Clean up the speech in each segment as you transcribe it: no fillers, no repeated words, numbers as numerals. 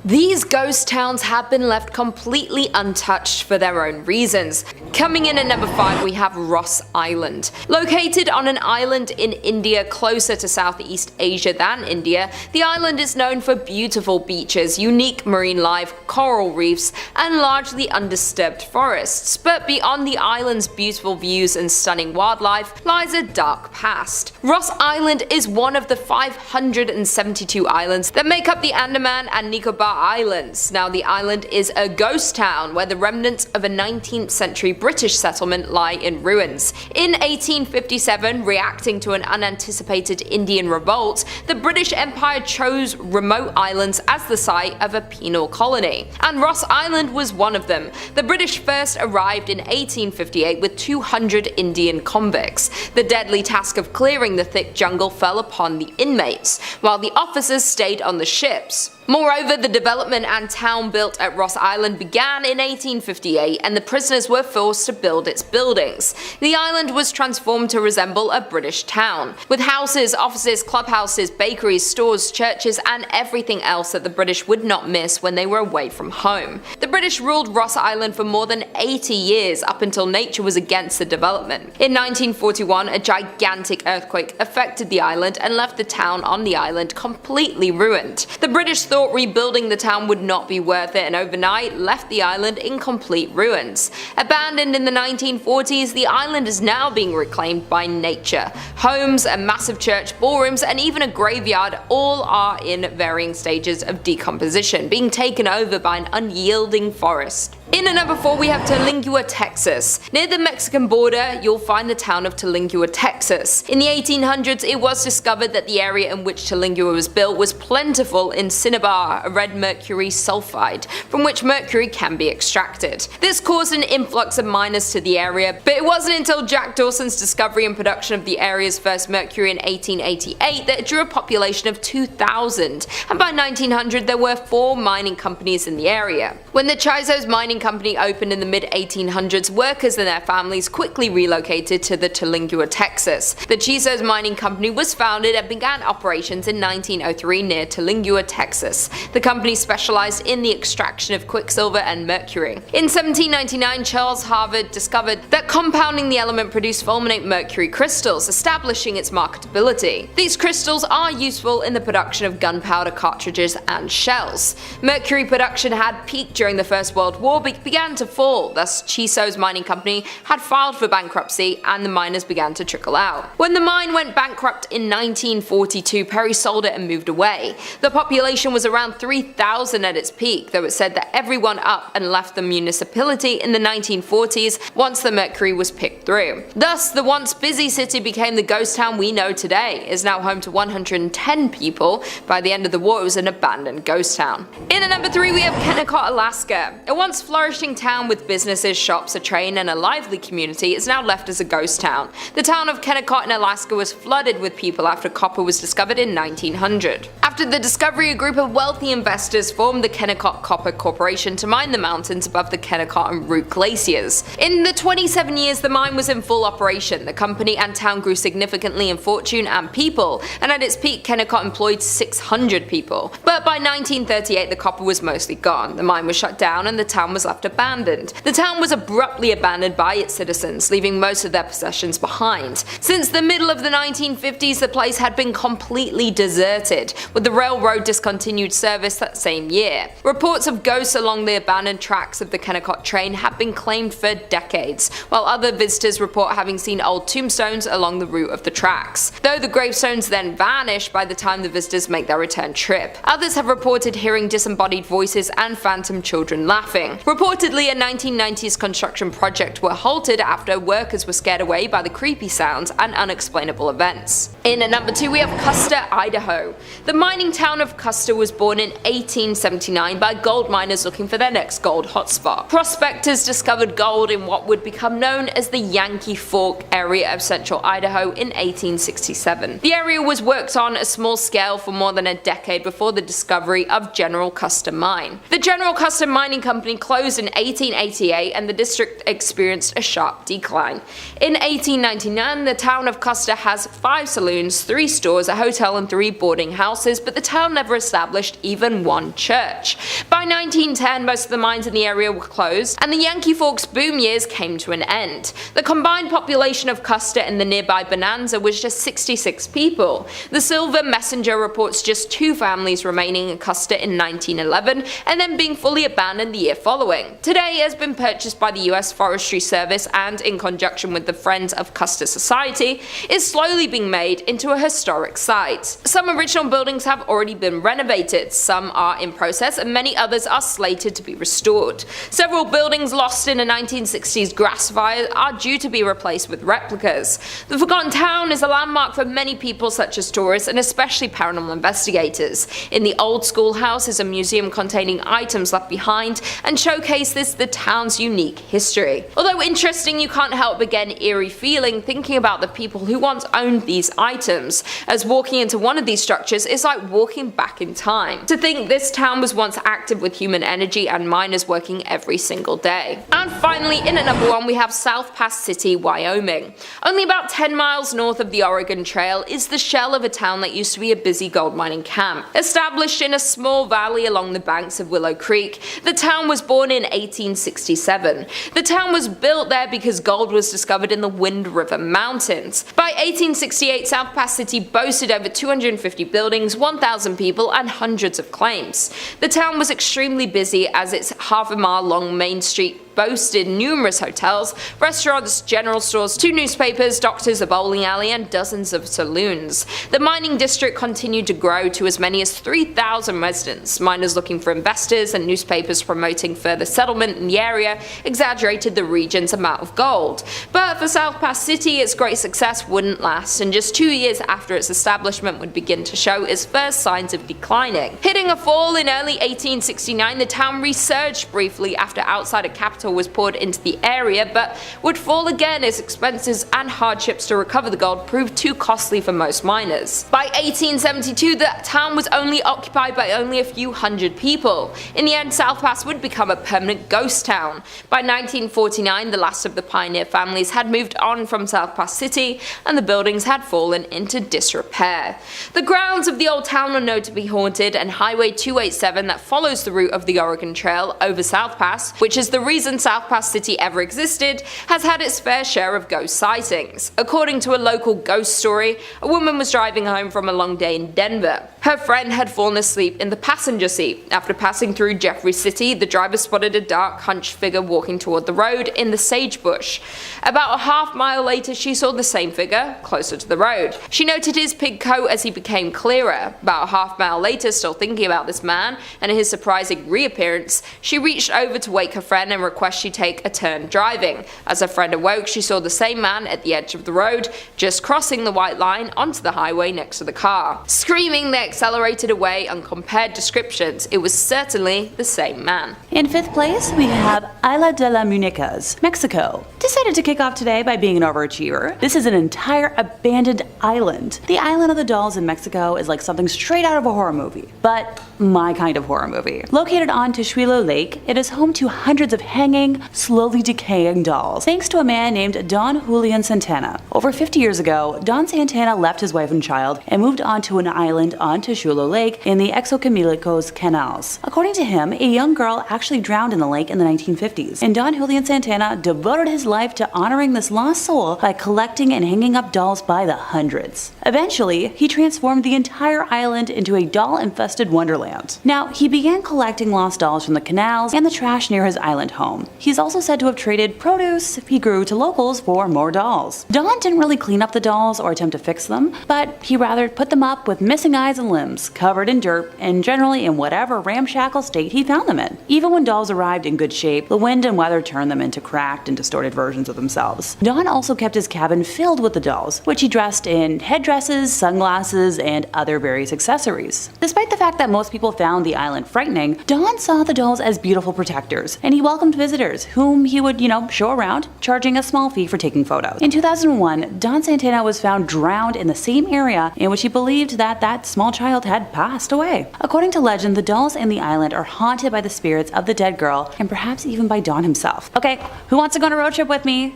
These ghost towns have been left completely untouched for their own reasons. Coming in at number 5 we have Ross Island. Located on an island in India closer to Southeast Asia than India, the island is known for beautiful beaches, unique marine life, coral reefs, and largely undisturbed forests. But beyond the island's beautiful views and stunning wildlife lies a dark past. Ross Island is one of the 572 islands that make up the Andaman and Nicobar Islands. Now, the island is a ghost town where the remnants of a 19th century British settlement lie in ruins. In 1857, reacting to an unanticipated Indian revolt, the British Empire chose remote islands as the site of a penal colony, and Ross Island was one of them. The British first arrived in 1858 with 200 Indian convicts. The deadly task of clearing the thick jungle fell upon the inmates, while the officers stayed on the ships. Moreover, the development and town built at Ross Island began in 1858, and the prisoners were forced to build its buildings. The island was transformed to resemble a British town, with houses, offices, clubhouses, bakeries, stores, churches, and everything else that the British would not miss when they were away from home. The British ruled Ross Island for more than 80 years, up until nature was against the development. In 1941, a gigantic earthquake affected the island and left the town on the island completely ruined. The British thought rebuilding the town would not be worth it, and overnight left the island in complete ruins. Abandoned in the 1940s, the island is now being reclaimed by nature. Homes, a massive church, ballrooms, and even a graveyard all are in varying stages of decomposition, being taken over by an unyielding forest. In at number 4 we have Terlingua, Texas. Near the Mexican border, you'll find the town of Terlingua, Texas. In the 1800s, it was discovered that the area in which Terlingua was built was plentiful in cinnabar, a red mercury sulfide, from which mercury can be extracted. This caused an influx of miners to the area, but it wasn't until Jack Dawson's discovery and production of the area's first mercury in 1888 that it drew a population of 2,000, and by 1900 there were 4 mining companies in the area. When the Chisos Mining Company opened in the mid-1800s, workers and their families quickly relocated to the Terlingua, Texas. The Chisos Mining Company was founded and began operations in 1903 near Terlingua, Texas. The company specialized in the extraction of quicksilver and mercury. In 1799, Charles Harvard discovered that compounding the element produced fulminate mercury crystals, establishing its marketability. These crystals are useful in the production of gunpowder cartridges and shells. Mercury production had peaked during the First World War but began to fall, thus Chisos Mining Company had filed for bankruptcy and the miners began to trickle out. When the mine went bankrupt in 1942, Perry sold it and moved away. The population was around 3,000 at its peak, though it said that everyone up and left the municipality in the 1940s once the mercury was picked through. Thus, the once busy city became the ghost town we know today. It is now home to 110 people. By the end of the war, it was an abandoned ghost town. In at number 3 we have Kennecott, Alaska. A once flourishing town with businesses, shops, a train, and a lively community is now left as a ghost town. The town of Kennecott in Alaska was flooded with people after copper was discovered in 1900. After the discovery, a group of wealthy investors formed the Kennecott Copper Corporation to mine the mountains above the Kennecott and Root glaciers. In the 27 years the mine was in full operation, the company and town grew significantly in fortune and people, and at its peak Kennecott employed 600 people. But by 1938 the copper was mostly gone, the mine was shut down, and the town was left abandoned. The town was abruptly abandoned by its citizens, leaving most of their possessions behind. Since the middle of the 1950s, the place had been completely deserted, with the railroad discontinued service that same year. Reports of ghosts along the abandoned tracks of the Kennecott train have been claimed for decades, while other visitors report having seen old tombstones along the route of the tracks, though the gravestones then vanish by the time the visitors make their return trip. Others have reported hearing disembodied voices and phantom children laughing. Reportedly, a 1990s construction project were halted after workers were scared away by the creepy sounds and unexplainable events. In at number 2 we have Custer, Idaho. The mining town of Custer was born in 1879 by gold miners looking for their next gold hotspot. Prospectors discovered gold in what would become known as the Yankee Fork area of central Idaho in 1867. The area was worked on a small scale for more than a decade before the discovery of General Custer Mine. The General Custer Mining Company closed in 1888 and the district experienced a sharp decline. In 1899, the town of Custer has 5 saloons, 3 stores, a hotel and 3 boarding houses, but the town never established even one church. By 1910, most of the mines in the area were closed, and the Yankee Forks boom years came to an end. The combined population of Custer and the nearby Bonanza was just 66 people. The Silver Messenger reports just 2 families remaining in Custer in 1911, and then being fully abandoned the year following. Today it has been purchased by the US Forestry Service and, in conjunction with the Friends of Custer Society, is slowly being made into a historic site. Some original buildings have already been renovated, some are in process, and many others are slated to be restored. Several buildings lost in a 1960s grass fire are due to be replaced with replicas. The Forgotten Town is a landmark for many people such as tourists and especially paranormal investigators. In the old schoolhouse is a museum containing items left behind and showcases the town's unique history. Although interesting, you can't help but get an eerie feeling thinking about the people who once owned these items, as walking into one of these structures is like walking back in time. To think this town was once active with human energy and miners working every single day. And finally, in at number 1 we have South Pass City, Wyoming. Only about 10 miles north of the Oregon Trail is the shell of a town that used to be a busy gold mining camp. Established in a small valley along the banks of Willow Creek, the town was born in 1867. The town was built there because gold was discovered in the Wind River Mountains. By 1868, South Pass City boasted over 250 buildings, 1,000 people, and hundreds of claims. The town was extremely busy as its half-a-mile-long main street boasted numerous hotels, restaurants, general stores, 2 newspapers, doctors, a bowling alley, and dozens of saloons. The mining district continued to grow to as many as 3,000 residents. Miners looking for investors and newspapers promoting further settlement in the area exaggerated the region's amount of gold. But for South Pass City, its great success wouldn't last, and just 2 years after its establishment would begin to show its first signs of declining. Hitting a fall in early 1869, the town resurged briefly after outsider capital was poured into the area, but would fall again as expenses and hardships to recover the gold proved too costly for most miners. By 1872, the town was only occupied by only a few hundred people. In the end, South Pass would become a permanent ghost town. By 1949, the last of the pioneer families had moved on from South Pass City, and the buildings had fallen into disrepair. The grounds of the old town are known to be haunted, and Highway 287 that follows the route of the Oregon Trail over South Pass, which is the reason South Pass City ever existed, has had its fair share of ghost sightings. According to a local ghost story, a woman was driving home from a long day in Denver. Her friend had fallen asleep in the passenger seat. After passing through Jeffrey City, the driver spotted a dark, hunched figure walking toward the road in the sagebush. About a half-mile later, she saw the same figure closer to the road. She noted his pig coat as he became clearer. About a half-mile later, still thinking about this man and his surprising reappearance, she reached over to wake her friend and request she take a turn driving. As her friend awoke, she saw the same man at the edge of the road, just crossing the white line onto the highway next to the car. Screaming, they accelerated away and compared descriptions. It was certainly the same man. In 5th place, we have Isla de la Munecas, Mexico. Decided to kick off today by being an overachiever. This is an entire abandoned island. The island of the dolls in Mexico is like something straight out of a horror movie, but my kind of horror movie. Located on Texuelo Lake, it is home to hundreds of hanging, slowly decaying dolls, thanks to a man named Don Julian Santana. Over 50 years ago, Don Santana left his wife and child and moved onto an island on Texuelo Lake in the Exoquimilicos canals. According to him, a young girl actually drowned in the lake in the 1950s, and Don Julian Santana devoted his life to honoring this lost soul by collecting and hanging up dolls by the hundreds. Eventually, he transformed the entire island into a doll-infested wonderland. Now, he began collecting lost dolls from the canals and the trash near his island home. He's also said to have traded produce he grew to locals for more dolls. Don didn't really clean up the dolls or attempt to fix them, but he rather put them up with missing eyes and limbs, covered in dirt, and generally in whatever ramshackle state he found them in. Even when dolls arrived in good shape, the wind and weather turned them into cracked and distorted versions of themselves. Don also kept his cabin filled with the dolls, which he dressed in headdresses, sunglasses, and other various accessories. Despite the fact that most people found the island frightening, Don saw the dolls as beautiful protectors, and he welcomed visitors, whom he would, show around, charging a small fee for taking photos. In 2001, Don Santana was found drowned in the same area in which he believed that small child had passed away. According to legend, the dolls in the island are haunted by the spirits of the dead girl, and perhaps even by Don himself. Okay, who wants to go on a road trip with me?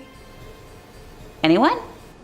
Anyone?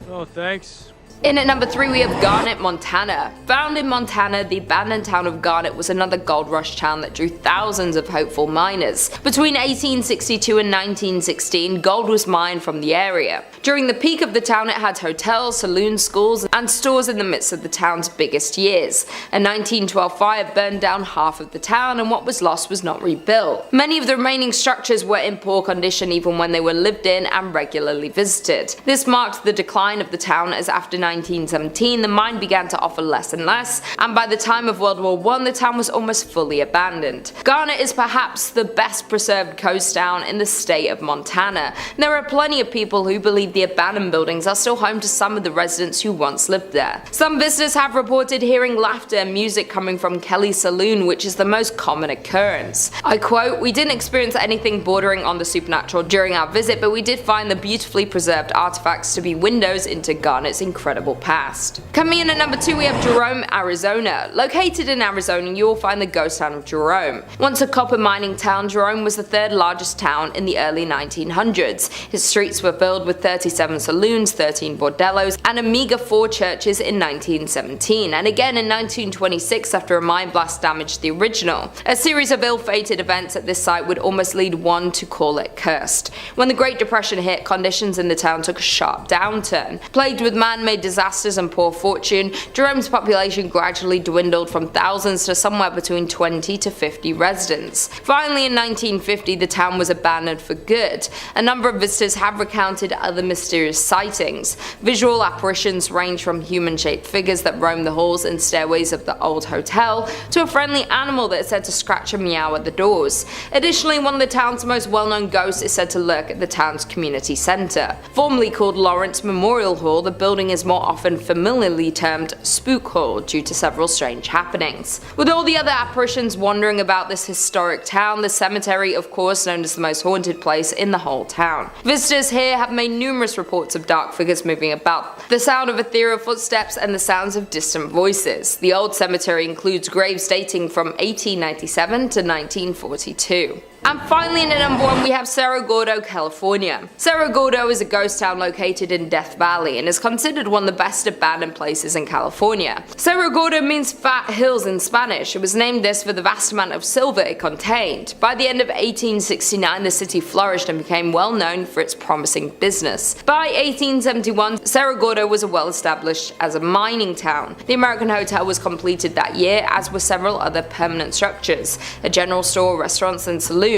Oh, thanks. In at number 3 we have Garnet, Montana. Found in Montana, the abandoned town of Garnet was another gold rush town that drew thousands of hopeful miners. Between 1862 and 1916, gold was mined from the area. During the peak of the town it had hotels, saloons, schools, and stores in the midst of the town's biggest years. A 1912 fire burned down half of the town, and what was lost was not rebuilt. Many of the remaining structures were in poor condition even when they were lived in and regularly visited. This marked the decline of the town, as after 1917 the mine began to offer less and less, and by the time of World War I the town was almost fully abandoned. Garnet is perhaps the best preserved coast town in the state of Montana. There are plenty of people who believe the abandoned buildings are still home to some of the residents who once lived there. Some visitors have reported hearing laughter and music coming from Kelly's Saloon, which is the most common occurrence. I quote, "We didn't experience anything bordering on the supernatural during our visit, but we did find the beautifully preserved artifacts to be windows into Garnet's incredible past." Coming in at number 2 we have Jerome, Arizona. Located in Arizona, you will find the ghost town of Jerome. Once a copper mining town, Jerome was the 3rd largest town in the early 1900s. Its streets were filled with 37 saloons, 13 bordellos, and a meager 4 churches in 1917, and again in 1926 after a mine blast damaged the original. A series of ill-fated events at this site would almost lead one to call it cursed. When the Great Depression hit, conditions in the town took a sharp downturn. Plagued with man-made disasters and poor fortune, Jerome's population gradually dwindled from thousands to somewhere between 20 to 50 residents. Finally in 1950 the town was abandoned for good. A number of visitors have recounted other mysterious sightings. Visual apparitions range from human-shaped figures that roam the halls and stairways of the old hotel to a friendly animal that is said to scratch and meow at the doors. Additionally, one of the town's most well-known ghosts is said to lurk at the town's community center. Formerly called Lawrence Memorial Hall, the building is more often familiarly termed Spook Hall due to several strange happenings. With all the other apparitions wandering about this historic town, the cemetery, of course, known as the most haunted place in the whole town. Visitors here have made numerous reports of dark figures moving about, the sound of ethereal footsteps, and the sounds of distant voices. The old cemetery includes graves dating from 1897 to 1942. And finally, in at number 1 we have Cerro Gordo, California. Cerro Gordo is a ghost town located in Death Valley and is considered one of the best abandoned places in California. Cerro Gordo means fat hills in Spanish. It was named this for the vast amount of silver it contained. By the end of 1869 the city flourished and became well known for its promising business. By 1871 Cerro Gordo was well established as a mining town. The American Hotel was completed that year, as were several other permanent structures, a general store, restaurants and saloons.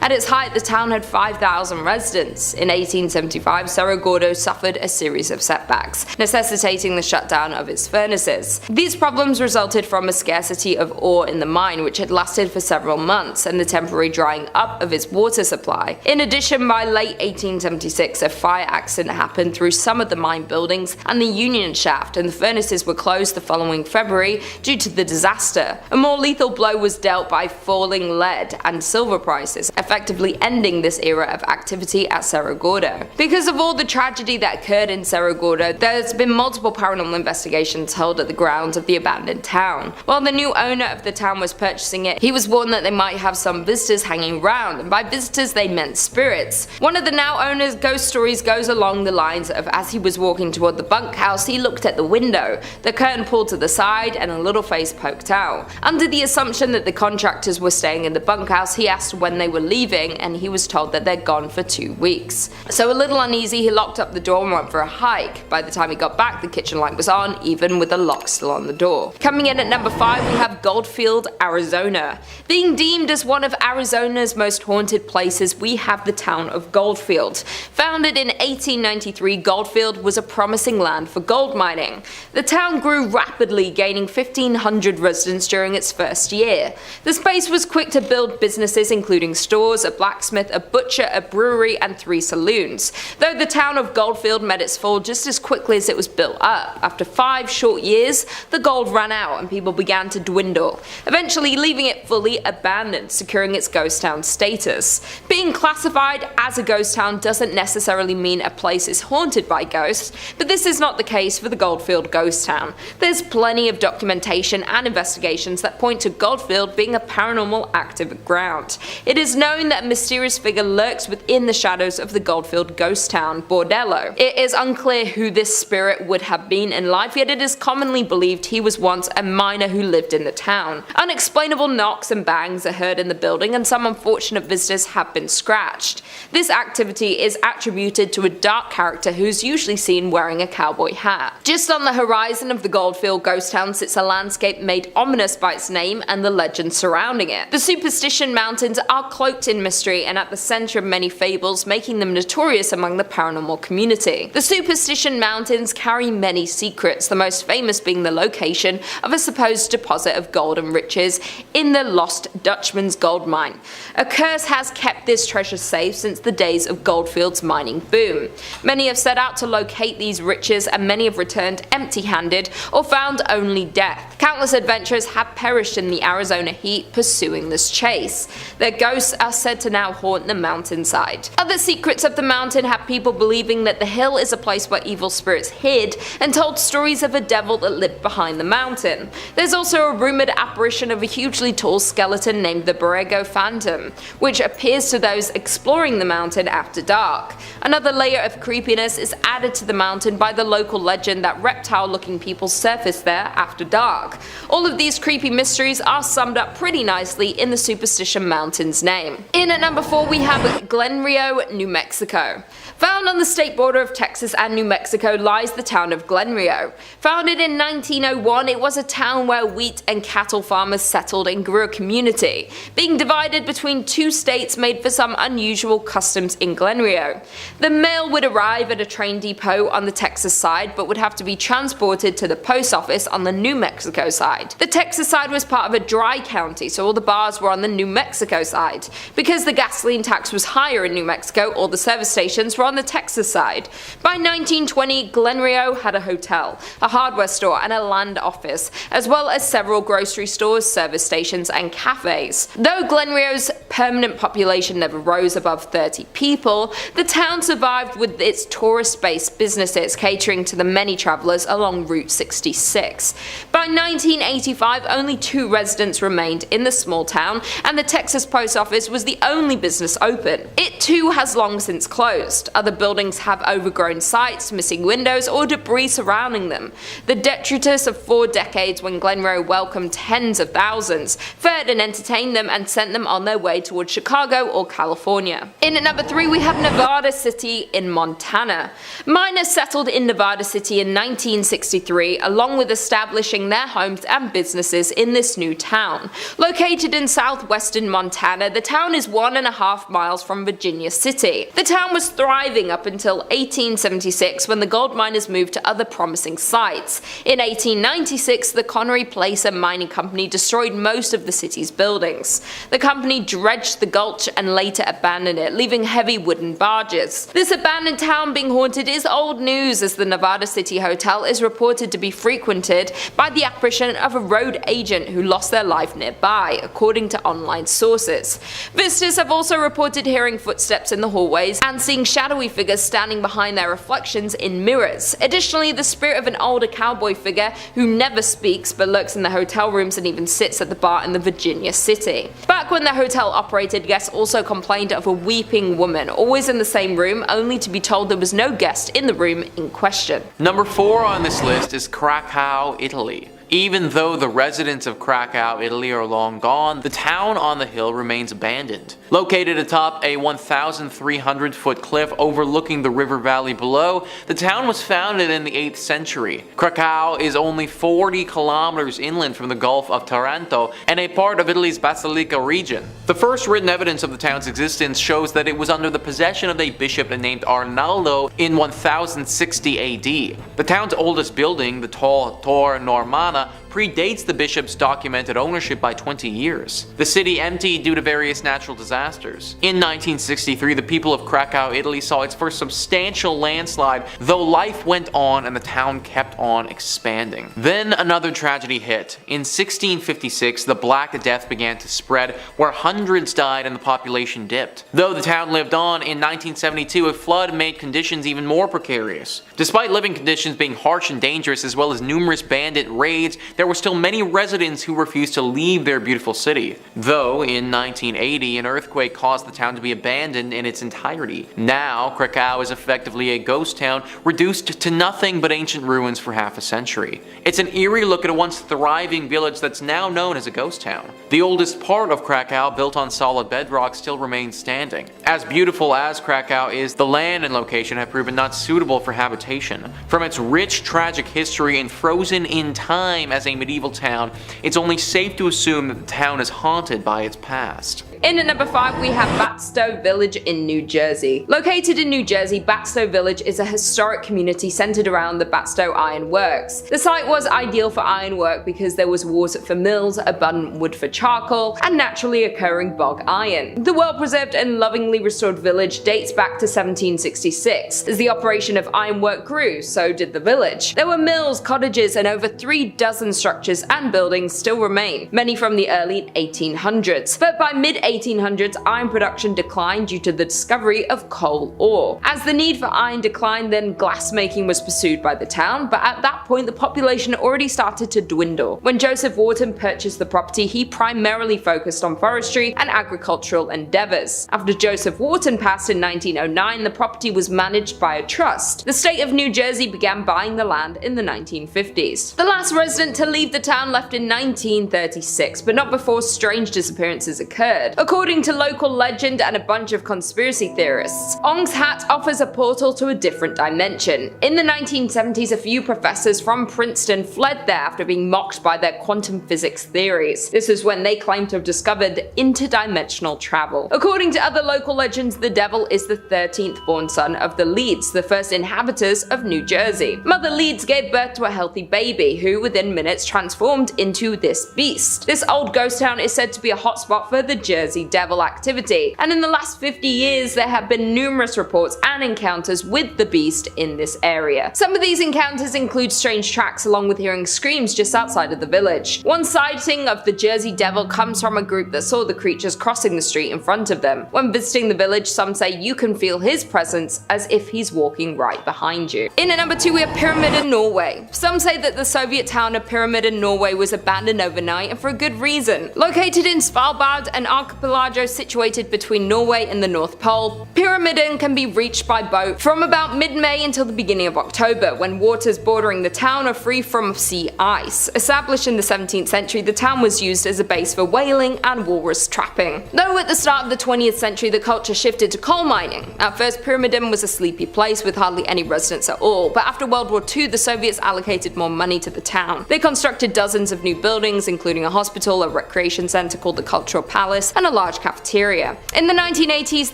At its height, the town had 5,000 residents. In 1875, Cerro Gordo suffered a series of setbacks, necessitating the shutdown of its furnaces. These problems resulted from a scarcity of ore in the mine, which had lasted for several months, and the temporary drying up of its water supply. In addition, by late 1876, a fire accident happened through some of the mine buildings and the union shaft, and the furnaces were closed the following February due to the disaster. A more lethal blow was dealt by falling lead and silver prices, effectively ending this era of activity at Cerro Gordo. Because of all the tragedy that occurred in Cerro Gordo, there's been multiple paranormal investigations held at the grounds of the abandoned town. While the new owner of the town was purchasing it, he was warned that they might have some visitors hanging around, and by visitors they meant spirits. One of the now owner's ghost stories goes along the lines of, as he was walking toward the bunkhouse, he looked at the window, the curtain pulled to the side and a little face poked out. Under the assumption that the contractors were staying in the bunkhouse, he asked when they were leaving, and he was told that they're gone for 2 weeks. So a little uneasy, he locked up the door and went for a hike. By the time he got back, the kitchen light was on, even with the lock still on the door. Coming in at number 5 we have Goldfield, Arizona. Being deemed as one of Arizona's most haunted places, we have the town of Goldfield. Founded in 1893, Goldfield was a promising land for gold mining. The town grew rapidly, gaining 1,500 residents during its first year. The space was quick to build businesses including stores, a blacksmith, a butcher, a brewery, and 3 saloons. Though the town of Goldfield met its fall just as quickly as it was built up. After 5 short years, the gold ran out and people began to dwindle, eventually leaving it fully abandoned, securing its ghost town status. Being classified as a ghost town doesn't necessarily mean a place is haunted by ghosts, but this is not the case for the Goldfield ghost town. There's plenty of documentation and investigations that point to Goldfield being a paranormal active ground. it is known that a mysterious figure lurks within the shadows of the Goldfield ghost town, Bordello. It is unclear who this spirit would have been in life, yet it is commonly believed he was once a miner who lived in the town. Unexplainable knocks and bangs are heard in the building, and some unfortunate visitors have been scratched. This activity is attributed to a dark character who's usually seen wearing a cowboy hat. Just on the horizon of the Goldfield ghost town sits a landscape made ominous by its name and the legend surrounding it. The Superstition Mountains are cloaked in mystery and at the center of many fables, making them notorious among the paranormal community. The Superstition Mountains carry many secrets, the most famous being the location of a supposed deposit of gold and riches in the Lost Dutchman's gold mine. A curse has kept this treasure safe since the days of Goldfield's mining boom. Many have set out to locate these riches, and many have returned empty-handed or found only death. Countless adventurers have perished in the Arizona heat pursuing this chase. Their ghosts are said to now haunt the mountainside. Other secrets of the mountain have people believing that the hill is a place where evil spirits hid and told stories of a devil that lived behind the mountain. There's also a rumored apparition of a hugely tall skeleton named the Borrego Phantom, which appears to those exploring the mountain after dark. Another layer of creepiness is added to the mountain by the local legend that reptile-looking people surface there after dark. All of these creepy mysteries are summed up pretty nicely in the Superstition Mountain's name. In at number 4 we have Glenrio, New Mexico. Found on the state border of Texas and New Mexico lies the town of Glenrio. Founded in 1901, it was a town where wheat and cattle farmers settled and grew a community. Being divided between two states made for some unusual customs in Glenrio. The mail would arrive at a train depot on the Texas side, but would have to be transported to the post office on the New Mexico side. The Texas side was part of a dry county, so all the bars were on the New Mexico side. Because the gasoline tax was higher in New Mexico, all the service stations were on the Texas side. By 1920, Glenrio had a hotel, a hardware store, and a land office, as well as several grocery stores, service stations, and cafes. Though Glenrio's permanent population never rose above 30 people, the town survived with its tourist-based businesses catering to the many travelers along Route 66. By 1985, only 2 residents remained in the small town, and the Texas post office was the only business open. It too has long since closed. Other buildings have overgrown sites, missing windows, or debris surrounding them. The detritus of 4 decades when Glenrio welcomed tens of thousands, fed and entertained them, and sent them on their way towards Chicago or California. In at number 3 we have Nevada City in Montana. Miners settled in Nevada City in 1963, along with establishing their homes and businesses in this new town. Located in southwestern Montana, the town is 1.5 miles from Virginia City. The town was thriving up until 1876 when the gold miners moved to other promising sites. In 1896, the Connery Placer Mining Company destroyed most of the city's buildings. The company dredged the gulch and later abandoned it, leaving heavy wooden barges. This abandoned town being haunted is old news, as the Nevada City Hotel is reported to be frequented by the apparition of a road agent who lost their life nearby, according to online sources. Visitors have also reported hearing footsteps in the hallways and seeing shadowy figures standing behind their reflections in mirrors. Additionally, the spirit of an older cowboy figure who never speaks but lurks in the hotel rooms and even sits at the bar in the Virginia City. Back when the hotel operated, guests also complained of a weeping woman, always in the same room, only to be told there was no guest in the room in question. Number 4 on this list is Craco, Italy. Even though the residents of Craco, Italy are long gone, the town on the hill remains abandoned. Located atop a 1,300-foot cliff overlooking the river valley below, the town was founded in the 8th century. Craco is only 40 kilometers inland from the Gulf of Taranto and a part of Italy's Basilicata region. The first written evidence of the town's existence shows that it was under the possession of a bishop named Arnaldo in 1060 AD. The town's oldest building, the tall Torre Normanna, predates the bishop's documented ownership by 20 years. The city emptied due to various natural disasters. In 1963, the people of Craco, Italy saw its first substantial landslide, though life went on and the town kept on expanding. Then another tragedy hit. In 1656, the Black Death began to spread, where hundreds died and the population dipped. Though the town lived on, in 1972 a flood made conditions even more precarious. Despite living conditions being harsh and dangerous, as well as numerous bandit raids, there were still many residents who refused to leave their beautiful city. Though, in 1980, an earthquake caused the town to be abandoned in its entirety. Now, Craco is effectively a ghost town, reduced to nothing but ancient ruins for half a century. It's an eerie look at a once thriving village that's now known as a ghost town. The oldest part of Craco, built on solid bedrock, still remains standing. As beautiful as Craco is, the land and location have proven not suitable for habitation. From its rich, tragic history and frozen in time as a medieval town, it's only safe to assume that the town is haunted by its past. In at number 5, we have Batsto Village in New Jersey. Located in New Jersey, Batsto Village is a historic community centered around the Batsto Iron Works. The site was ideal for ironwork because there was water for mills, abundant wood for charcoal, and naturally occurring bog iron. The well-preserved and lovingly restored village dates back to 1766. As the operation of ironwork grew, so did the village. There were mills, cottages, and over 3 dozen structures and buildings still remain, many from the early 1800s. But by mid-1800s, iron production declined due to the discovery of coal ore. As the need for iron declined, then glassmaking was pursued by the town, but at that point the population already started to dwindle. When Joseph Wharton purchased the property, he primarily focused on forestry and agricultural endeavors. After Joseph Wharton passed in 1909, the property was managed by a trust. The state of New Jersey began buying the land in the 1950s. The last resident to leave the town left in 1936, but not before strange disappearances occurred. According to local legend and a bunch of conspiracy theorists, Ong's Hat offers a portal to a different dimension. In the 1970s, a few professors from Princeton fled there after being mocked by their quantum physics theories. This was when they claimed to have discovered interdimensional travel. According to other local legends, the devil is the 13th born son of the Leeds, the first inhabitants of New Jersey. Mother Leeds gave birth to a healthy baby, who within minutes transformed into this beast. This old ghost town is said to be a hotspot for the Jersey Devil activity, and in the last 50 years there have been numerous reports and encounters with the beast in this area. Some of these encounters include strange tracks along with hearing screams just outside of the village. One sighting of the Jersey Devil comes from a group that saw the creatures crossing the street in front of them. When visiting the village, some say you can feel his presence as if he's walking right behind you. In at number 2, we have Pyramiden, Norway. Some say that the Soviet town of Pyramiden, Norway was abandoned overnight and for a good reason. Located in Svalbard, an archipelago situated between Norway and the North Pole, Pyramiden can be reached by boat from about mid-May until the beginning of October, when waters bordering the town are free from sea ice. Established in the 17th century, the town was used as a base for whaling and walrus trapping. Though at the start of the 20th century the culture shifted to coal mining. At first, Pyramiden was a sleepy place with hardly any residents at all, but after World War II the Soviets allocated more money to the town. They constructed dozens of new buildings, including a hospital, a recreation center called the Cultural Palace, and a large cafeteria. In the 1980s,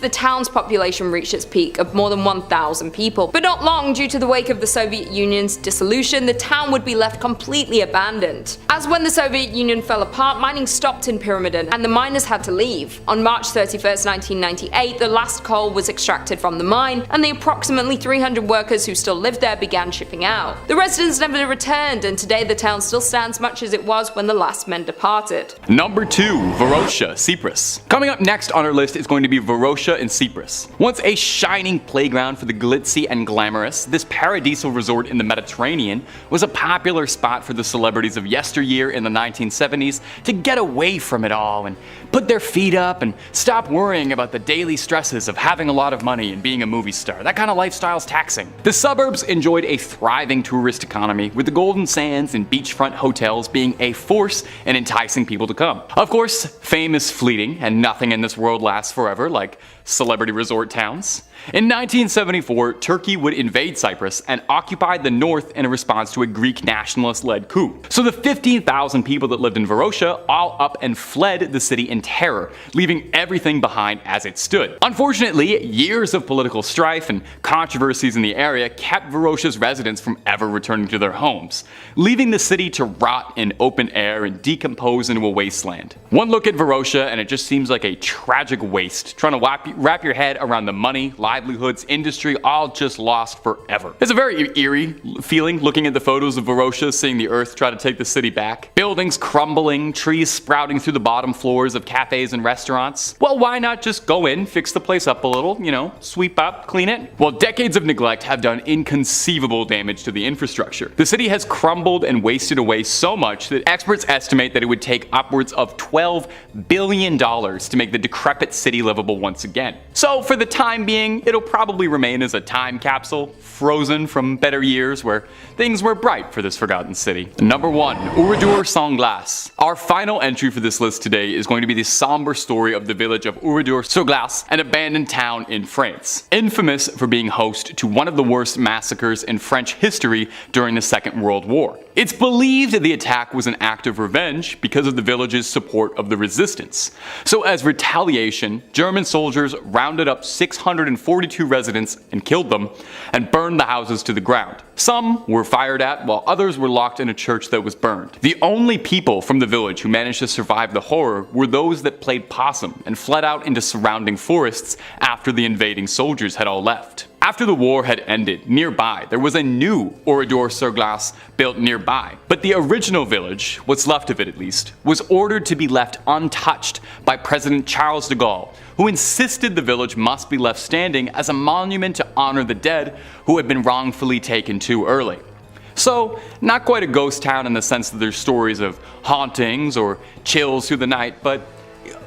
the town's population reached its peak of more than 1,000 people, but not long due to the wake of the Soviet Union's dissolution, the town would be left completely abandoned. As when the Soviet Union fell apart, mining stopped in Pyramiden, and the miners had to leave. On March 31st, 1998, the last coal was extracted from the mine, and the approximately 300 workers who still lived there began shipping out. The residents never returned, and today the town still stands much as it was when the last men departed. Number 2, Varosha, Cyprus. Coming up next on our list is going to be Varosha in Cyprus. Once a shining playground for the glitzy and glamorous, this paradisal resort in the Mediterranean was a popular spot for the celebrities of yesteryear in the 1970s to get away from it all and put their feet up and stop worrying about the daily stresses of having a lot of money and being a movie star. That kind of lifestyle's taxing. The suburbs enjoyed a thriving tourist economy, with the golden sands and beachfront hotels being a force in enticing people to come. Of course, fame is fleeting, and nothing in this world lasts forever, like celebrity resort towns. In 1974, Turkey would invade Cyprus and occupy the north in a response to a Greek nationalist-led coup. So the 15,000 people that lived in Varosha all up and fled the city in terror, leaving everything behind as it stood. Unfortunately, years of political strife and controversies in the area kept Varosha's residents from ever returning to their homes, leaving the city to rot in open air and decompose into a wasteland. One look at Varosha and it just just seems like a tragic waste, trying to wrap your head around the money, livelihoods, industry, all just lost forever. It's a very eerie feeling looking at the photos of Varosha, seeing the earth try to take the city back. Buildings crumbling, trees sprouting through the bottom floors of cafes and restaurants. Well, why not just go in, fix the place up a little, you know, sweep up, clean it? Well, decades of neglect have done inconceivable damage to the infrastructure. The city has crumbled and wasted away so much that experts estimate that it would take upwards of $12 billion to make the decrepit city livable once again. So for the time being, it'll probably remain as a time capsule, frozen from better years where things were bright for this forgotten city. Number 1. Oradour-sur-Glane. Our final entry for this list today is going to be the somber story of the village of Oradour-sur-Glane, an abandoned town in France, infamous for being host to one of the worst massacres in French history during the Second World War. It's believed that the attack was an act of revenge because of the village's support of the resistance. So as retaliation, German soldiers rounded up 642 residents and killed them, and burned the houses to the ground. Some were fired at, while others were locked in a church that was burned. The only people from the village who managed to survive the horror were those that played possum and fled out into surrounding forests after the invading soldiers had all left. After the war had ended, nearby, there was a new Oradour-sur-Glane built nearby. But the original village, what's left of it at least, was ordered to be left untouched by President Charles de Gaulle, who insisted the village must be left standing as a monument to honor the dead who had been wrongfully taken too early. So, not quite a ghost town in the sense that there's stories of hauntings or chills through the night, but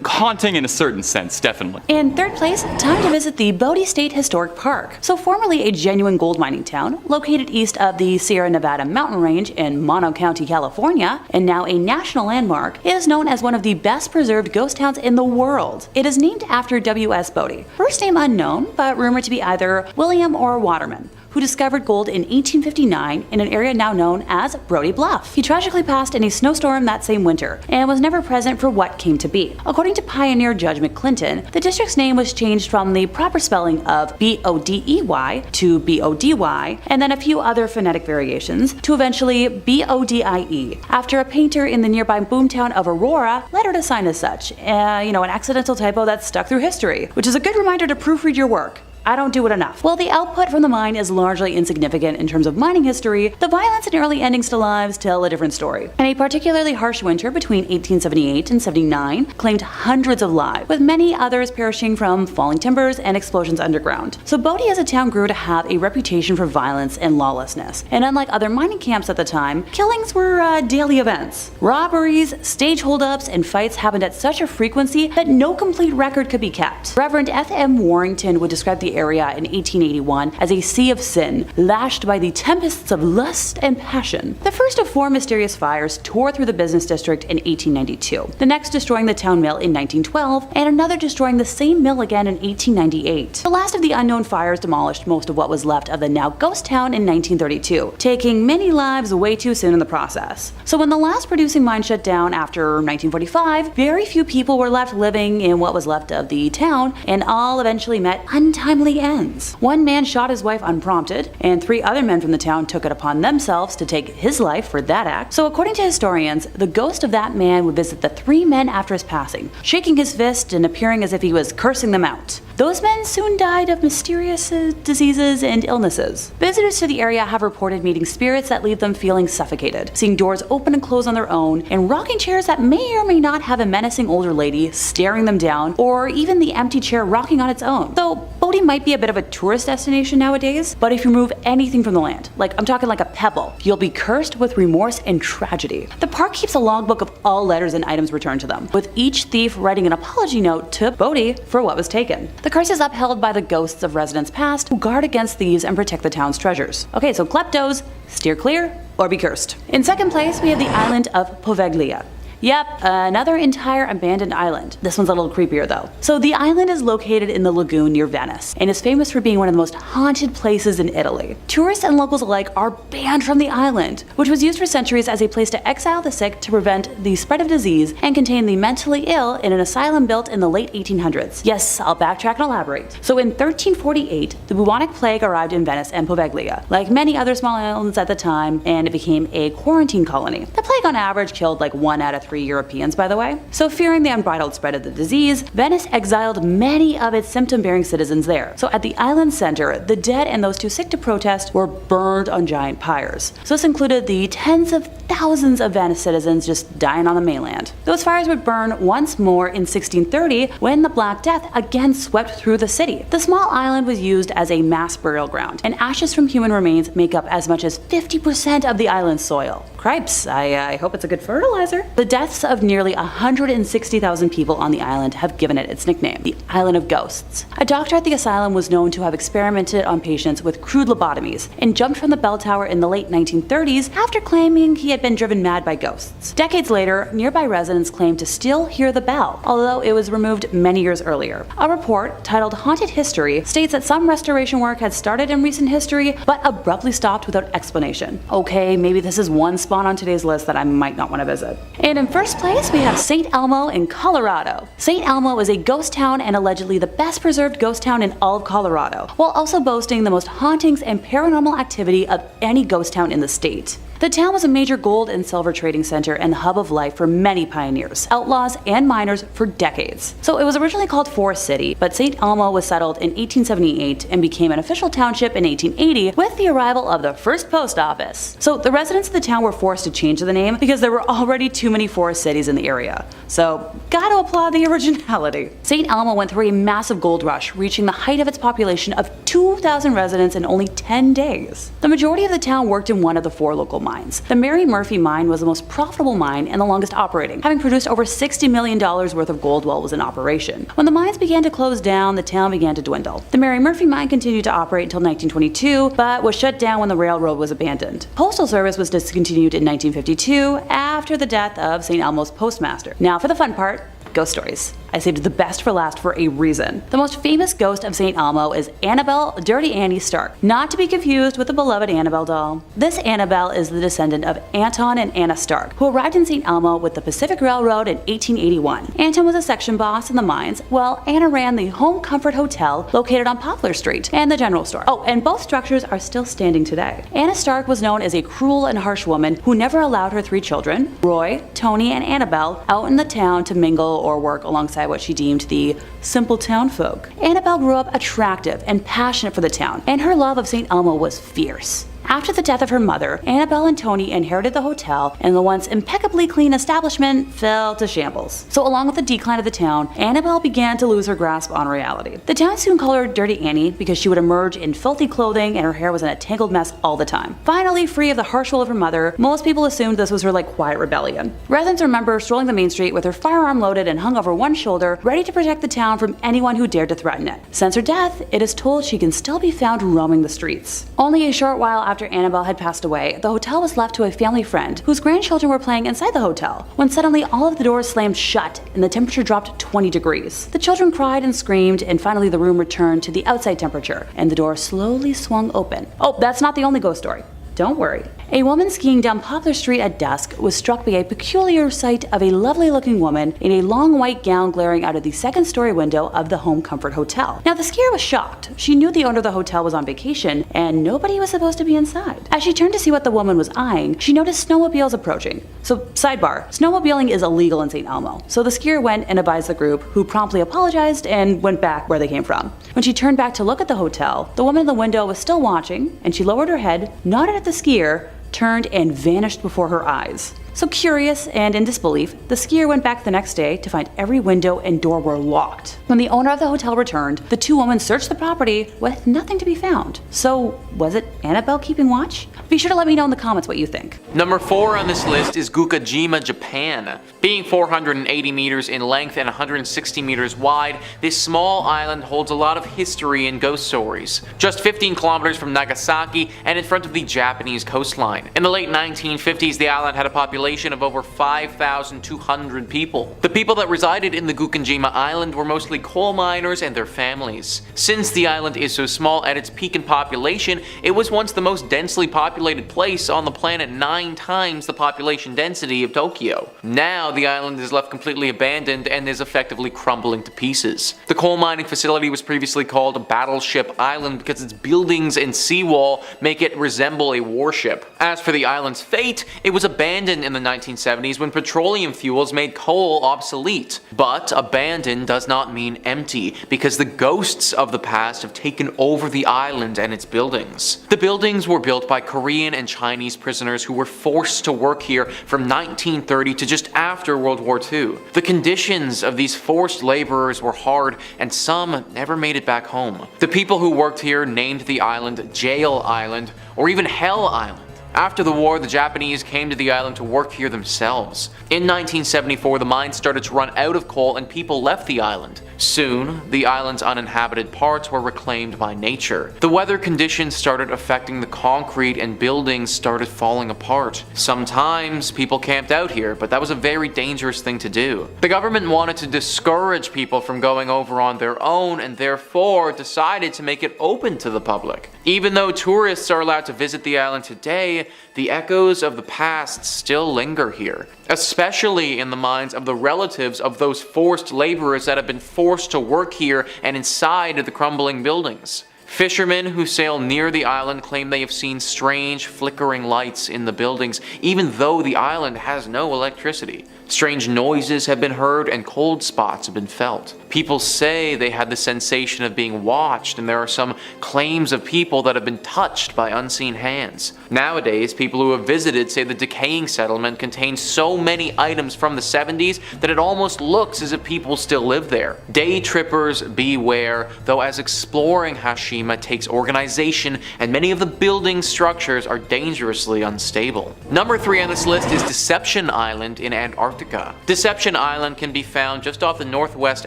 haunting in a certain sense, definitely. In third place, time to visit the Bodie State Historic Park. So formerly a genuine gold mining town, located east of the Sierra Nevada mountain range in Mono County, California, and now a national landmark, it is known as one of the best preserved ghost towns in the world. It is named after W.S. Bodie, first name unknown, but rumored to be either William or Waterman, who discovered gold in 1859 in an area now known as Brody Bluff. He tragically passed in a snowstorm that same winter, and was never present for what came to be. According to pioneer Judge McClinton, the district's name was changed from the proper spelling of B-O-D-E-Y to B-O-D-Y, and then a few other phonetic variations, to eventually B-O-D-I-E, after a painter in the nearby boomtown of Aurora lettered a sign as such. An accidental typo that stuck through history, which is a good reminder to proofread your work. I don't do it enough. While the output from the mine is largely insignificant in terms of mining history, the violence and early endings to lives tell a different story. And a particularly harsh winter between 1878 and 79 claimed hundreds of lives, with many others perishing from falling timbers and explosions underground. So Bodie as a town grew to have a reputation for violence and lawlessness. And unlike other mining camps at the time, killings were daily events. Robberies, stage holdups, and fights happened at such a frequency that no complete record could be kept. Reverend F.M. Warrington would describe the area in 1881 as a sea of sin, lashed by the tempests of lust and passion. The first of 4 mysterious fires tore through the business district in 1892, the next destroying the town mill in 1912, and another destroying the same mill again in 1898. The last of the unknown fires demolished most of what was left of the now ghost town in 1932, taking many lives way too soon in the process. So when the last producing mine shut down after 1945, very few people were left living in what was left of the town, and all eventually met untimely ends. One man shot his wife unprompted, and 3 other men from the town took it upon themselves to take his life for that act. So according to historians, the ghost of that man would visit the 3 men after his passing, shaking his fist and appearing as if he was cursing them out. Those men soon died of mysterious diseases and illnesses. Visitors to the area have reported meeting spirits that leave them feeling suffocated, seeing doors open and close on their own, and rocking chairs that may or may not have a menacing older lady staring them down, or even the empty chair rocking on its own. Though Bodie might be a bit of a tourist destination nowadays, but if you remove anything from the land, I'm talking like a pebble, you'll be cursed with remorse and tragedy. The park keeps a logbook of all letters and items returned to them, with each thief writing an apology note to Bodie for what was taken. The curse is upheld by the ghosts of residents past who guard against thieves and protect the town's treasures. Okay, so kleptos, steer clear or be cursed. In second place, we have the island of Poveglia. Yep, another entire abandoned island. This one's a little creepier though. So the island is located in the lagoon near Venice, and is famous for being one of the most haunted places in Italy. Tourists and locals alike are banned from the island, which was used for centuries as a place to exile the sick to prevent the spread of disease and contain the mentally ill in an asylum built in the late 1800s. Yes, I'll backtrack and elaborate. So in 1348, the bubonic plague arrived in Venice and Poveglia, like many other small islands at the time, and it became a quarantine colony. The plague on average killed 1 out of 3 free Europeans, by the way. So fearing the unbridled spread of the disease, Venice exiled many of its symptom-bearing citizens there. So at the island center, the dead and those too sick to protest were burned on giant pyres. So this included the tens of thousands of Venice citizens just dying on the mainland. Those fires would burn once more in 1630 when the Black Death again swept through the city. The small island was used as a mass burial ground, and ashes from human remains make up as much as 50% of the island's soil. Cripes, I hope it's a good fertilizer. The deaths of nearly 160,000 people on the island have given it its nickname, the Island of Ghosts. A doctor at the asylum was known to have experimented on patients with crude lobotomies and jumped from the bell tower in the late 1930s after claiming he had been driven mad by ghosts. Decades later, nearby residents claimed to still hear the bell, although it was removed many years earlier. A report titled Haunted History states that some restoration work had started in recent history but abruptly stopped without explanation. Okay, maybe this is one spot on today's list that I might not want to visit. And in first place, we have St. Elmo in Colorado. St. Elmo is a ghost town and allegedly the best preserved ghost town in all of Colorado, while also boasting the most hauntings and paranormal activity of any ghost town in the state. The town was a major gold and silver trading center and the hub of life for many pioneers, outlaws, and miners for decades. So it was originally called Forest City, but St. Elmo was settled in 1878 and became an official township in 1880 with the arrival of the first post office. So the residents of the town were forced to change the name because there were already too many forest cities in the area. So gotta applaud the originality. St. Elmo went through a massive gold rush, reaching the height of its population of 2,000 residents in only 10 days. The majority of the town worked in one of the 4 local mines. The Mary Murphy mine was the most profitable mine and the longest operating, having produced over $60 million worth of gold while it was in operation. When the mines began to close down, the town began to dwindle. The Mary Murphy mine continued to operate until 1922, but was shut down when the railroad was abandoned. Postal service was discontinued in 1952 after the death of St. Elmo's postmaster. Now for the fun part, ghost stories. I saved the best for last for a reason. The most famous ghost of St. Elmo is Annabelle Dirty Annie Stark, not to be confused with the beloved Annabelle doll. This Annabelle is the descendant of Anton and Anna Stark, who arrived in St. Elmo with the Pacific Railroad in 1881. Anton was a section boss in the mines, while Anna ran the Home Comfort Hotel located on Poplar Street and the general store. Oh, and both structures are still standing today. Anna Stark was known as a cruel and harsh woman who never allowed her 3 children, Roy, Tony, and Annabelle, out in the town to mingle or work alongside what she deemed the simple town folk. Annabelle grew up attractive and passionate for the town, and her love of St. Elmo was fierce. After the death of her mother, Annabelle and Tony inherited the hotel, and the once impeccably clean establishment fell to shambles. So along with the decline of the town, Annabelle began to lose her grasp on reality. The town soon called her Dirty Annie because she would emerge in filthy clothing and her hair was in a tangled mess all the time. Finally, free of the harsh rule of her mother, most people assumed this was her quiet rebellion. Residents remember strolling the main street with her firearm loaded and hung over one shoulder, ready to protect the town from anyone who dared to threaten it. Since her death, it is told she can still be found roaming the streets. Only a short while after Annabelle had passed away, the hotel was left to a family friend whose grandchildren were playing inside the hotel, when suddenly all of the doors slammed shut and the temperature dropped 20 degrees. The children cried and screamed, and finally the room returned to the outside temperature, and the door slowly swung open. Oh, that's not the only ghost story. Don't worry. A woman skiing down Poplar Street at dusk was struck by a peculiar sight of a lovely-looking woman in a long white gown glaring out of the second-story window of the Home Comfort Hotel. Now, the skier was shocked. She knew the owner of the hotel was on vacation, and nobody was supposed to be inside. As she turned to see what the woman was eyeing, she noticed snowmobiles approaching. So, sidebar, snowmobiling is illegal in St. Elmo, so the skier went and advised the group, who promptly apologized and went back where they came from. When she turned back to look at the hotel, the woman in the window was still watching, and she lowered her head, nodded at the skier, turned and vanished before her eyes. So curious and in disbelief, the skier went back the next day to find every window and door were locked. When the owner of the hotel returned, the 2 women searched the property with nothing to be found. So was it Annabelle keeping watch? Be sure to let me know in the comments what you think. Number 4 on this list is Gukajima, Japan. Being 480 meters in length and 160 meters wide, this small island holds a lot of history and ghost stories. Just 15 kilometers from Nagasaki and in front of the Japanese coastline. In the late 1950s, the island had a population of over 5,200 people. The people that resided in the Gukajima Island were mostly coal miners and their families. Since the island is so small at its peak in population, it was once the most densely populated place on the planet, 9 times the population density of Tokyo. Now the island is left completely abandoned and is effectively crumbling to pieces. The coal mining facility was previously called Battleship Island because its buildings and seawall make it resemble a warship. As for the island's fate, it was abandoned in in the 1970s when petroleum fuels made coal obsolete. But abandoned does not mean empty, because the ghosts of the past have taken over the island and its buildings. The buildings were built by Korean and Chinese prisoners who were forced to work here from 1930 to just after World War II. The conditions of these forced laborers were hard, and some never made it back home. The people who worked here named the island Jail Island, or even Hell Island. After the war, the Japanese came to the island to work here themselves. In 1974, the mines started to run out of coal and people left the island. Soon, the island's uninhabited parts were reclaimed by nature. The weather conditions started affecting the concrete and buildings started falling apart. Sometimes people camped out here, but that was a very dangerous thing to do. The government wanted to discourage people from going over on their own and therefore decided to make it open to the public. Even though tourists are allowed to visit the island today, the echoes of the past still linger here, especially in the minds of the relatives of those forced laborers that have been forced to work here and inside the crumbling buildings. Fishermen who sail near the island claim they have seen strange flickering lights in the buildings, even though the island has no electricity. Strange noises have been heard and cold spots have been felt. People say they had the sensation of being watched, and there are some claims of people that have been touched by unseen hands. Nowadays, people who have visited say the decaying settlement contains so many items from the 70s that it almost looks as if people still live there. Day trippers beware, though, as exploring Hashima takes organization and many of the building structures are dangerously unstable. Number 3 on this list is Deception Island in Antarctica. Deception Island can be found just off the northwest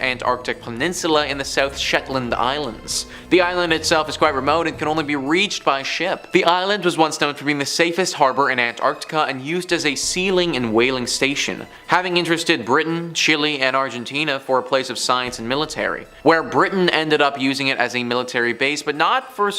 Antarctic peninsula in the South Shetland Islands. The island itself is quite remote and can only be reached by ship. The island was once known for being the safest harbor in Antarctica and used as a sealing and whaling station, having interested Britain, Chile, and Argentina for a place of science and military, where Britain ended up using it as a military base, but not for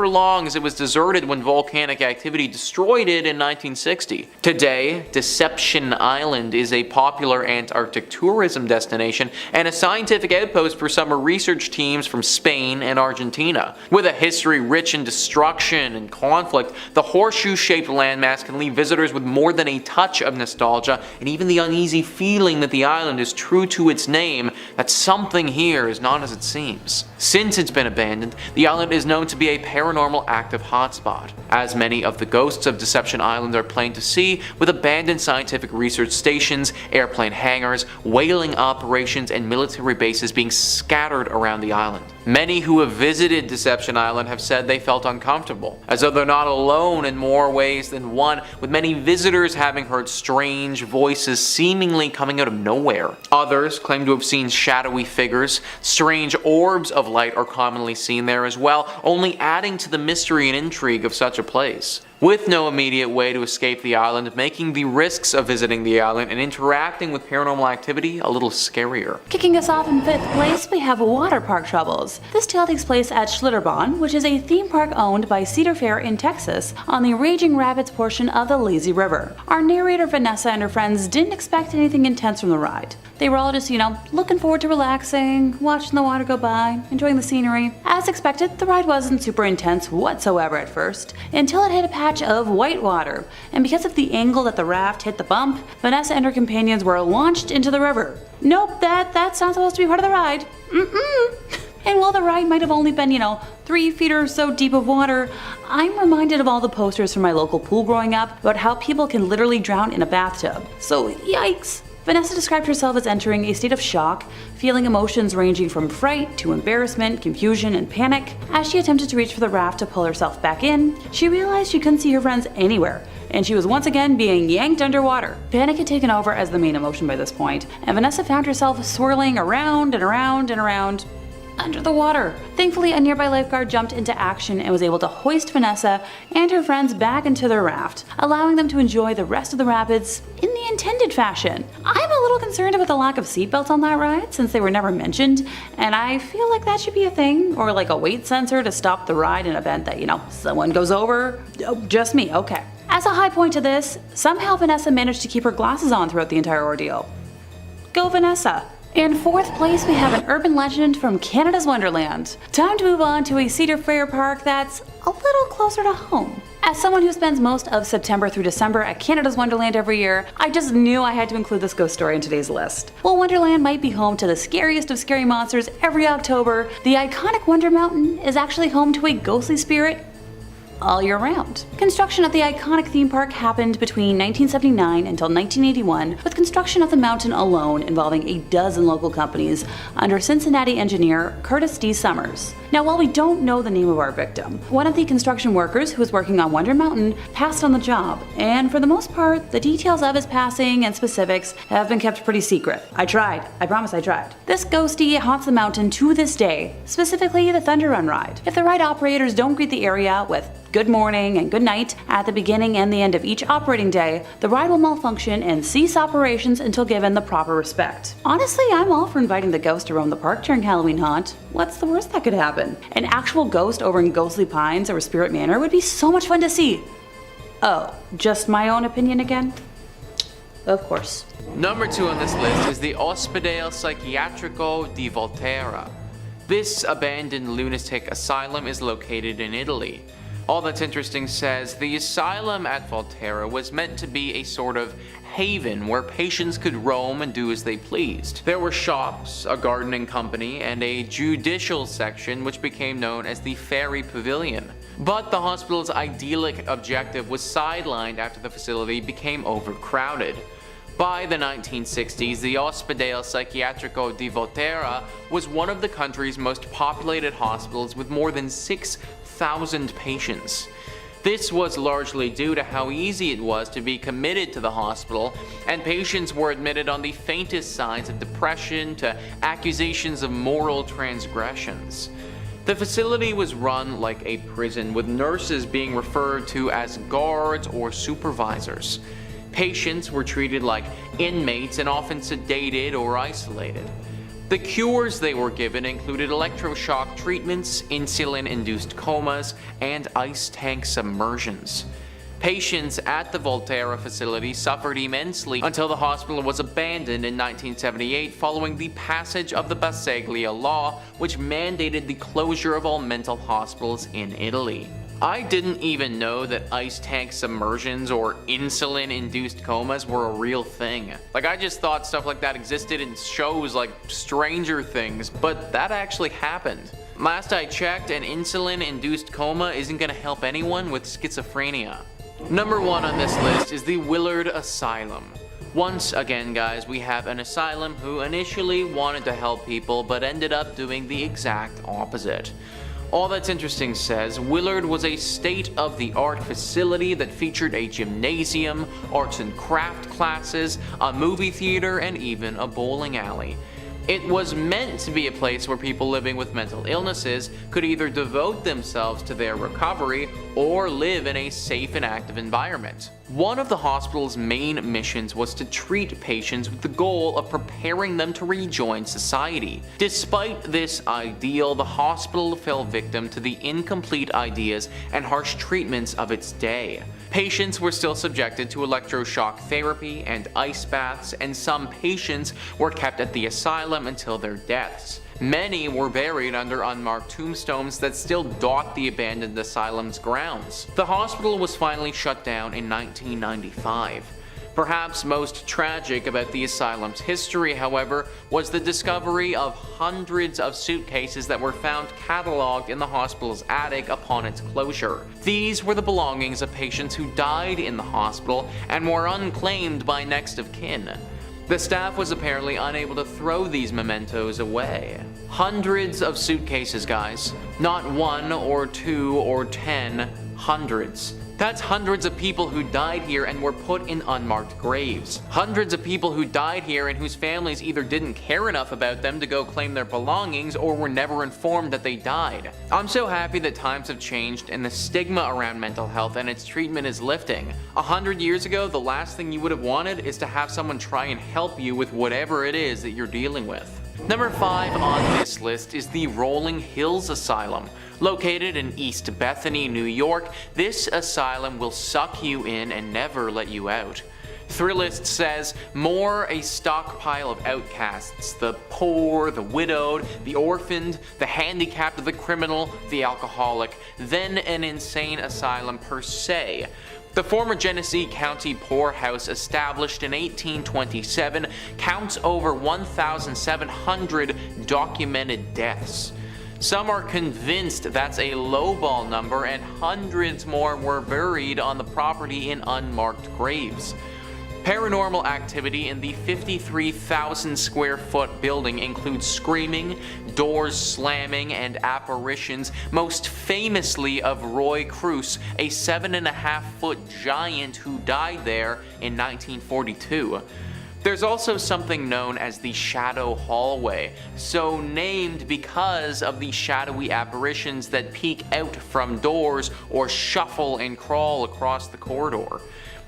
long, as it was deserted when volcanic activity destroyed it in 1960. Today, Deception Island is a popular Antarctic tourism destination and a scientific outpost for summer research teams from Spain and Argentina. With a history rich in destruction and conflict, the horseshoe-shaped landmass can leave visitors with more than a touch of nostalgia and even the uneasy feeling that the island is true to its name, that something here is not as it seems. Since it's been abandoned, the island is known to be a paranormal active hotspot, as many of the ghosts of Deception Island are plain to see, with abandoned scientific research stations, airplane hangars, whaling operations, and military bases being scattered around the island. Many who have visited Deception Island have said they felt uncomfortable, as though they're not alone in more ways than one, with many visitors having heard strange voices seemingly coming out of nowhere. Others claim to have seen shadowy figures. Strange orbs of light are commonly seen there as well, only adding to the mystery and intrigue of such a place. With no immediate way to escape the island, making the risks of visiting the island and interacting with paranormal activity a little scarier. Kicking us off in 5th place, we have water park troubles. This tale takes place at Schlitterbahn, which is a theme park owned by Cedar Fair in Texas on the Raging Rapids portion of the Lazy River. Our narrator Vanessa and her friends didn't expect anything intense from the ride. They were all just, looking forward to relaxing, watching the water go by, enjoying the scenery. As expected, the ride wasn't super intense whatsoever at first, until it hit a patch of white water, and because of the angle that the raft hit the bump, Vanessa and her companions were launched into the river. Nope, that's not supposed to be part of the ride. And while the ride might have only been, 3 feet or so deep of water, I'm reminded of all the posters from my local pool growing up about how people can literally drown in a bathtub. So yikes! Vanessa described herself as entering a state of shock, feeling emotions ranging from fright to embarrassment, confusion, and panic. As she attempted to reach for the raft to pull herself back in, she realized she couldn't see her friends anywhere, and she was once again being yanked underwater. Panic had taken over as the main emotion by this point, and Vanessa found herself swirling around and around and around under the water. Thankfully, a nearby lifeguard jumped into action and was able to hoist Vanessa and her friends back into their raft, allowing them to enjoy the rest of the rapids in the intended fashion. I'm a little concerned about the lack of seatbelts on that ride, since they were never mentioned, and I feel like that should be a thing, or like a weight sensor to stop the ride in event that, someone goes over. Oh, just me, okay. As a high point to this, somehow Vanessa managed to keep her glasses on throughout the entire ordeal. Go Vanessa! In 4th place, we have an urban legend from Canada's Wonderland. Time to move on to a Cedar Fair park that's a little closer to home. As someone who spends most of September through December at Canada's Wonderland every year, I just knew I had to include this ghost story in today's list. While Wonderland might be home to the scariest of scary monsters every October, the iconic Wonder Mountain is actually home to a ghostly spirit all year round. Construction of the iconic theme park happened between 1979 until 1981, with construction of the mountain alone involving a dozen local companies under Cincinnati engineer Curtis D. Summers. Now, while we don't know the name of our victim, one of the construction workers who was working on Wonder Mountain passed on the job, and for the most part, the details of his passing and specifics have been kept pretty secret. I tried. I promise I tried. This ghostie haunts the mountain to this day, specifically the Thunder Run ride. If the ride operators don't greet the area with good morning and good night at the beginning and the end of each operating day, the ride will malfunction and cease operations until given the proper respect. Honestly, I'm all for inviting the ghost to roam the park during Halloween haunt. What's the worst that could happen? An actual ghost over in Ghostly Pines or Spirit Manor would be so much fun to see. Oh, just my own opinion again? Of course. Number 2 on this list is the Ospedale Psichiatrico di Volterra. This abandoned lunatic asylum is located in Italy. All That's Interesting says the asylum at Volterra was meant to be a sort of haven where patients could roam and do as they pleased. There were shops, a gardening company, and a judicial section which became known as the Fairy Pavilion. But the hospital's idyllic objective was sidelined after the facility became overcrowded. By the 1960s, the Ospedale Psichiatrico di Volterra was one of the country's most populated hospitals with more than 6,000 patients. This was largely due to how easy it was to be committed to the hospital, and patients were admitted on the faintest signs of depression to accusations of moral transgressions. The facility was run like a prison, with nurses being referred to as guards or supervisors. Patients were treated like inmates and often sedated or isolated. The cures they were given included electroshock treatments, insulin-induced comas, and ice tank submersions. Patients at the Volterra facility suffered immensely until the hospital was abandoned in 1978 following the passage of the Poveglia law, which mandated the closure of all mental hospitals in Italy. I didn't even know that ice tank submersions or insulin-induced comas were a real thing. I just thought stuff like that existed in shows like Stranger Things, but that actually happened. Last I checked, an insulin-induced coma isn't gonna help anyone with schizophrenia. Number 1 on this list is the Willard Asylum. Once again, guys, we have an asylum who initially wanted to help people but ended up doing the exact opposite. All That's Interesting says Willard was a state-of-the-art facility that featured a gymnasium, arts and craft classes, a movie theater, and even a bowling alley. It was meant to be a place where people living with mental illnesses could either devote themselves to their recovery or live in a safe and active environment. One of the hospital's main missions was to treat patients with the goal of preparing them to rejoin society. Despite this ideal, the hospital fell victim to the incomplete ideas and harsh treatments of its day. Patients were still subjected to electroshock therapy and ice baths, and some patients were kept at the asylum until their deaths. Many were buried under unmarked tombstones that still dot the abandoned asylum's grounds. The hospital was finally shut down in 1995. Perhaps most tragic about the asylum's history, however, was the discovery of hundreds of suitcases that were found cataloged in the hospital's attic upon its closure. These were the belongings of patients who died in the hospital and were unclaimed by next of kin. The staff was apparently unable to throw these mementos away. Hundreds of suitcases, guys. Not 1 or 2 or 10, hundreds. That's hundreds of people who died here and were put in unmarked graves. Hundreds of people who died here and whose families either didn't care enough about them to go claim their belongings or were never informed that they died. I'm so happy that times have changed and the stigma around mental health and its treatment is lifting. 100 years ago, the last thing you would have wanted is to have someone try and help you with whatever it is that you're dealing with. Number 5 on this list is the Rolling Hills Asylum. Located in East Bethany, New York, this asylum will suck you in and never let you out. Thrillist says, more a stockpile of outcasts, the poor, the widowed, the orphaned, the handicapped, the criminal, the alcoholic, than an insane asylum per se. The former Genesee County poorhouse, established in 1827, counts over 1,700 documented deaths. Some are convinced that's a lowball number, and hundreds more were buried on the property in unmarked graves. Paranormal activity in the 53,000 square foot building includes screaming, doors slamming, and apparitions, most famously of Roy Cruz, a 7.5-foot giant who died there in 1942. There's also something known as the Shadow Hallway, so named because of the shadowy apparitions that peek out from doors or shuffle and crawl across the corridor.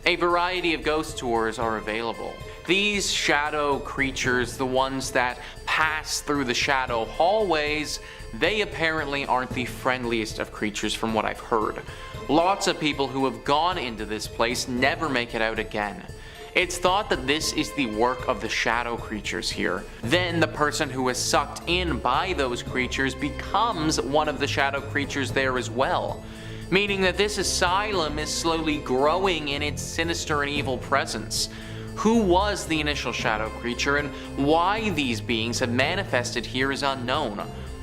A variety of ghost tours are available. These shadow creatures, the ones that pass through the shadow hallways, they apparently aren't the friendliest of creatures from what I've heard. Lots of people who have gone into this place never make it out again. It's thought that this is the work of the shadow creatures here. Then the person who is sucked in by those creatures becomes one of the shadow creatures there as well. Meaning that this asylum is slowly growing in its sinister and evil presence. Who was the initial shadow creature and why these beings have manifested here is unknown.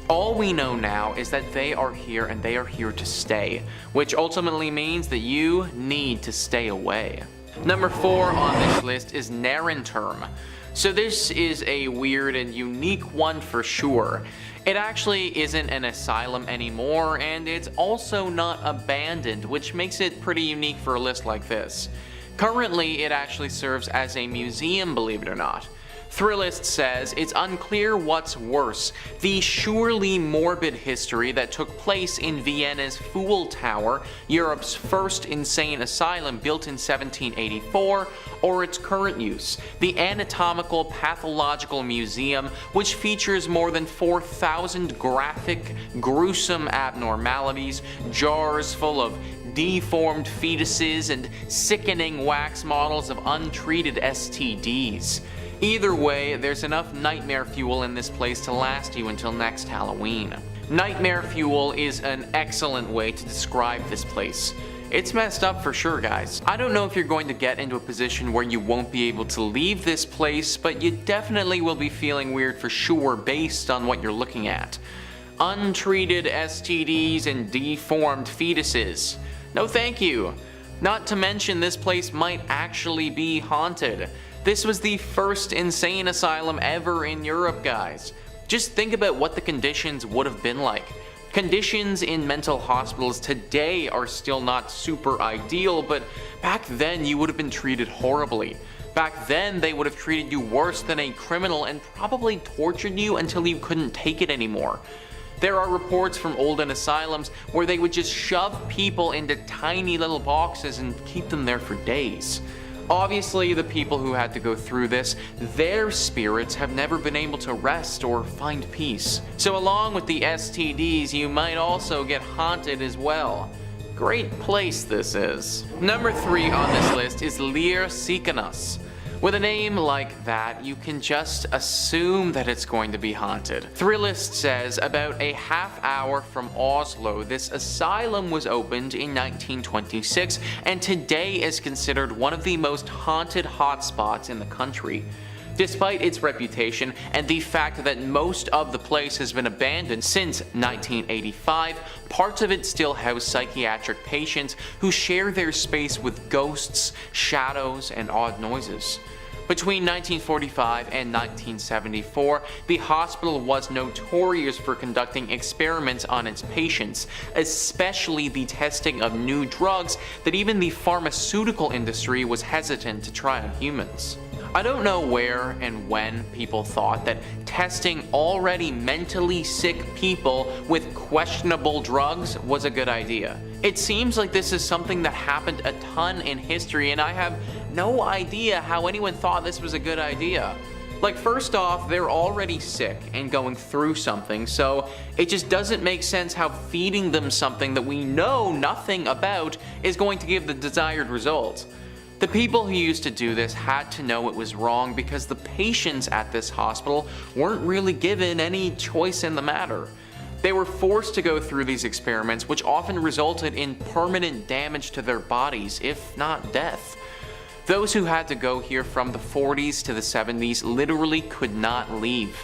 All we know now is that they are here and they are here to stay, which ultimately means that you need to stay away. Number 4 on this list is Narenturm. So this is a weird and unique one for sure. It actually isn't an asylum anymore, and it's also not abandoned, which makes it pretty unique for a list like this. Currently, it actually serves as a museum, believe it or not. Thrillist says it's unclear what's worse, the surely morbid history that took place in Vienna's Fool Tower, Europe's first insane asylum built in 1784, or its current use, the Anatomical Pathological Museum, which features more than 4,000 graphic, gruesome abnormalities, jars full of deformed fetuses, and sickening wax models of untreated STDs. Either way, there's enough nightmare fuel in this place to last you until next Halloween. Nightmare fuel is an excellent way to describe this place. It's messed up for sure, guys. I don't know if you're going to get into a position where you won't be able to leave this place, but you definitely will be feeling weird for sure based on what you're looking at. Untreated STDs and deformed fetuses. No thank you. Not to mention this place might actually be haunted. This was the first insane asylum ever in Europe, guys. Just think about what the conditions would have been like. Conditions in mental hospitals today are still not super ideal, but back then you would have been treated horribly. Back then they would have treated you worse than a criminal and probably tortured you until you couldn't take it anymore. There are reports from olden asylums where they would just shove people into tiny little boxes and keep them there for days. Obviously, the people who had to go through this, their spirits have never been able to rest or find peace. So along with the STDs, you might also get haunted as well. Great place this is. Number 3 on this list is Lir Sikanas. With a name like that, you can just assume that it's going to be haunted. Thrillist says about a half hour from Oslo, this asylum was opened in 1926 and today is considered one of the most haunted hotspots in the country. Despite its reputation and the fact that most of the place has been abandoned since 1985, parts of it still house psychiatric patients who share their space with ghosts, shadows, and odd noises. Between 1945 and 1974, the hospital was notorious for conducting experiments on its patients, especially the testing of new drugs that even the pharmaceutical industry was hesitant to try on humans. I don't know where and when people thought that testing already mentally sick people with questionable drugs was a good idea. It seems like this is something that happened a ton in history, and I have no idea how anyone thought this was a good idea. Like, first off, they're already sick and going through something, so it just doesn't make sense how feeding them something that we know nothing about is going to give the desired result. The people who used to do this had to know it was wrong because the patients at this hospital weren't really given any choice in the matter. They were forced to go through these experiments, which often resulted in permanent damage to their bodies, if not death. Those who had to go here from the 40s to the 70s literally could not leave.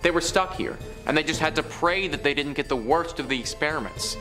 They were stuck here, and they just had to pray that they didn't get the worst of the experiments.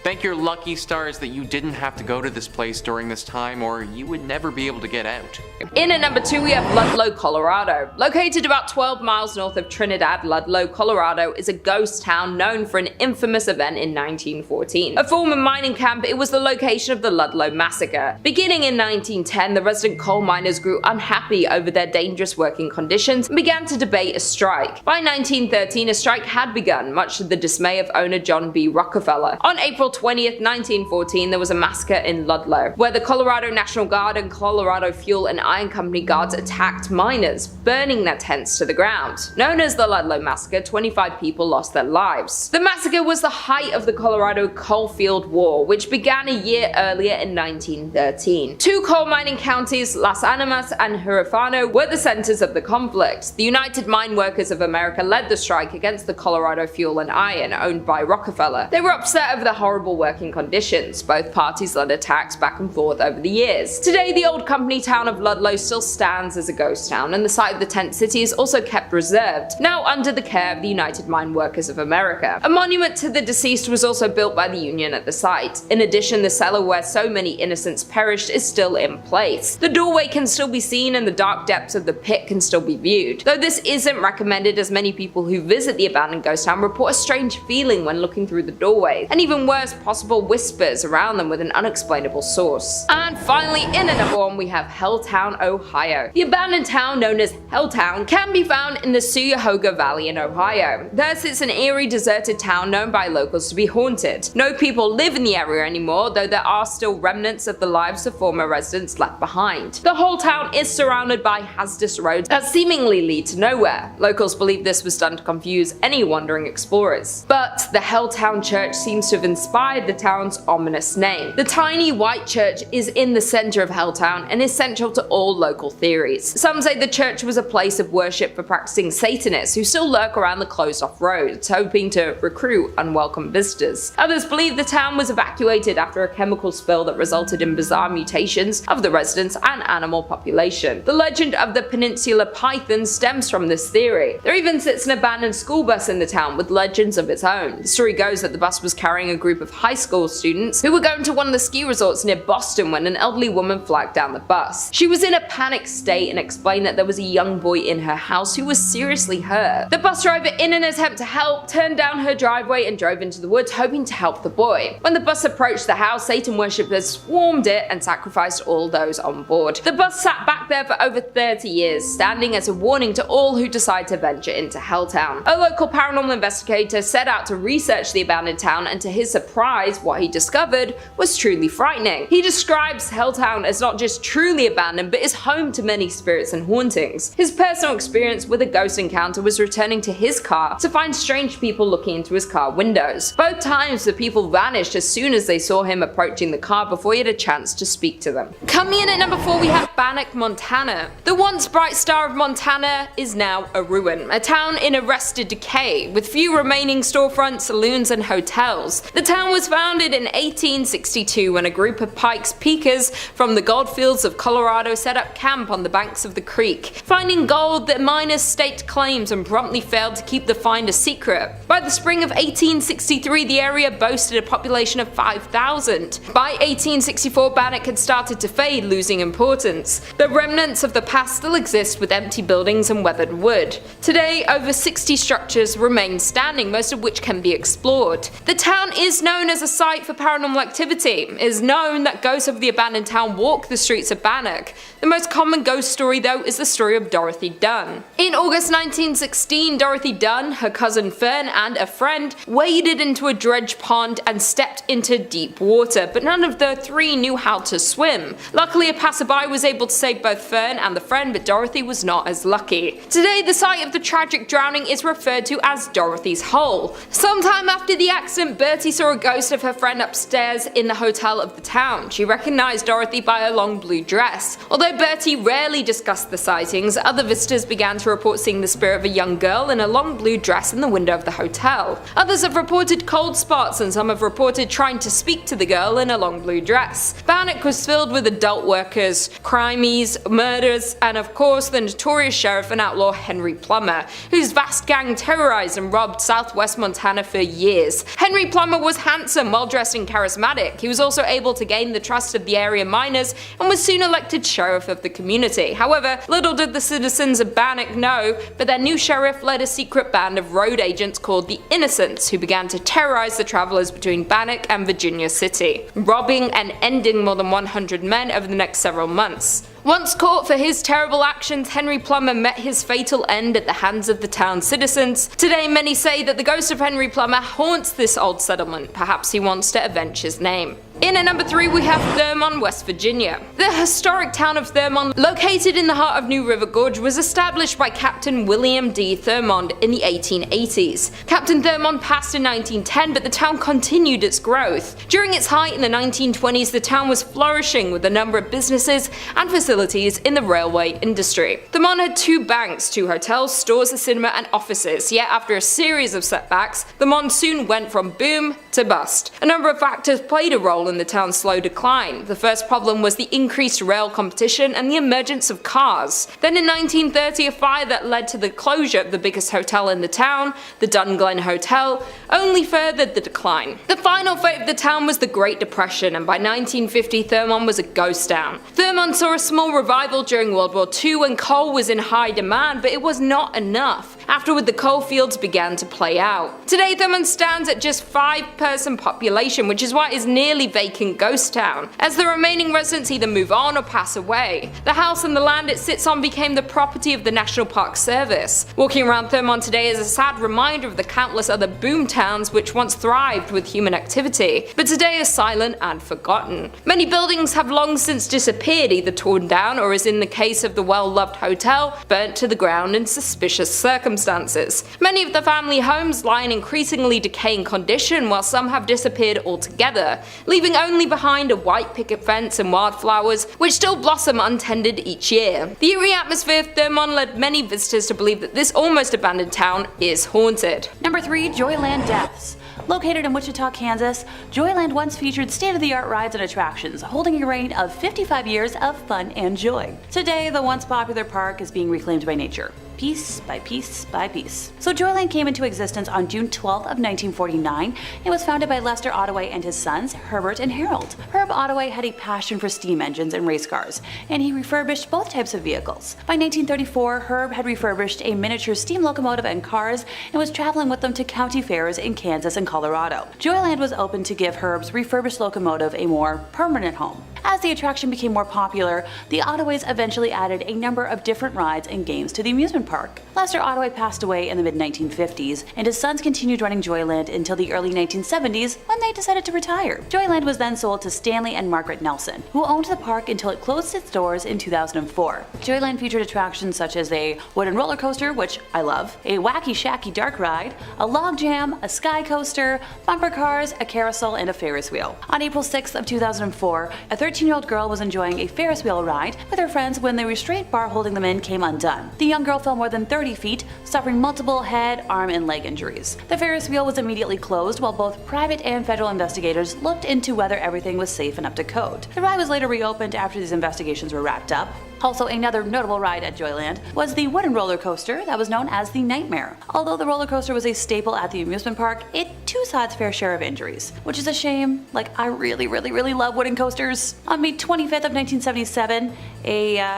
Thank your lucky stars that you didn't have to go to this place during this time, or you would never be able to get out. In at number 2 we have Ludlow, Colorado. Located about 12 miles north of Trinidad, Ludlow, Colorado is a ghost town known for an infamous event in 1914. A former mining camp, it was the location of the Ludlow Massacre. Beginning in 1910, the resident coal miners grew unhappy over their dangerous working conditions and began to debate a strike. By 1913, a strike had begun, much to the dismay of owner John B. Rockefeller. On April 20th, 1914, there was a massacre in Ludlow, where the Colorado National Guard and Colorado Fuel and Iron Company guards attacked miners, burning their tents to the ground. Known as the Ludlow Massacre, 25 people lost their lives. The massacre was the height of the Colorado Coalfield War, which began a year earlier in 1913. Two coal mining counties, Las Animas and Huerfano, were the centers of the conflict. The United Mine Workers of America led the strike against the Colorado Fuel and Iron, owned by Rockefeller. They were upset over the horrible working conditions. Both parties led attacks back and forth over the years. Today, the old company town of Ludlow still stands as a ghost town, and the site of the tent city is also kept reserved, now under the care of the United Mine Workers of America. A monument to the deceased was also built by the Union at the site. In addition, the cellar where so many innocents perished is still in place. The doorway can still be seen and the dark depths of the pit can still be viewed. Though this isn't recommended, as many people who visit the abandoned ghost town report a strange feeling when looking through the doorway, and even worse, possible whispers around them with an unexplainable source. And finally, in at number 1 we have Helltown, Ohio. The abandoned town known as Helltown can be found in the Cuyahoga Valley in Ohio. There sits an eerie, deserted town known by locals to be haunted. No people live in the area anymore, though there are still remnants of the lives of former residents left behind. The whole town is surrounded by hazardous roads that seemingly lead to nowhere. Locals believe this was done to confuse any wandering explorers. But the Helltown Church seems to have inspired the town's ominous name. The tiny white church is in the center of Helltown and is central to all local theories. Some say the church was a place of worship for practicing Satanists who still lurk around the closed-off roads, hoping to recruit unwelcome visitors. Others believe the town was evacuated after a chemical spill that resulted in bizarre mutations of the residents and animal population. The legend of the Peninsula Python stems from this theory. There even sits an abandoned school bus in the town with legends of its own. The story goes that the bus was carrying a group of high school students who were going to one of the ski resorts near Boston when an elderly woman flagged down the bus. She was in a panicked state and explained that there was a young boy in her house who was seriously hurt. The bus driver, in an attempt to help, turned down her driveway and drove into the woods hoping to help the boy. When the bus approached the house, Satan worshippers swarmed it and sacrificed all those on board. The bus sat back there for over 30 years, standing as a warning to all who decide to venture into Helltown. A local paranormal investigator set out to research the abandoned town, and to his surprise, what he discovered was truly frightening. He describes Helltown as not just truly abandoned, but is home to many spirits and hauntings. His personal experience with a ghost encounter was returning to his car to find strange people looking into his car windows. Both times the people vanished as soon as they saw him approaching the car before he had a chance to speak to them. Coming in at number 4 we have Bannack, Montana. The once bright star of Montana is now a ruin, a town in arrested decay, with few remaining storefronts, saloons and hotels. The town was founded in 1862 when a group of Pikes Peakers from the goldfields of Colorado set up camp on the banks of the creek. Finding gold, the miners staked claims and promptly failed to keep the find a secret. By the spring of 1863, the area boasted a population of 5,000. By 1864, Bannack had started to fade, losing importance. The remnants of the past still exist with empty buildings and weathered wood. Today, over 60 structures remain standing, most of which can be explored. The town is known as a site for paranormal activity. It is known that ghosts of the abandoned town walk the streets of Bannack. The most common ghost story, though, is the story of Dorothy Dunn. In August 1916, Dorothy Dunn, her cousin Fern, and a friend waded into a dredge pond and stepped into deep water, but none of the three knew how to swim. Luckily, a passerby was able to save both Fern and the friend, but Dorothy was not as lucky. Today, the site of the tragic drowning is referred to as Dorothy's Hole. Sometime after the accident, Bertie saw a ghost of her friend upstairs in the hotel of the town. She recognized Dorothy by her long blue dress. Although Bertie rarely discussed the sightings, other visitors began to report seeing the spirit of a young girl in a long blue dress in the window of the hotel. Others have reported cold spots, and some have reported trying to speak to the girl in a long blue dress. Bannock was filled with adult workers, crimes, murders, and of course the notorious sheriff and outlaw Henry Plummer, whose vast gang terrorized and robbed southwest Montana for years. Henry Plummer was handsome, well-dressed and charismatic. He was also able to gain the trust of the area miners and was soon elected sheriff of the community. However, little did the citizens of Bannock know, but their new sheriff led a secret band of road agents called the Innocents, who began to terrorize the travelers between Bannock and Virginia City, robbing and ending more than 100 men over the next several months. Once caught for his terrible actions, Henry Plummer met his fatal end at the hands of the town's citizens. Today, many say that the ghost of Henry Plummer haunts this old settlement. Perhaps he wants to avenge his name. In at number 3 we have Thurmond, West Virginia. The historic town of Thurmond, located in the heart of New River Gorge, was established by Captain William D. Thurmond in the 1880s. Captain Thurmond passed in 1910, but the town continued its growth. During its height in the 1920s, the town was flourishing with a number of businesses and facilities in the railway industry. Thurmond had 2 banks, 2 hotels, stores, a cinema and offices, yet after a series of setbacks, Thurmond soon went from boom to bust. A number of factors played a role in the town's slow decline. The first problem was the increased rail competition and the emergence of cars. Then in 1930, a fire that led to the closure of the biggest hotel in the town, the Dunglen Hotel, only furthered the decline. The final fate of the town was the Great Depression, and by 1950 Thurmond was a ghost town. Thurmond saw a small revival during World War II when coal was in high demand, but it was not enough. Afterward, the coal fields began to play out. Today, Thurmond stands at just 5-person population, which is why it is nearly vacant ghost town, as the remaining residents either move on or pass away. The house and the land it sits on became the property of the National Park Service. Walking around Thurmond today is a sad reminder of the countless other boom towns which once thrived with human activity, but today are silent and forgotten. Many buildings have long since disappeared, either torn down or, as in the case of the well-loved hotel, burnt to the ground in suspicious circumstances. Many of the family homes lie in increasingly decaying condition, while some have disappeared altogether, leaving only behind a white picket fence and wildflowers which still blossom untended each year. The eerie atmosphere of Thurmond led many visitors to believe that this almost abandoned town is haunted. Number 3, Joyland Deaths. Located in Wichita, Kansas, Joyland once featured state-of-the-art rides and attractions, holding a reign of 55 years of fun and joy. Today, the once popular park is being reclaimed by nature, piece by piece by piece. So Joyland came into existence on June 12th of 1949 and was founded by Lester Ottaway and his sons, Herbert and Harold. Herb Ottaway had a passion for steam engines and race cars, and he refurbished both types of vehicles. By 1934, Herb had refurbished a miniature steam locomotive and cars and was traveling with them to county fairs in Kansas and Colorado. Joyland was open to give Herb's refurbished locomotive a more permanent home. As the attraction became more popular, the Ottaways eventually added a number of different rides and games to the amusement park. Lester Ottaway passed away in the mid-1950s, and his sons continued running Joyland until the early 1970s when they decided to retire. Joyland was then sold to Stanley and Margaret Nelson, who owned the park until it closed its doors in 2004. Joyland featured attractions such as a wooden roller coaster, which I love, a wacky shacky dark ride, a log jam, a sky coaster, bumper cars, a carousel, and a Ferris wheel. On April 6th of 2004, a 13-year-old girl was enjoying a Ferris wheel ride with her friends when the restraint bar holding them in came undone. The young girl fell more than 30 feet, suffering multiple head, arm, and leg injuries. The Ferris wheel was immediately closed while both private and federal investigators looked into whether everything was safe and up to code. The ride was later reopened after these investigations were wrapped up. Also, another notable ride at Joyland was the wooden roller coaster that was known as the Nightmare. Although the roller coaster was a staple at the amusement park, it too saw its fair share of injuries, which is a shame. Like, I really love wooden coasters. On May 25th of 1977,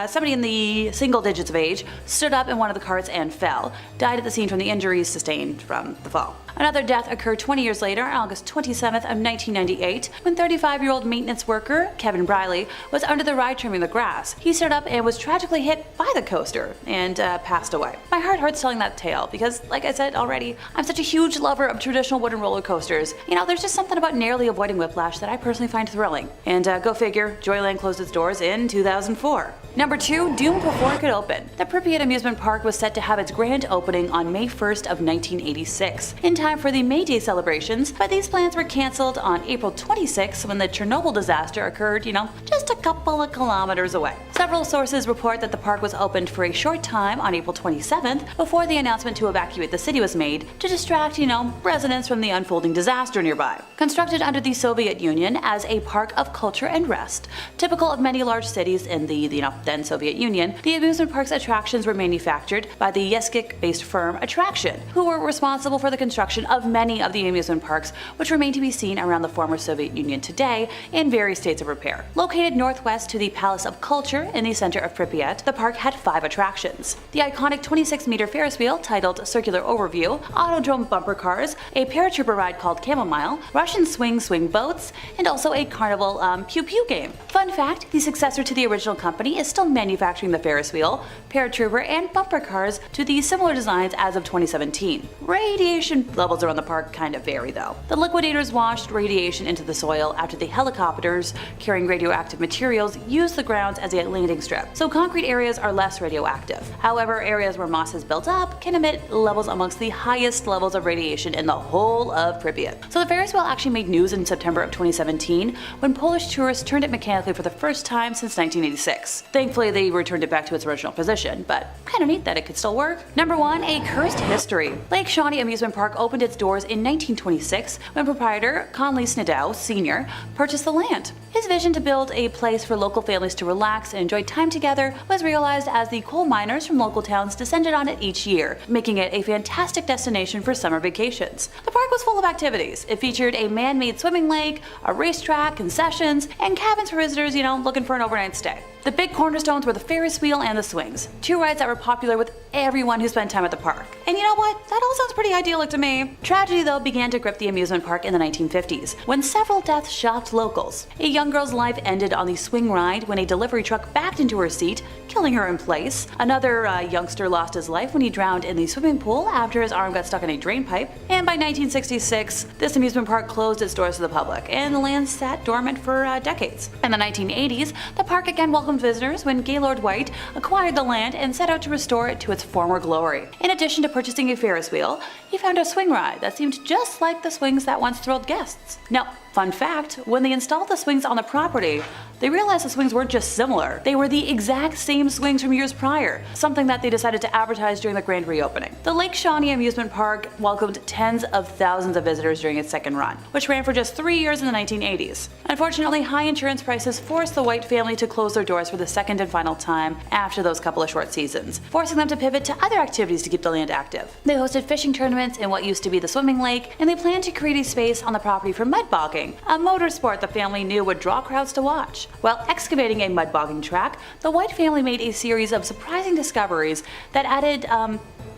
somebody in the single digits of age stood up in one of the carts and fell, died at the scene from the injuries sustained from the fall. Another death occurred 20 years later, on August 27th of 1998, when 35-year-old maintenance worker Kevin Briley was under the ride trimming the grass. He stood up and was tragically hit by the coaster and passed away. My heart hurts telling that tale because, like I said already, I'm such a huge lover of traditional wooden roller coasters. You know, there's just something about narrowly avoiding whiplash that I personally find thrilling. And go figure, Joyland closed its doors in 2004. Number 2, doomed before it could open. The Pripyat amusement park was set to have its grand opening on May 1st of 1986, in time time for the May Day celebrations, but these plans were cancelled on April 26 when the Chernobyl disaster occurred, just a couple of kilometers away. Several sources report that the park was opened for a short time on April 27th before the announcement to evacuate the city was made to distract, residents from the unfolding disaster nearby. Constructed under the Soviet Union as a park of culture and rest, typical of many large cities in the then Soviet Union, the amusement park's attractions were manufactured by the Yeskik-based firm Attraction, who were responsible for the construction of many of the amusement parks which remain to be seen around the former Soviet Union today in various states of repair. Located northwest to the Palace of Culture in the center of Pripyat, the park had 5 attractions. The iconic 26-meter Ferris wheel titled Circular Overview, Autodrome bumper cars, a paratrooper ride called Chamomile, Russian swing boats, and also a carnival pew pew game. Fun fact, the successor to the original company is still manufacturing the Ferris wheel, paratrooper, and bumper cars to the similar designs as of 2017. Radiation levels around the park kind of vary though. The liquidators washed radiation into the soil after the helicopters carrying radioactive materials used the grounds as a landing strip, so concrete areas are less radioactive. However, areas where moss has built up can emit levels amongst the highest levels of radiation in the whole of Pripyat. So the Ferris wheel actually made news in September of 2017 when Polish tourists turned it mechanically for the first time since 1986. Thankfully, they returned it back to its original position, but kinda neat that it could still work. Number 1, a cursed history. Lake Shawnee Amusement Park opened its doors in 1926 when proprietor Conley Snidow Sr. purchased the land. His vision to build a place for local families to relax and enjoy time together was realized as the coal miners from local towns descended on it each year, making it a fantastic destination for summer vacations. The park was full of activities. It featured a man-made swimming lake, a racetrack, concessions, and cabins for visitors, looking for an overnight stay. The big cornerstones were the Ferris wheel and the swings, 2 rides that were popular with everyone who spent time at the park. And you know what? That all sounds pretty idyllic to me. Tragedy though began to grip the amusement park in the 1950s, when several deaths shocked locals. A young girl's life ended on the swing ride when a delivery truck backed into her seat, killing her in place. Another youngster lost his life when he drowned in the swimming pool after his arm got stuck in a drain pipe. And by 1966, this amusement park closed its doors to the public, and the land sat dormant for decades. In the 1980s, the park again welcomed visitors when Gaylord White acquired the land and set out to restore it to its former glory. In addition to purchasing a Ferris wheel, he found a swing ride that seemed just like the swings that once thrilled guests. Now, fun fact, when they installed the swings on the property, they realized the swings weren't just similar, they were the exact same swings from years prior, something that they decided to advertise during the grand reopening. The Lake Shawnee Amusement Park welcomed tens of thousands of visitors during its second run, which ran for just 3 years in the 1980s. Unfortunately, high insurance prices forced the White family to close their doors for the second and final time after those couple of short seasons, forcing them to pivot to other activities to keep the land active. They hosted fishing tournaments in what used to be the swimming lake, and they planned to create a space on the property for mud bogging, a motorsport the family knew would draw crowds to watch. While excavating a mud bogging track, the White family made a series of surprising discoveries that added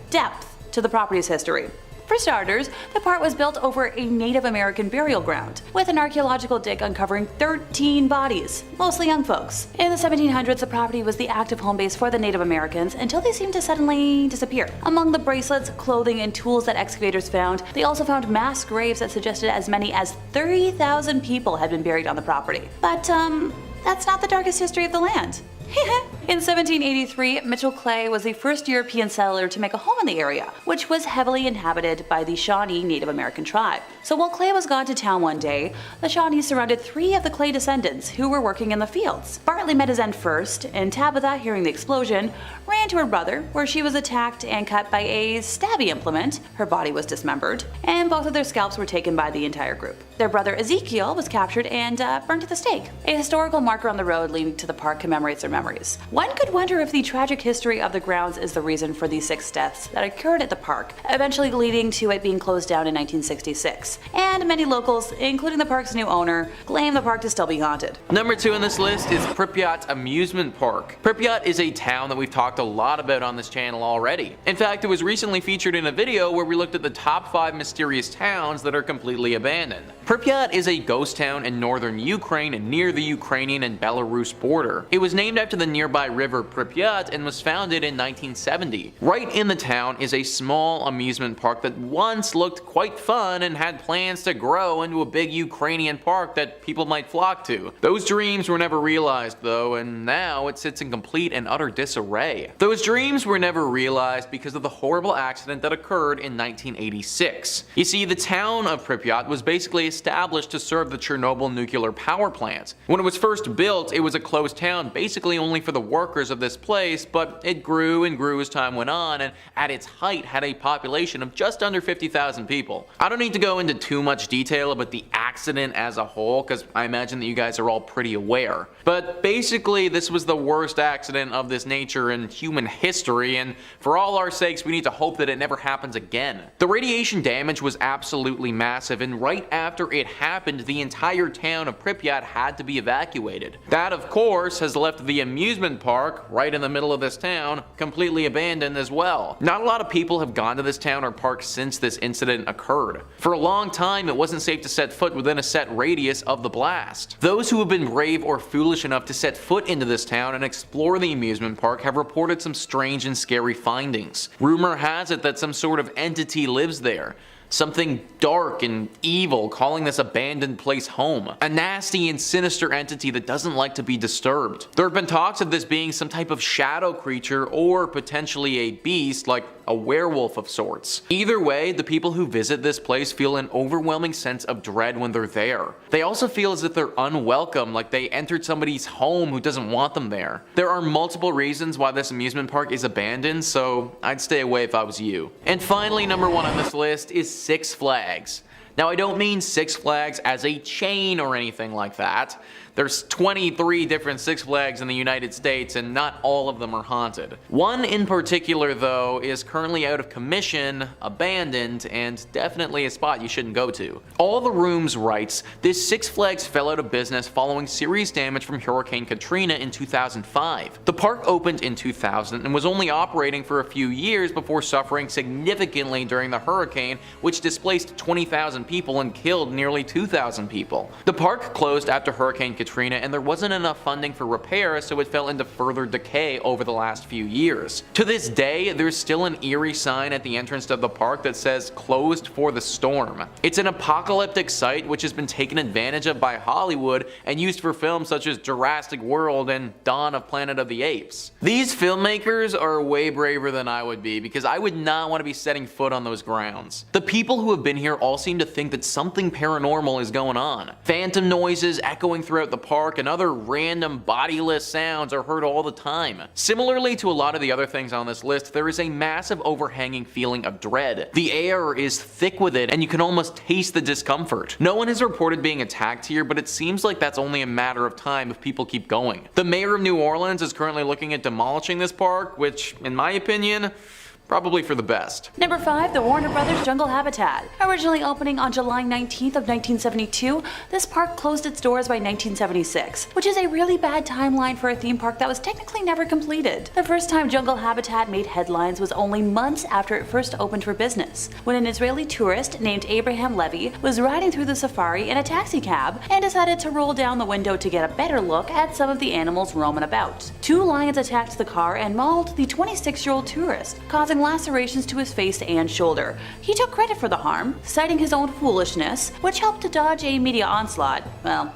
depth to the property's history. For starters, the park was built over a Native American burial ground, with an archaeological dig uncovering 13 bodies, mostly young folks. In the 1700s, the property was the active home base for the Native Americans until they seemed to suddenly disappear. Among the bracelets, clothing, and tools that excavators found, they also found mass graves that suggested as many as 30,000 people had been buried on the property. But, that's not the darkest history of the land. In 1783, Mitchell Clay was the first European settler to make a home in the area, which was heavily inhabited by the Shawnee Native American tribe. So while Clay was gone to town one day, the Shawnees surrounded 3 of the Clay descendants who were working in the fields. Bartley met his end first, and Tabitha, hearing the explosion, ran to her brother, where she was attacked and cut by a stabby implement. Her body was dismembered, and both of their scalps were taken by the entire group. Their brother Ezekiel was captured and burned at the stake. A historical marker on the road leading to the park commemorates their memories. One could wonder if the tragic history of the grounds is the reason for the 6 deaths that occurred at the park, eventually leading to it being closed down in 1966. And many locals, including the park's new owner, claim the park to still be haunted. Number 2 on this list is Pripyat Amusement Park. Pripyat is a town that we've talked a lot about on this channel already. In fact, it was recently featured in a video where we looked at the top 5 mysterious towns that are completely abandoned. Pripyat is a ghost town in northern Ukraine and near the Ukrainian and Belarus border. It was named after the nearby nearby river Pripyat and was founded in 1970. Right in the town is a small amusement park that once looked quite fun and had plans to grow into a big Ukrainian park that people might flock to. Those dreams were never realized though, and now it sits in complete and utter disarray. Those dreams were never realized because of the horrible accident that occurred in 1986. You see, the town of Pripyat was basically established to serve the Chernobyl nuclear power plant. When it was first built, it was a closed town basically only for the workers of this place, but it grew and grew as time went on, and at its height had a population of just under 50,000 people. I don't need to go into too much detail about the accident as a whole, because I imagine that you guys are all pretty aware. But basically, this was the worst accident of this nature in human history, and for all our sakes, we need to hope that it never happens again. The radiation damage was absolutely massive, and right after it happened, the entire town of Pripyat had to be evacuated. That, of course, has left the amusement park, right in the middle of this town, completely abandoned as well. Not a lot of people have gone to this town or park since this incident occurred. For a long time, it wasn't safe to set foot within a set radius of the blast. Those who have been brave or foolish enough to set foot into this town and explore the amusement park have reported some strange and scary findings. Rumor has it that some sort of entity lives there. Something dark and evil calling this abandoned place home. A nasty and sinister entity that doesn't like to be disturbed. There have been talks of this being some type of shadow creature or potentially a beast like a werewolf of sorts. Either way, the people who visit this place feel an overwhelming sense of dread when they're there. They also feel as if they're unwelcome, like they entered somebody's home who doesn't want them there. There are multiple reasons why this amusement park is abandoned, so I'd stay away if I was you. And finally, number 1 on this list is Six Flags. Now, I don't mean Six Flags as a chain or anything like that. There's 23 different Six Flags in the United States, and not all of them are haunted. One in particular, though, is currently out of commission, abandoned, and definitely a spot you shouldn't go to. All the Rooms writes, this Six Flags fell out of business following serious damage from Hurricane Katrina in 2005. The park opened in 2000 and was only operating for a few years before suffering significantly during the hurricane, which displaced 20,000 people and killed nearly 2,000 people. The park closed after Hurricane Katrina, and there wasn't enough funding for repairs, so it fell into further decay over the last few years. To this day, there's still an eerie sign at the entrance to the park that says closed for the storm. It's an apocalyptic site which has been taken advantage of by Hollywood and used for films such as Jurassic World and Dawn of Planet of the Apes. These filmmakers are way braver than I would be, because I would not want to be setting foot on those grounds. The people who have been here all seem to think that something paranormal is going on. Phantom noises echoing throughout the park and other random bodiless sounds are heard all the time. Similarly to a lot of the other things on this list, there is a massive overhanging feeling of dread. The air is thick with it, and you can almost taste the discomfort. No one has reported being attacked here, but it seems like that's only a matter of time if people keep going. The mayor of New Orleans is currently looking at demolishing this park, which, in my opinion, probably for the best. Number 5, the Warner Brothers Jungle Habitat. Originally opening on July 19th of 1972, this park closed its doors by 1976, which is a really bad timeline for a theme park that was technically never completed. The first time Jungle Habitat made headlines was only months after it first opened for business, when an Israeli tourist named Abraham Levy was riding through the safari in a taxi cab and decided to roll down the window to get a better look at some of the animals roaming about. 2 lions attacked the car and mauled the 26-year-old tourist, causing lacerations to his face and shoulder. He took credit for the harm, citing his own foolishness, which helped to dodge a media onslaught. Well,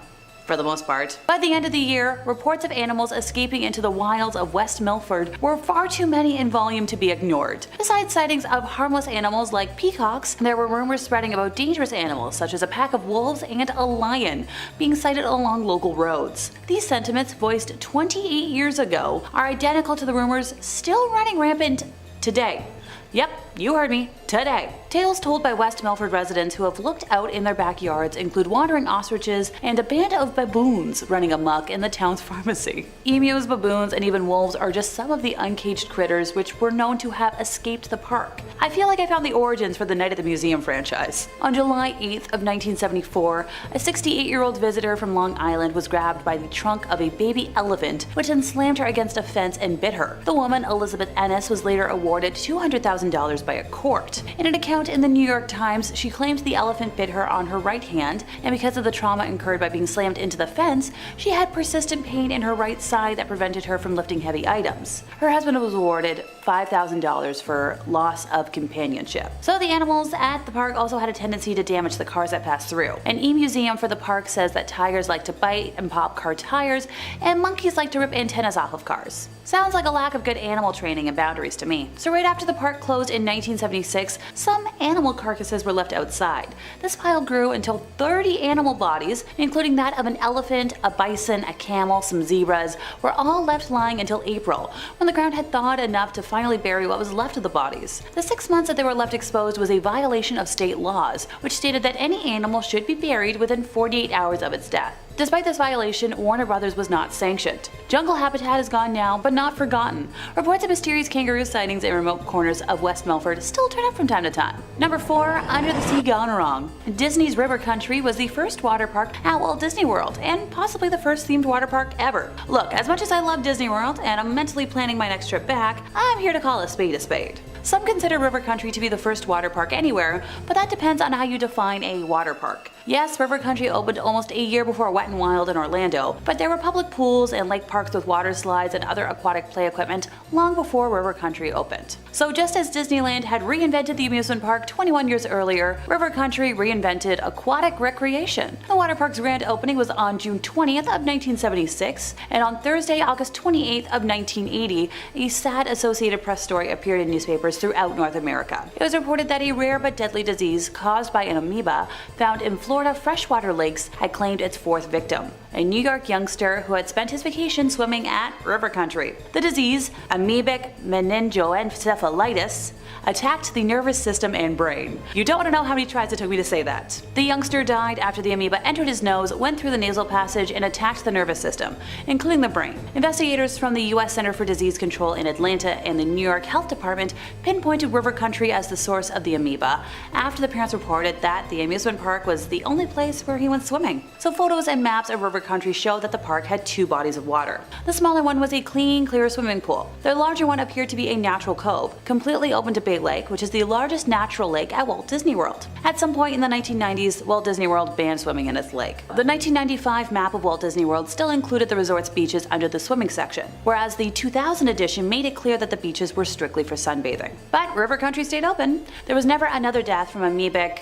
for the most part. By the end of the year, reports of animals escaping into the wilds of West Milford were far too many in volume to be ignored. Besides sightings of harmless animals like peacocks, there were rumors spreading about dangerous animals such as a pack of wolves and a lion being sighted along local roads. These sentiments, voiced 28 years ago, are identical to the rumors still running rampant today. Yep, you heard me, today. Tales told by West Milford residents who have looked out in their backyards include wandering ostriches and a band of baboons running amok in the town's pharmacy. Emus, baboons, and even wolves are just some of the uncaged critters which were known to have escaped the park. I feel like I found the origins for the Night at the Museum franchise. On July 8th of 1974, a 68-year-old visitor from Long Island was grabbed by the trunk of a baby elephant, which then slammed her against a fence and bit her. The woman, Elizabeth Ennis, was later awarded $200,000 by a court. In an account in the New York Times, she claims the elephant bit her on her right hand, and because of the trauma incurred by being slammed into the fence, she had persistent pain in her right side that prevented her from lifting heavy items. Her husband was awarded $5,000 for loss of companionship. So the animals at the park also had a tendency to damage the cars that passed through. An e-museum for the park says that tigers like to bite and pop car tires, and monkeys like to rip antennas off of cars. Sounds like a lack of good animal training and boundaries to me. So right after the park closed in 1976, some animal carcasses were left outside. This pile grew until 30 animal bodies, including that of an elephant, a bison, a camel, some zebras, were all left lying until April, when the ground had thawed enough to finally bury what was left of the bodies. The 6 months that they were left exposed was a violation of state laws, which stated that any animal should be buried within 48 hours of its death. Despite this violation, Warner Brothers was not sanctioned. Jungle habitat is gone now, but not forgotten. Reports of mysterious kangaroo sightings in remote corners of West Milford still turn up from time to time. Number 4, Under the Sea Gone Wrong. Disney's River Country was the first water park at Walt Disney World, and possibly the first themed water park ever. Look, as much as I love Disney World, and I'm mentally planning my next trip back, I'm here to call a spade a spade. Some consider River Country to be the first water park anywhere, but that depends on how you define a water park. Yes, River Country opened almost a year before Wet n Wild in Orlando, but there were public pools and lake parks with water slides and other aquatic play equipment long before River Country opened. So just as Disneyland had reinvented the amusement park 21 years earlier, River Country reinvented aquatic recreation. The water park's grand opening was on June 20th of 1976, and on Thursday, August 28th of 1980, a sad Associated Press story appeared in newspapers throughout North America. It was reported that a rare but deadly disease caused by an amoeba found in Florida freshwater lakes had claimed its 4th victim, a New York youngster who had spent his vacation swimming at River Country. The disease, amoebic meningoencephalitis, attacked the nervous system and brain. You don't want to know how many tries it took me to say that. The youngster died after the amoeba entered his nose, went through the nasal passage, and attacked the nervous system, including the brain. Investigators from the U.S. Center for Disease Control in Atlanta and the New York Health Department pinpointed River Country as the source of the amoeba after the parents reported that the amusement park was the only place where he went swimming. So photos and maps of River Country show that the park had 2 bodies of water. The smaller one was a clean, clear swimming pool. The larger one appeared to be a natural cove, completely open to Bay Lake, which is the largest natural lake at Walt Disney World. At some point in the 1990s, Walt Disney World banned swimming in its lake. The 1995 map of Walt Disney World still included the resort's beaches under the swimming section, whereas the 2000 edition made it clear that the beaches were strictly for sunbathing. But River Country stayed open. There was never another death from amoebic,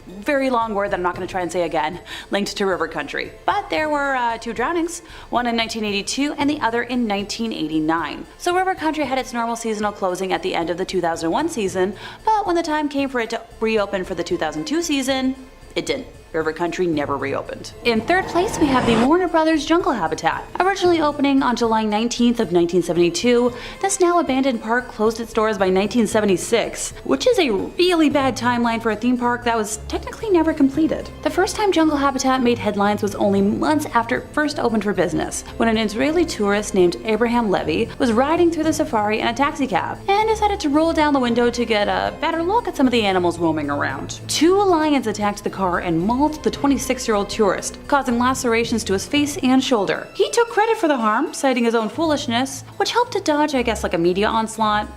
very long word that I'm not going to try and say again, linked to River Country. But there were 2 drownings, one in 1982 and the other in 1989. So River Country had its normal seasonal closing at the end of the 2001 season, but when the time came for it to reopen for the 2002 season, it didn't. River Country never reopened. In 3rd place, we have the Warner Brothers Jungle Habitat. Originally opening on July 19th of 1972, this now abandoned park closed its doors by 1976, which is a really bad timeline for a theme park that was technically never completed. The first time Jungle Habitat made headlines was only months after it first opened for business, when an Israeli tourist named Abraham Levy was riding through the safari in a taxicab and decided to roll down the window to get a better look at some of the animals roaming around. 2 lions attacked the car and mauled the 26-year-old tourist, causing lacerations to his face and shoulder. He took credit for the harm, citing his own foolishness, which helped to dodge, I guess, like a media onslaught.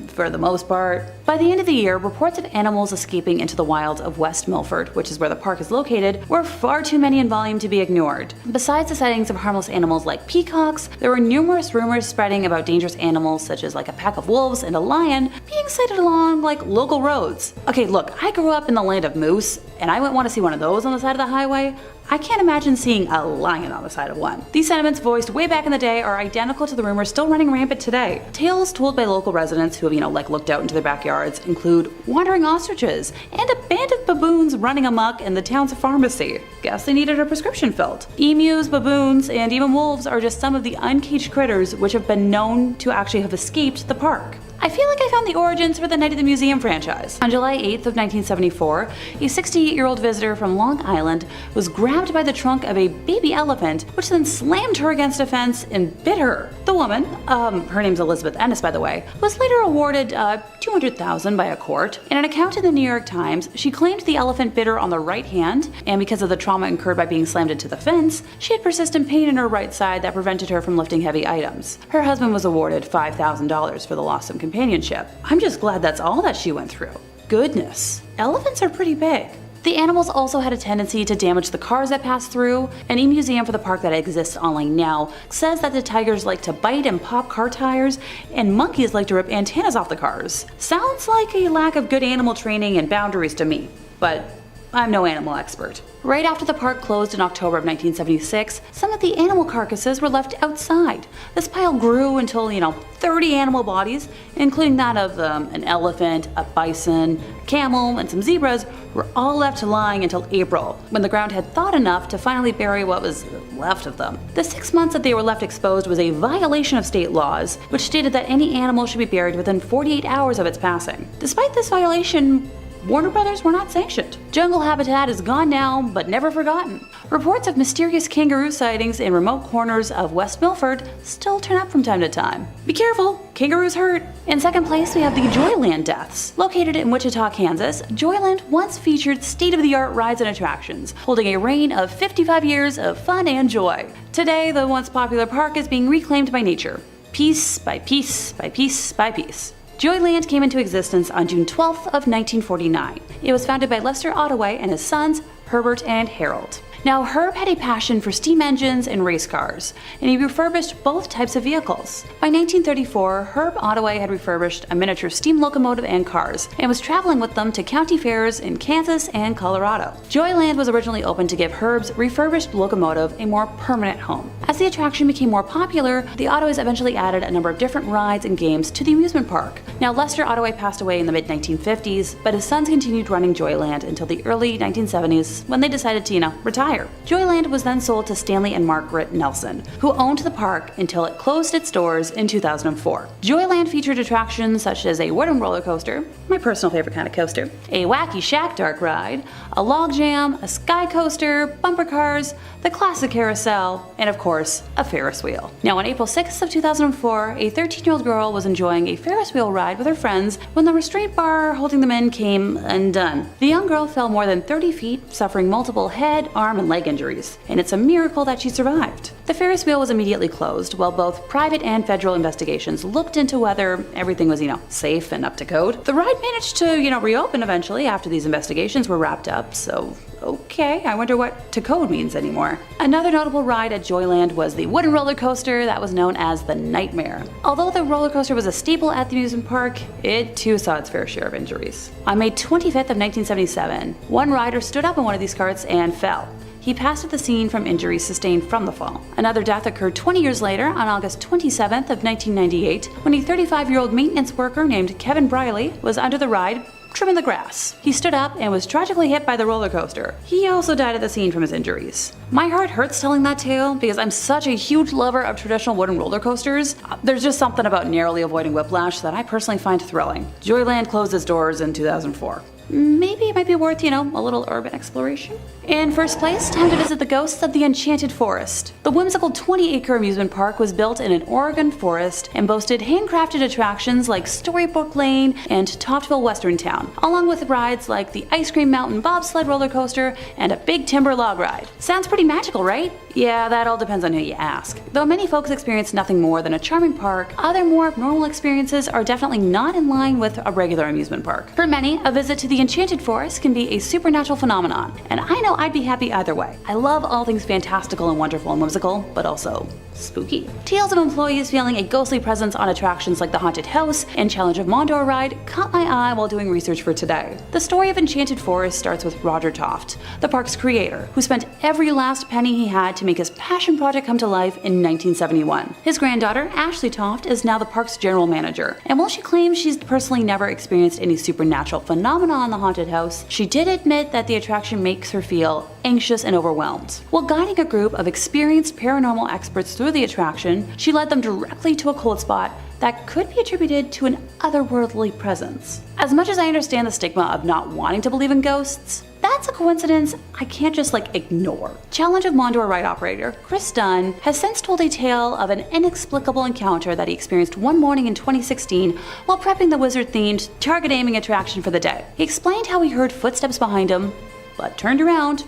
For the most part. By the end of the year, reports of animals escaping into the wilds of West Milford, which is where the park is located, were far too many in volume to be ignored. Besides the sightings of harmless animals like peacocks, there were numerous rumors spreading about dangerous animals such as like a pack of wolves and a lion being sighted along like local roads. Okay, look, I grew up in the land of moose, and I wouldn't want to see one of those on the side of the highway. I can't imagine seeing a lion on the side of one. These sentiments voiced way back in the day are identical to the rumors still running rampant today. Tales told by local residents who have, looked out into their backyards include wandering ostriches and a band of baboons running amok in the town's pharmacy. Guess they needed a prescription filled. Emus, baboons, and even wolves are just some of the uncaged critters which have been known to actually have escaped the park. I feel like I found the origins for the Night at the Museum franchise. On July 8th of 1974, a 68-year-old visitor from Long Island was grabbed by the trunk of a baby elephant, which then slammed her against a fence and bit her. The woman, her name's Elizabeth Ennis by the way, was later awarded $200,000 by a court. In an account in the New York Times, she claimed the elephant bit her on the right hand, and because of the trauma incurred by being slammed into the fence, she had persistent pain in her right side that prevented her from lifting heavy items. Her husband was awarded $5,000 for the loss of companionship. I'm just glad that's all that she went through. Goodness, elephants are pretty big. The animals also had a tendency to damage the cars that passed through, and a museum for the park that exists online now says that the tigers like to bite and pop car tires, and monkeys like to rip antennas off the cars. Sounds like a lack of good animal training and boundaries to me, but I'm no animal expert. Right after the park closed in October of 1976, some of the animal carcasses were left outside. This pile grew until, 30 animal bodies, including that of an elephant, a bison, a camel, and some zebras, were all left lying until April, when the ground had thawed enough to finally bury what was left of them. The 6 months that they were left exposed was a violation of state laws, which stated that any animal should be buried within 48 hours of its passing. Despite this violation, Warner Brothers were not sanctioned. Jungle habitat is gone now, but never forgotten. Reports of mysterious kangaroo sightings in remote corners of West Milford still turn up from time to time. Be careful, kangaroos hurt. In second place, we have the Joyland deaths. Located in Wichita, Kansas, Joyland once featured state-of-the-art rides and attractions, holding a reign of 55 years of fun and joy. Today, the once popular park is being reclaimed by nature, piece by piece by piece by piece. Joyland came into existence on June 12th of 1949. It was founded by Lester Ottaway and his sons, Herbert and Harold. Now, Herb had a passion for steam engines and race cars, and he refurbished both types of vehicles. By 1934, Herb Ottaway had refurbished a miniature steam locomotive and cars, and was traveling with them to county fairs in Kansas and Colorado. Joyland was originally opened to give Herb's refurbished locomotive a more permanent home. As the attraction became more popular, the Ottoways eventually added a number of different rides and games to the amusement park. Now, Lester Ottaway passed away in the mid-1950s, but his sons continued running Joyland until the early 1970s, when they decided to, retire. Joyland was then sold to Stanley and Margaret Nelson, who owned the park until it closed its doors in 2004. Joyland featured attractions such as a wooden roller coaster, my personal favorite kind of coaster, a wacky shack dark ride, a log jam, a sky coaster, bumper cars, the classic carousel, and of course, a Ferris wheel. Now, on April 6th of 2004, a 13-year-old girl was enjoying a Ferris wheel ride with her friends when the restraint bar holding them in came undone. The young girl fell more than 30 feet, suffering multiple head, arm, and leg injuries, and it's a miracle that she survived. The Ferris wheel was immediately closed, while both private and federal investigations looked into whether everything was, safe and up to code. The ride managed to, reopen eventually after these investigations were wrapped up, so okay, I wonder what to code means anymore. Another notable ride at Joyland was the wooden roller coaster that was known as the Nightmare. Although the roller coaster was a staple at the amusement park, it too saw its fair share of injuries. On May 25th of 1977, one rider stood up in one of these carts and fell. He passed at the scene from injuries sustained from the fall. Another death occurred 20 years later on August 27th of 1998 when a 35-year-old maintenance worker named Kevin Briley was under the ride trimming the grass. He stood up and was tragically hit by the roller coaster. He also died at the scene from his injuries. My heart hurts telling that tale because I'm such a huge lover of traditional wooden roller coasters. There's just something about narrowly avoiding whiplash that I personally find thrilling. Joyland closed its doors in 2004. Maybe it might be worth, a little urban exploration. In first place, time to visit the ghosts of the Enchanted Forest. The whimsical 20-acre amusement park was built in an Oregon forest and boasted handcrafted attractions like Storybook Lane and Toftville Western Town, along with rides like the Ice Cream Mountain bobsled roller coaster and a big timber log ride. Sounds pretty magical, right? Yeah, that all depends on who you ask. Though many folks experience nothing more than a charming park, other more abnormal experiences are definitely not in line with a regular amusement park. For many, a visit to the Enchanted Forest can be a supernatural phenomenon, and I know I'd be happy either way. I love all things fantastical and wonderful and whimsical, but also spooky. Tales of employees feeling a ghostly presence on attractions like the Haunted House and Challenge of Mondor ride caught my eye while doing research for today. The story of Enchanted Forest starts with Roger Toft, the park's creator, who spent every last penny he had to make his passion project come to life in 1971. His granddaughter, Ashley Toft, is now the park's general manager, and while she claims she's personally never experienced any supernatural phenomena on the Haunted House, she did admit that the attraction makes her feel anxious and overwhelmed. While guiding a group of experienced paranormal experts through the attraction, she led them directly to a cold spot that could be attributed to an otherworldly presence. As much as I understand the stigma of not wanting to believe in ghosts, that's a coincidence I can't just ignore. Challenge of Mondor ride operator Chris Dunn has since told a tale of an inexplicable encounter that he experienced one morning in 2016 while prepping the wizard-themed target aiming attraction for the day. He explained how he heard footsteps behind him, but turned around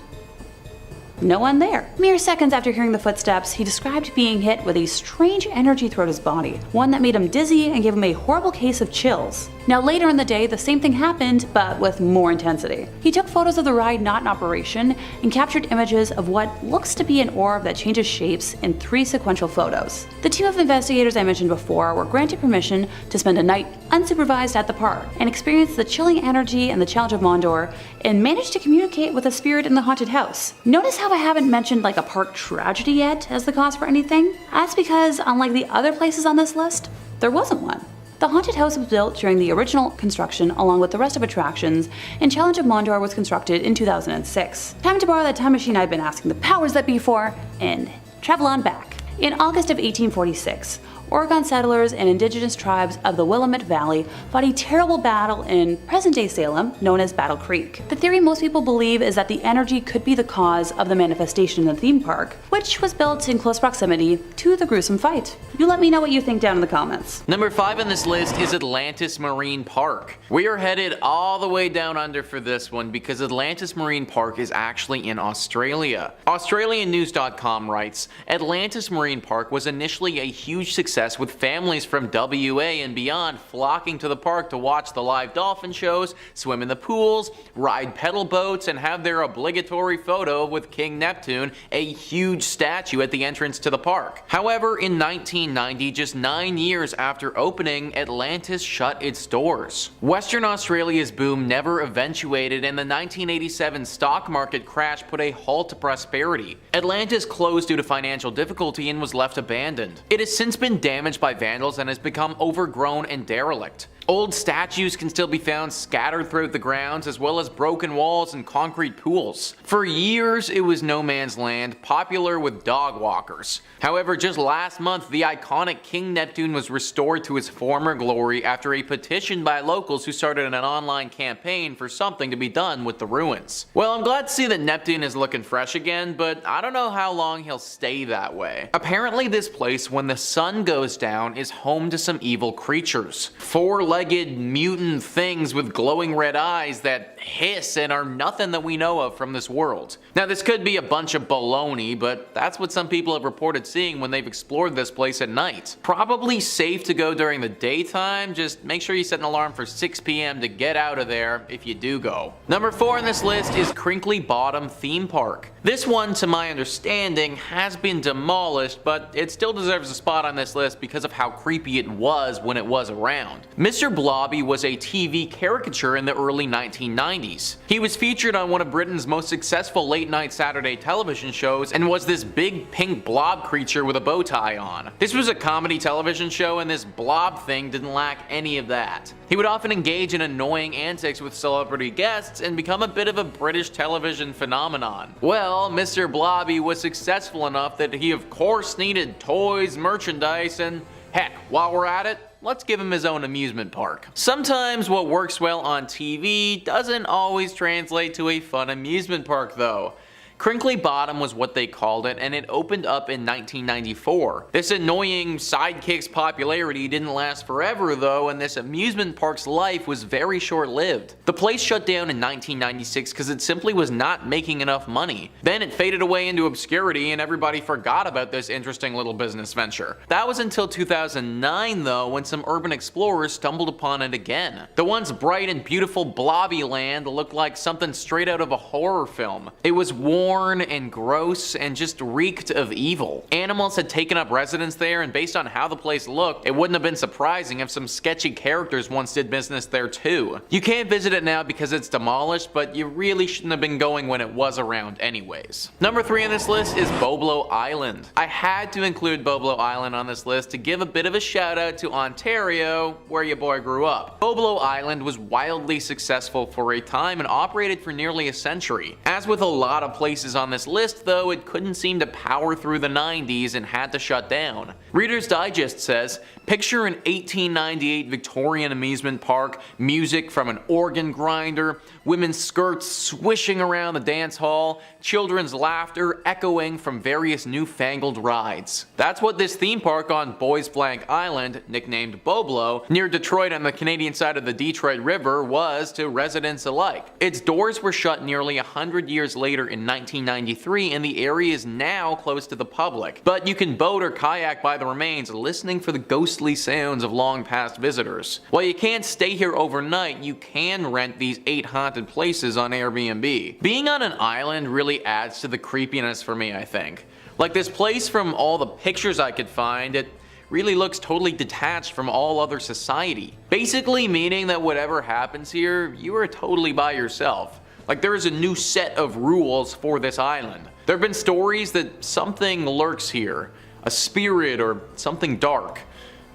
No one there. Mere seconds after hearing the footsteps, he described being hit with a strange energy throughout his body, one that made him dizzy and gave him a horrible case of chills. Now later in the day, the same thing happened, but with more intensity. He took photos of the ride not in operation and captured images of what looks to be an orb that changes shapes in 3 sequential photos. The team of investigators I mentioned before were granted permission to spend a night unsupervised at the park and experience the chilling energy and the challenge of Mondor and managed to communicate with a spirit in the haunted house. Notice how I haven't mentioned like a park tragedy yet as the cause for anything? That's because unlike the other places on this list, there wasn't one. The haunted house was built during the original construction along with the rest of attractions, and Challenge of Mondor was constructed in 2006. Time to borrow that time machine I've been asking the powers that be for, and travel on back. In August of 1846, Oregon settlers and indigenous tribes of the Willamette Valley fought a terrible battle in present-day Salem, known as Battle Creek. The theory most people believe is that the energy could be the cause of the manifestation in the theme park, which was built in close proximity to the gruesome fight. You let me know what you think down in the comments. Number 5 on this list is Atlantis Marine Park. We are headed all the way down under for this one because Atlantis Marine Park is actually in Australia. AustralianNews.com writes, Atlantis Marine Park was initially a huge success with families from WA and beyond flocking to the park to watch the live dolphin shows, swim in the pools, ride pedal boats, and have their obligatory photo with King Neptune, a huge statue at the entrance to the park. However, in 1990, just 9 years after opening, Atlantis shut its doors. Western Australia's boom never eventuated, and the 1987 stock market crash put a halt to prosperity. Atlantis closed due to financial difficulty and was left abandoned. It has since been damaged by vandals and has become overgrown and derelict. Old statues can still be found scattered throughout the grounds, as well as broken walls and concrete pools. For years, it was no man's land, popular with dog walkers. However, just last month, the iconic King Neptune was restored to his former glory after a petition by locals who started an online campaign for something to be done with the ruins. Well, I'm glad to see that Neptune is looking fresh again, but I don't know how long he'll stay that way. Apparently, this place, when the sun goes down, is home to some evil creatures. Four-legged mutant things with glowing red eyes that hiss and are nothing that we know of from this world. Now, this could be a bunch of baloney, but that's what some people have reported seeing when they've explored this place at night. Probably safe to go during the daytime, just make sure you set an alarm for 6 p.m. to get out of there if you do go. Number 4 on this list is Crinkly Bottom Theme Park. This one, to my understanding, has been demolished, but it still deserves a spot on this list because of how creepy it was when it was around. Mr. Blobby was a TV caricature in the early 1990s. He was featured on one of Britain's most successful late-night Saturday television shows and was this big pink blob creature with a bow tie on. This was a comedy television show, and this blob thing didn't lack any of that. He would often engage in annoying antics with celebrity guests and become a bit of a British television phenomenon. Well, Mr. Blobby was successful enough that he of course needed toys, merchandise, and heck, while we're at it, let's give him his own amusement park. Sometimes what works well on TV doesn't always translate to a fun amusement park though. Crinkly Bottom was what they called it, and it opened up in 1994. This annoying sidekick's popularity didn't last forever though, and this amusement park's life was very short-lived. The place shut down in 1996 because it simply was not making enough money. Then it faded away into obscurity and everybody forgot about this interesting little business venture. That was until 2009 though, when some urban explorers stumbled upon it again. The once bright and beautiful blobby land looked like something straight out of a horror film. It was worn and gross and just reeked of evil. Animals had taken up residence there, and based on how the place looked, it wouldn't have been surprising if some sketchy characters once did business there too. You can't visit it now because it's demolished, but you really shouldn't have been going when it was around anyways. Number 3 on this list is Boblo Island. I had to include Boblo Island on this list to give a bit of a shout out to Ontario, where your boy grew up. Boblo Island was wildly successful for a time and operated for nearly a century. As with a lot of places on this list though, it couldn't seem to power through the 90s and had to shut down. Reader's Digest says, picture an 1898 Victorian amusement park, music from an organ grinder, women's skirts swishing around the dance hall, children's laughter echoing from various newfangled rides. That's what this theme park on Boys Blank Island, nicknamed Boblo, near Detroit on the Canadian side of the Detroit River was to residents alike. Its doors were shut nearly 100 years later in 1993 and the area is now closed to the public. But you can boat or kayak by the remains, listening for the ghostly sounds of long past visitors. While you can't stay here overnight, you can rent these 8 haunted places on Airbnb. Being on an island really adds to the creepiness for me, I think. Like this place, from all the pictures I could find, it really looks totally detached from all other society. Basically meaning that whatever happens here, you are totally by yourself. Like there is a new set of rules for this island. There have been stories that something lurks here, a spirit or something dark.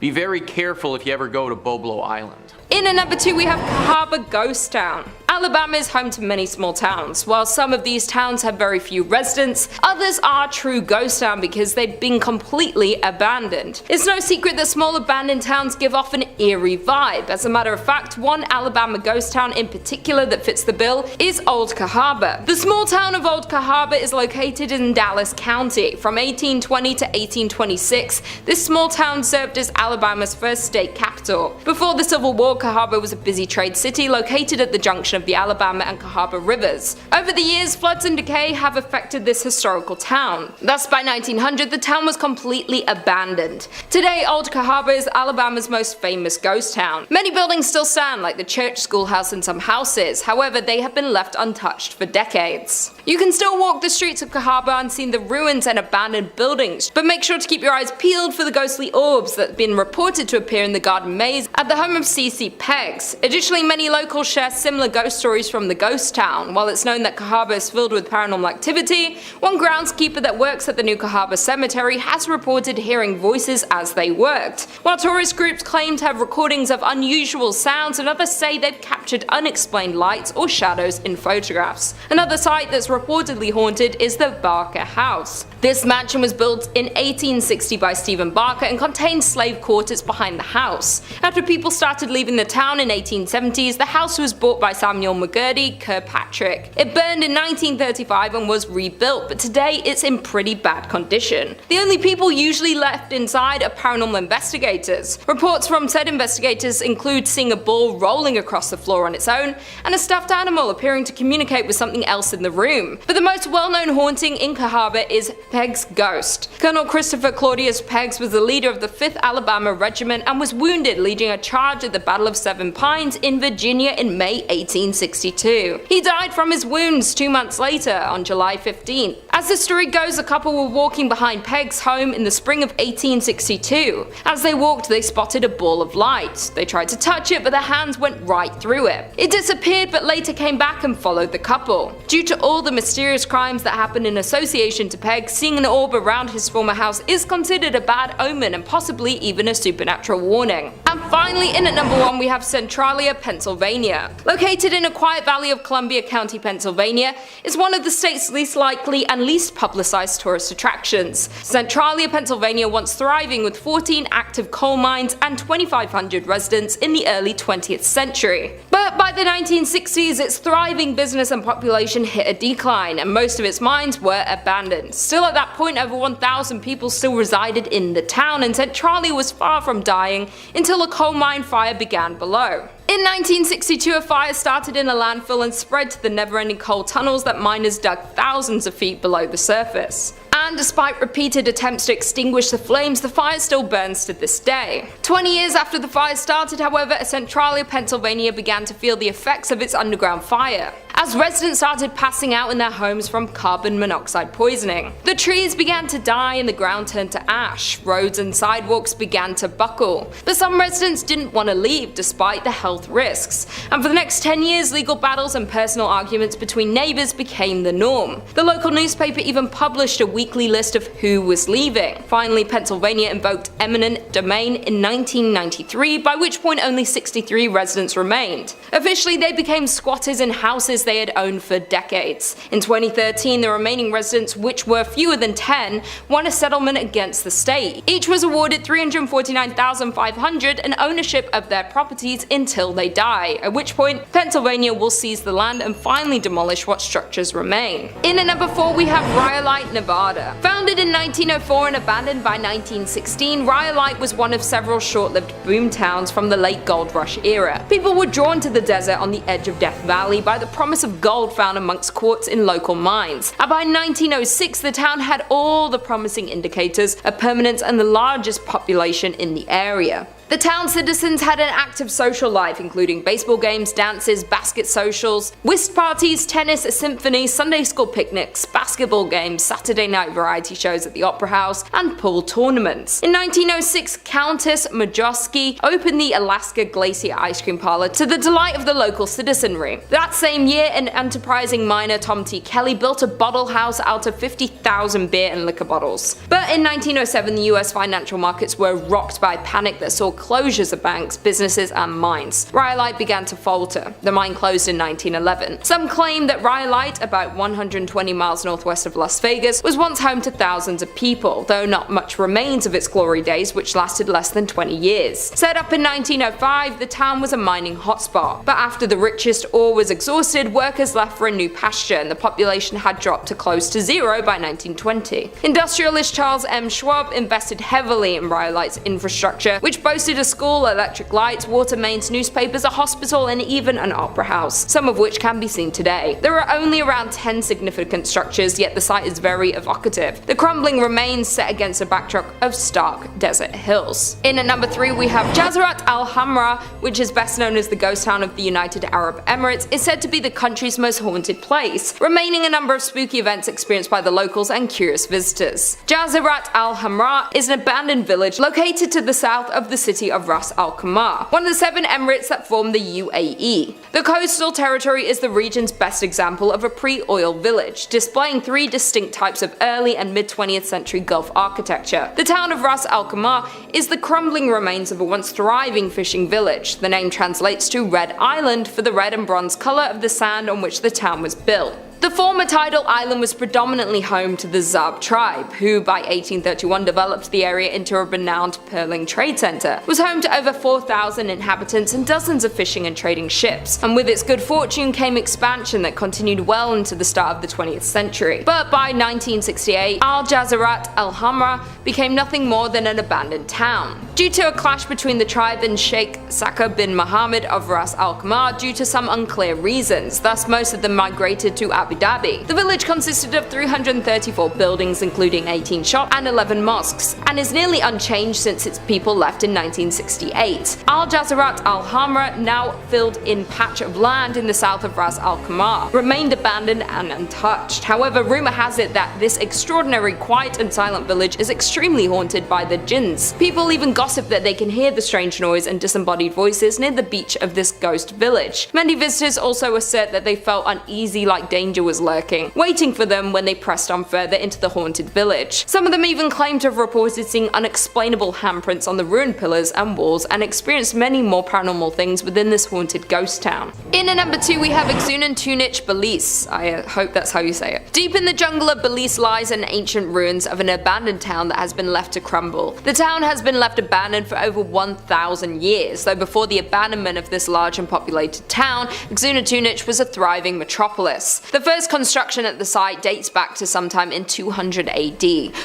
Be very careful if you ever go to Boblo Island. In at number 2 we have Cahaba Ghost Town. Alabama is home to many small towns. While some of these towns have very few residents, others are true ghost town because they've been completely abandoned. It's no secret that small abandoned towns give off an eerie vibe. As a matter of fact, one Alabama ghost town in particular that fits the bill is Old Cahaba. The small town of Old Cahaba is located in Dallas County. From 1820 to 1826, this small town served as Alabama's first state capital. Before the Civil War, Cahaba was a busy trade city located at the junction of the Alabama and Cahaba rivers. Over the years, floods and decay have affected this historical town. Thus, by 1900, the town was completely abandoned. Today, Old Cahaba is Alabama's most famous ghost town. Many buildings still stand, like the church, schoolhouse, and some houses. However, they have been left untouched for decades. You can still walk the streets of Cahaba and see the ruins and abandoned buildings, but make sure to keep your eyes peeled for the ghostly orbs that have been reported to appear in the garden maze at the home of C.C. Peggs. Additionally, many locals share similar ghost stories from the ghost town. While it's known that Cahaba is filled with paranormal activity, one groundskeeper that works at the New Cahaba Cemetery has reported hearing voices as they worked. While tourist groups claim to have recordings of unusual sounds, and others say they've captured unexplained lights or shadows in photographs. Another site that's reportedly haunted is the Barker House. This mansion was built in 1860 by Stephen Barker and contained slave quarters behind the house. After people started leaving the town in 1870s, the house was bought by Samuel McGurdy Kirkpatrick. It burned in 1935 and was rebuilt, but today it's in pretty bad condition. The only people usually left inside are paranormal investigators. Reports from said investigators include seeing a ball rolling across the floor on its own, and a stuffed animal appearing to communicate with something else in the room. But the most well-known haunting in Cahaba is Peggs' ghost. Colonel Christopher Claudius Peggs was the leader of the 5th Alabama Regiment and was wounded leading a charge at the Battle of Seven Pines in Virginia in May 1862. He died from his wounds 2 months later, on July 15th. As the story goes, a couple were walking behind Peggs' home in the spring of 1862. As they walked, they spotted a ball of light. They tried to touch it, but their hands went right through it. It disappeared, but later came back and followed the couple. Due to all the mysterious crimes that happened in association to Peggs, seeing an orb around his former house is considered a bad omen and possibly even a supernatural warning. And finally, in at number 1 we have Centralia, Pennsylvania. Located in a quiet valley of Columbia County, Pennsylvania, is one of the state's least likely and least publicized tourist attractions. Centralia, Pennsylvania once thriving with 14 active coal mines and 2,500 residents in the early 20th century. But by the 1960s, its thriving business and population hit a decline, and most of its mines were abandoned. Still at that point, over 1,000 people still resided in the town, and Centralia was far from dying until a coal mine fire began below. In 1962, a fire started in a landfill and spread to the never-ending coal tunnels that miners dug thousands of feet below the surface. And despite repeated attempts to extinguish the flames, the fire still burns to this day. 20 years after the fire started, however, Centralia, Pennsylvania began to feel the effects of its underground fire, as residents started passing out in their homes from carbon monoxide poisoning. The trees began to die and the ground turned to ash. Roads and sidewalks began to buckle. But some residents didn't want to leave despite the health risks. And for the next 10 years, legal battles and personal arguments between neighbors became the norm. The local newspaper even published a weekly list of who was leaving. Finally, Pennsylvania invoked eminent domain in 1993, by which point only 63 residents remained. Officially, they became squatters in houses they had owned for decades. In 2013, the remaining residents, which were fewer than 10, won a settlement against the state. Each was awarded $349,500 and ownership of their properties until they die, at which point Pennsylvania will seize the land and finally demolish what structures remain. In at number 4 we have Rhyolite, Nevada. Custer. Founded in 1904 and abandoned by 1916, Rhyolite was one of several short-lived boom towns from the late gold rush era. People were drawn to the desert on the edge of Death Valley by the promise of gold found amongst quartz in local mines, and by 1906 the town had all the promising indicators of permanence and the largest population in the area. The town's citizens had an active social life, including baseball games, dances, basket socials, whist parties, tennis, symphonies, Sunday school picnics, basketball games, Saturday night variety shows at the Opera House, and pool tournaments. In 1906, Countess Majowski opened the Alaska Glacier Ice Cream Parlor to the delight of the local citizenry. That same year, an enterprising miner, Tom T. Kelly, built a bottle house out of 50,000 beer and liquor bottles. But in 1907, the US financial markets were rocked by panic that saw closures of banks, businesses, and mines. Rhyolite began to falter. The mine closed in 1911. Some claim that Rhyolite, about 120 miles northwest of Las Vegas, was once home to thousands of people, though not much remains of its glory days, which lasted less than 20 years. Set up in 1905, the town was a mining hotspot, but after the richest ore was exhausted, workers left for a new pasture, and the population had dropped to close to zero by 1920. Industrialist Charles M. Schwab invested heavily in Rhyolite's infrastructure, which boasted a school, electric lights, water mains, newspapers, a hospital, and even an opera house, some of which can be seen today. There are only around 10 significant structures, yet the site is very evocative. The crumbling remains set against a backdrop of stark desert hills. In at number 3 we have Jazirat Al-Hamra, which is best known as the ghost town of the United Arab Emirates, is said to be the country's most haunted place, remaining a number of spooky events experienced by the locals and curious visitors. Jazirat Al-Hamra is an abandoned village located to the south of the city of Ras Al Khaimah, one of the 7 emirates that form the UAE. The coastal territory is the region's best example of a pre-oil village, displaying 3 distinct types of early and mid-20th century Gulf architecture. The town of Ras Al Khaimah is the crumbling remains of a once thriving fishing village. The name translates to Red Island for the red and bronze color of the sand on which the town was built. The former tidal island was predominantly home to the Zab tribe, who by 1831 developed the area into a renowned pearling trade center. It was home to over 4,000 inhabitants and dozens of fishing and trading ships, and with its good fortune came expansion that continued well into the start of the 20th century. But by 1968, Al-Jazirat Al-Hamra became nothing more than an abandoned town, due to a clash between the tribe and Sheikh Saka bin Mohammed of Ras Al Khaimah due to some unclear reasons. Thus, most of them migrated to Abu Dhabi. The village consisted of 334 buildings, including 18 shops and 11 mosques, and is nearly unchanged since its people left in 1968. Al-Jazirat Al-Hamra, now filled-in patch of land in the south of Ras Al Khaimah, remained abandoned and untouched. However, rumor has it that this extraordinary quiet and silent village is extremely haunted by the jinns. People even gossip that they can hear the strange noise and disembodied voices near the beach of this ghost village. Many visitors also assert that they felt uneasy, like danger was lurking, waiting for them when they pressed on further into the haunted village. Some of them even claim to have reported seeing unexplainable handprints on the ruined pillars and walls, and experienced many more paranormal things within this haunted ghost town. In at number 2 we have Exuntunich, Belize. I hope that's how you say it. Deep in the jungle of Belize lies an ancient ruins of an abandoned town that has been left to crumble. The town has been left abandoned for over 1,000 years, though before the abandonment of this large and populated town, Exuntunich was a thriving metropolis. The first construction at the site dates back to sometime in 200 AD,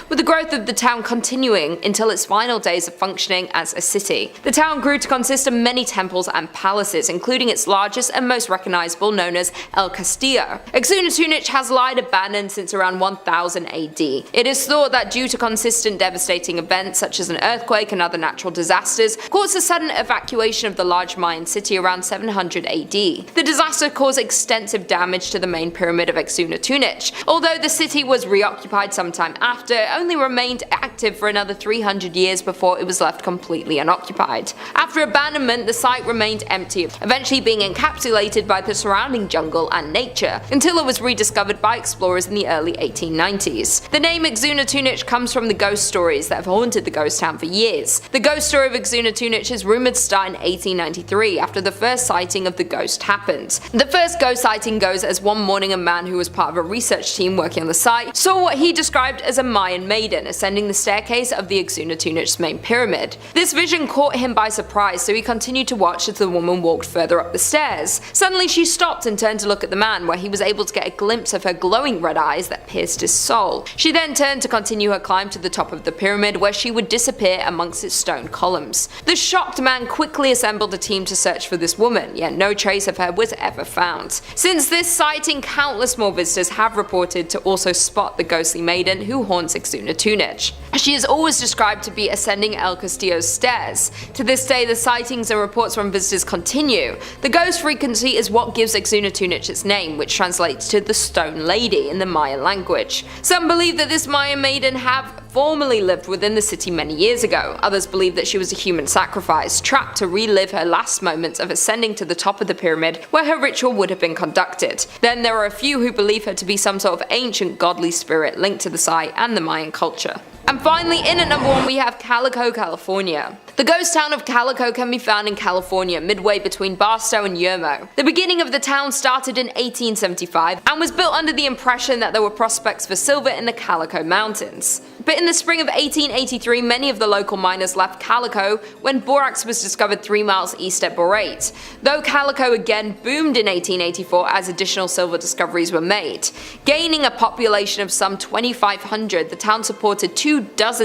with the growth of the town continuing until its final days of functioning as a city. The town grew to consist of many temples and palaces, including its largest and most recognizable, known as El Castillo. Exuntunich has lied abandoned since around 1000 AD. It is thought that due to consistent devastating events such as an earthquake and other natural disasters, caused a sudden evacuation of the large Mayan city around 700 AD. The disaster caused extensive damage to the main pyramid of Exuntunich. Although the city was reoccupied sometime after, it only remained active for another 300 years before it was left completely unoccupied. After abandonment, the site remained empty, eventually being encapsulated by the surrounding jungle and nature, until it was rediscovered by explorers in the early 1890s. The name Exuntunich comes from the ghost stories that have haunted the ghost town for years. The ghost story of Exuna Tunic is rumoured to start in 1893 after the first sighting of the ghost happened. The first ghost sighting goes as one morning a man who was part of a research team working on the site saw what he described as a Mayan maiden ascending the staircase of the Exuna Tunic's main pyramid. This vision caught him by surprise, so he continued to watch as the woman walked further up the stairs. Suddenly she stopped and turned to look at the man, where he was able to get a glimpse of her glowing red eyes that pierced his soul. She then turned to continue her climb to the top of the pyramid, where she would disappear amongst its stone columns. The shocked man quickly assembled a team to search for this woman, yet no trace of her was ever found. Since this sighting, countless more visitors have reported to also spot the ghostly maiden who haunts Exuna Tunic. She is always described to be ascending El Castillo's stairs. To this day, the sightings and reports from visitors continue. The ghost frequency is what gives Exuna Tunic its name, which translates to the Stone Lady in the Mayan language. Some believe that this Mayan maiden have formerly lived within the city many years ago. Others believe that she was a human sacrifice, trapped to relive her last moments of ascending to the top of the pyramid where her ritual would have been conducted. Then there are a few who believe her to be some sort of ancient godly spirit linked to the site and the Mayan culture. And finally, in at number 1 we have Calico, California. The ghost town of Calico can be found in California, midway between Batsto and Jerome. The beginning of the town started in 1875 and was built under the impression that there were prospects for silver in the Calico Mountains. But in the spring of 1883, many of the local miners left Calico when borax was discovered 3 miles east at Borate. Though Calico again boomed in 1884 as additional silver discoveries were made. Gaining a population of some 2,500, the town supported 24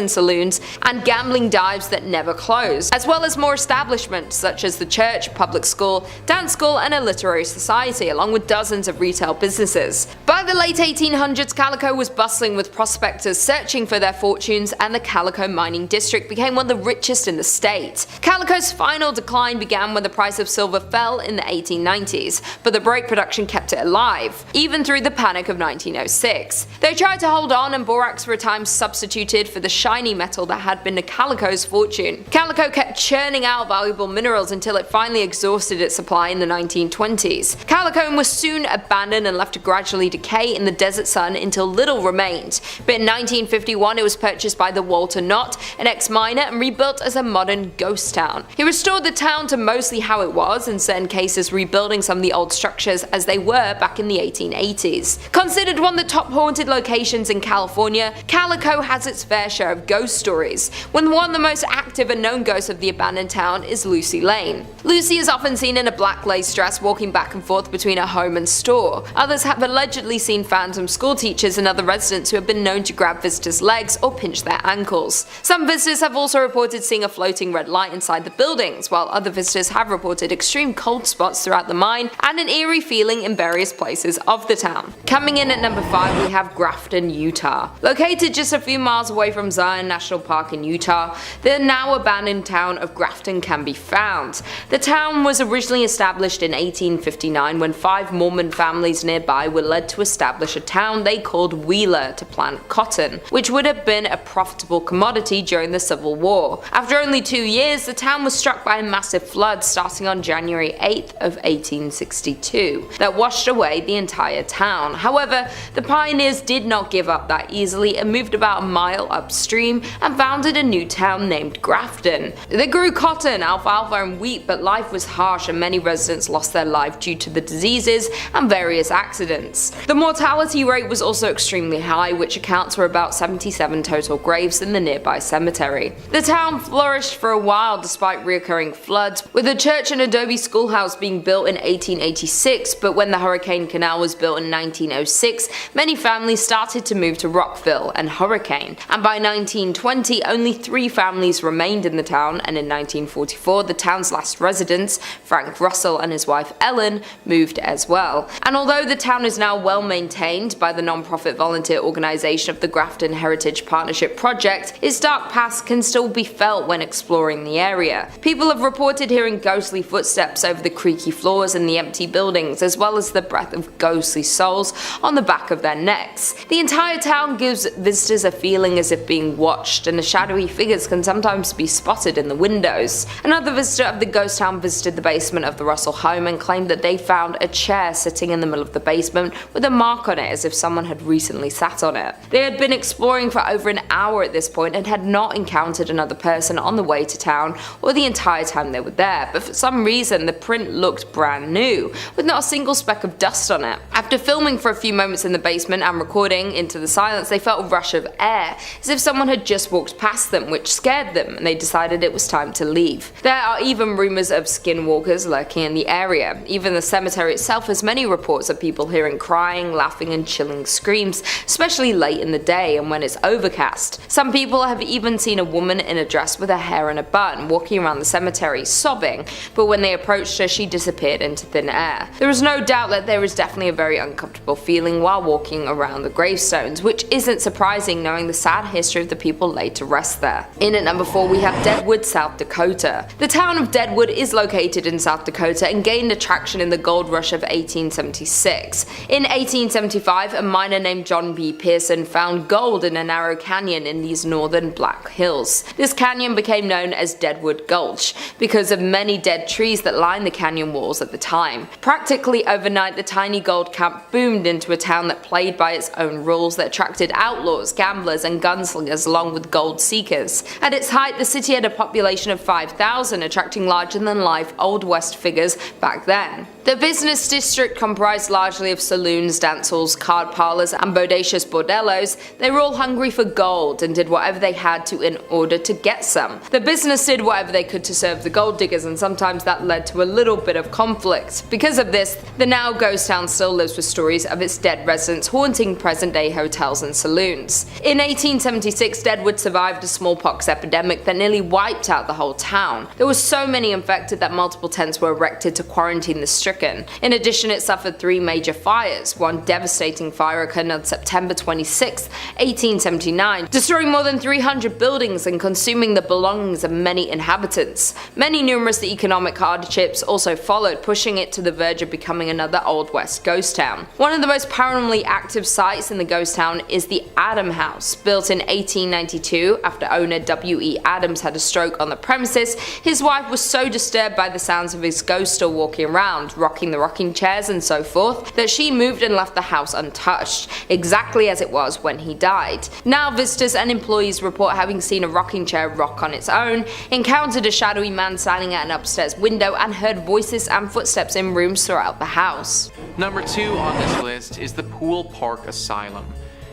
saloons and gambling dives that never closed, as well as more establishments such as the church, public school, dance school and a literary society, along with dozens of retail businesses. By the late 1800s, Calico was bustling with prospectors searching for their fortunes, and the Calico mining district became one of the richest in the state. Calico's final decline began when the price of silver fell in the 1890s, but the break production kept it alive, even through the panic of 1906. They tried to hold on, and borax for a time substituted for the shiny metal that had been Calico's fortune. Calico kept churning out valuable minerals until it finally exhausted its supply in the 1920s. Calico was soon abandoned and left to gradually decay in the desert sun until little remained, but in 1951 it was purchased by the Walter Knott, an ex-miner, and rebuilt as a modern ghost town. He restored the town to mostly how it was, in certain cases rebuilding some of the old structures as they were back in the 1880s. Considered one of the top haunted locations in California, Calico has its fair share of ghost stories, when one of the most active and known ghosts of the abandoned town is Lucy Lane. Lucy is often seen in a black lace dress walking back and forth between her home and store. Others have allegedly seen phantom school teachers and other residents who have been known to grab visitors' legs or pinch their ankles. Some visitors have also reported seeing a floating red light inside the buildings, while other visitors have reported extreme cold spots throughout the mine and an eerie feeling in various places of the town. Coming in at number 5 we have Grafton, Utah. Located just a few miles away from Zion National Park in Utah, the now abandoned town of Grafton can be found. The town was originally established in 1859 when 5 Mormon families nearby were led to establish a town they called Wheeler to plant cotton, which would have been a profitable commodity during the Civil War. After only 2 years, the town was struck by a massive flood starting on January 8th of 1862 that washed away the entire town. However, the pioneers did not give up that easily and moved about a mile upstream and founded a new town named Grafton. They grew cotton, alfalfa and wheat, but life was harsh and many residents lost their life due to the diseases and various accidents. The mortality rate was also extremely high, which accounts for about 77 total graves in the nearby cemetery. The town flourished for a while despite recurring floods, with a church and adobe schoolhouse being built in 1886, but when the Hurricane Canal was built in 1906, many families started to move to Rockville and Hurricane, and by 1920 only 3 families remained in the town, and in 1944 the town's last residents, Frank Russell and his wife Ellen, moved as well. And although the town is now well maintained by the non-profit volunteer organisation of the Grafton Heritage Partnership Project, its dark past can still be felt when exploring the area. People have reported hearing ghostly footsteps over the creaky floors in the empty buildings, as well as the breath of ghostly souls on the back of their necks. The entire town gives visitors a feeling as if being watched, and the shadowy figures can sometimes be spotted in the the windows. Another visitor of the ghost town visited the basement of the Russell home and claimed that they found a chair sitting in the middle of the basement with a mark on it as if someone had recently sat on it. They had been exploring for over an hour at this point and had not encountered another person on the way to town or the entire time they were there, but for some reason the print looked brand new, with not a single speck of dust on it. After filming for a few moments in the basement and recording into the silence, they felt a rush of air, as if someone had just walked past them, which scared them, and they decided it was time to leave. There are even rumours of skinwalkers lurking in the area. Even the cemetery itself has many reports of people hearing crying, laughing and chilling screams, especially late in the day and when it's overcast. Some people have even seen a woman in a dress with her hair in a bun walking around the cemetery sobbing, but when they approached her she disappeared into thin air. There is no doubt that there is definitely a very uncomfortable feeling while walking around the gravestones, which isn't surprising knowing the sad history of the people laid to rest there. In at number 4 we have Deadwood, South Dakota. The town of Deadwood is located in South Dakota and gained attraction in the gold rush of 1876. In 1875, a miner named John B. Pearson found gold in a narrow canyon in these northern Black Hills. This canyon became known as Deadwood Gulch because of many dead trees that lined the canyon walls at the time. Practically overnight, the tiny gold camp boomed into a town that played by its own rules that attracted outlaws, gamblers and gunslingers along with gold seekers. At its height, the city had a population of 5,000, attracting larger-than-life Old West figures back then. The business district comprised largely of saloons, dance halls, card parlors, and bodacious bordellos. They were all hungry for gold and did whatever they had to in order to get some. The business did whatever they could to serve the gold diggers, and sometimes that led to a little bit of conflict. Because of this, the now ghost town still lives with stories of its dead residents haunting present-day hotels and saloons. In 1876, Deadwood survived a smallpox epidemic that nearly wiped out the whole town. There were so many infected that multiple tents were erected to quarantine the stricken. In addition, it suffered 3 major fires. One devastating fire occurred on September 26, 1879, destroying more than 300 buildings and consuming the belongings of many inhabitants. Many numerous economic hardships also followed, pushing it to the verge of becoming another Old West ghost town. One of the most paranormally active sites in the ghost town is the Adam House. Built in 1892 after owner W.E. Adams had a stroke on the premises, his wife was so disturbed by the sounds of his ghost still walking around, rocking the rocking chairs and so forth, that she moved and left the house untouched, exactly as it was when he died. Now visitors and employees report having seen a rocking chair rock on its own, encountered a shadowy man standing at an upstairs window, and heard voices and footsteps in rooms throughout the house. Number 2 on this list is the Poole Park Asylum.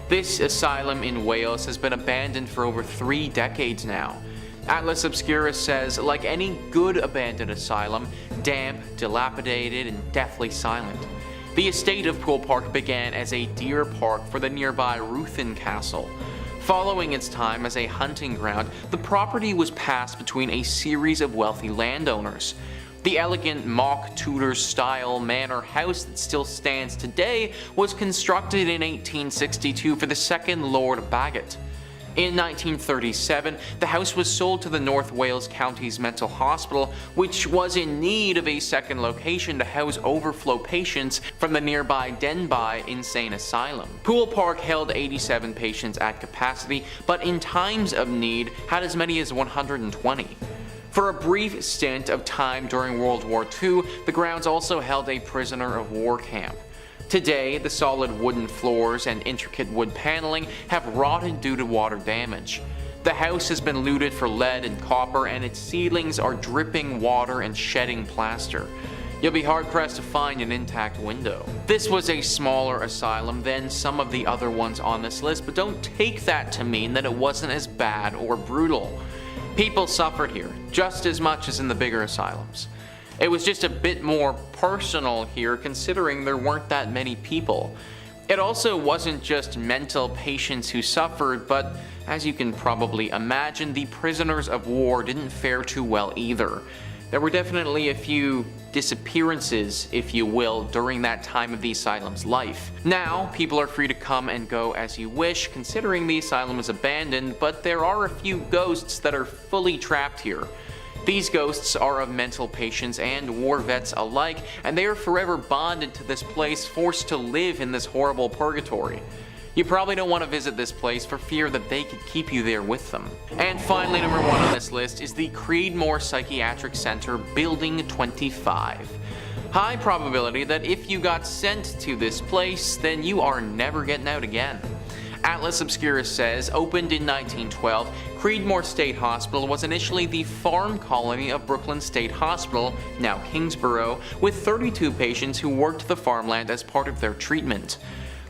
This asylum in Wales has been abandoned for over 3 decades now. Atlas Obscura says, like any good abandoned asylum, damp, dilapidated, and deathly silent. The estate of Poole Park began as a deer park for the nearby Ruthin Castle. Following its time as a hunting ground, the property was passed between a series of wealthy landowners. The elegant mock Tudor-style manor house that still stands today was constructed in 1862 for the second Lord Bagot. In 1937, the house was sold to the North Wales County's Mental Hospital, which was in need of a second location to house overflow patients from the nearby Denbigh Insane Asylum. Poole Park held 87 patients at capacity, but in times of need had as many as 120. For a brief stint of time during World War II, the grounds also held a prisoner of war camp. Today, the solid wooden floors and intricate wood paneling have rotted due to water damage. The house has been looted for lead and copper, and its ceilings are dripping water and shedding plaster. You'll be hard-pressed to find an intact window. This was a smaller asylum than some of the other ones on this list, but don't take that to mean that it wasn't as bad or brutal. People suffered here, just as much as in the bigger asylums. It was just a bit more personal here, considering there weren't that many people. It also wasn't just mental patients who suffered, but as you can probably imagine, the prisoners of war didn't fare too well either. There were definitely a few disappearances, if you will, during that time of the asylum's life. Now, people are free to come and go as you wish, considering the asylum is abandoned, but there are a few ghosts that are fully trapped here. These ghosts are of mental patients and war vets alike, and they are forever bonded to this place, forced to live in this horrible purgatory. You probably don't want to visit this place for fear that they could keep you there with them. And finally, number 1 on this list is the Creedmoor Psychiatric Center, Building 25. High probability that if you got sent to this place, then you are never getting out again. Atlas Obscura says, opened in 1912, Creedmoor State Hospital was initially the farm colony of Brooklyn State Hospital, now Kingsborough, with 32 patients who worked the farmland as part of their treatment.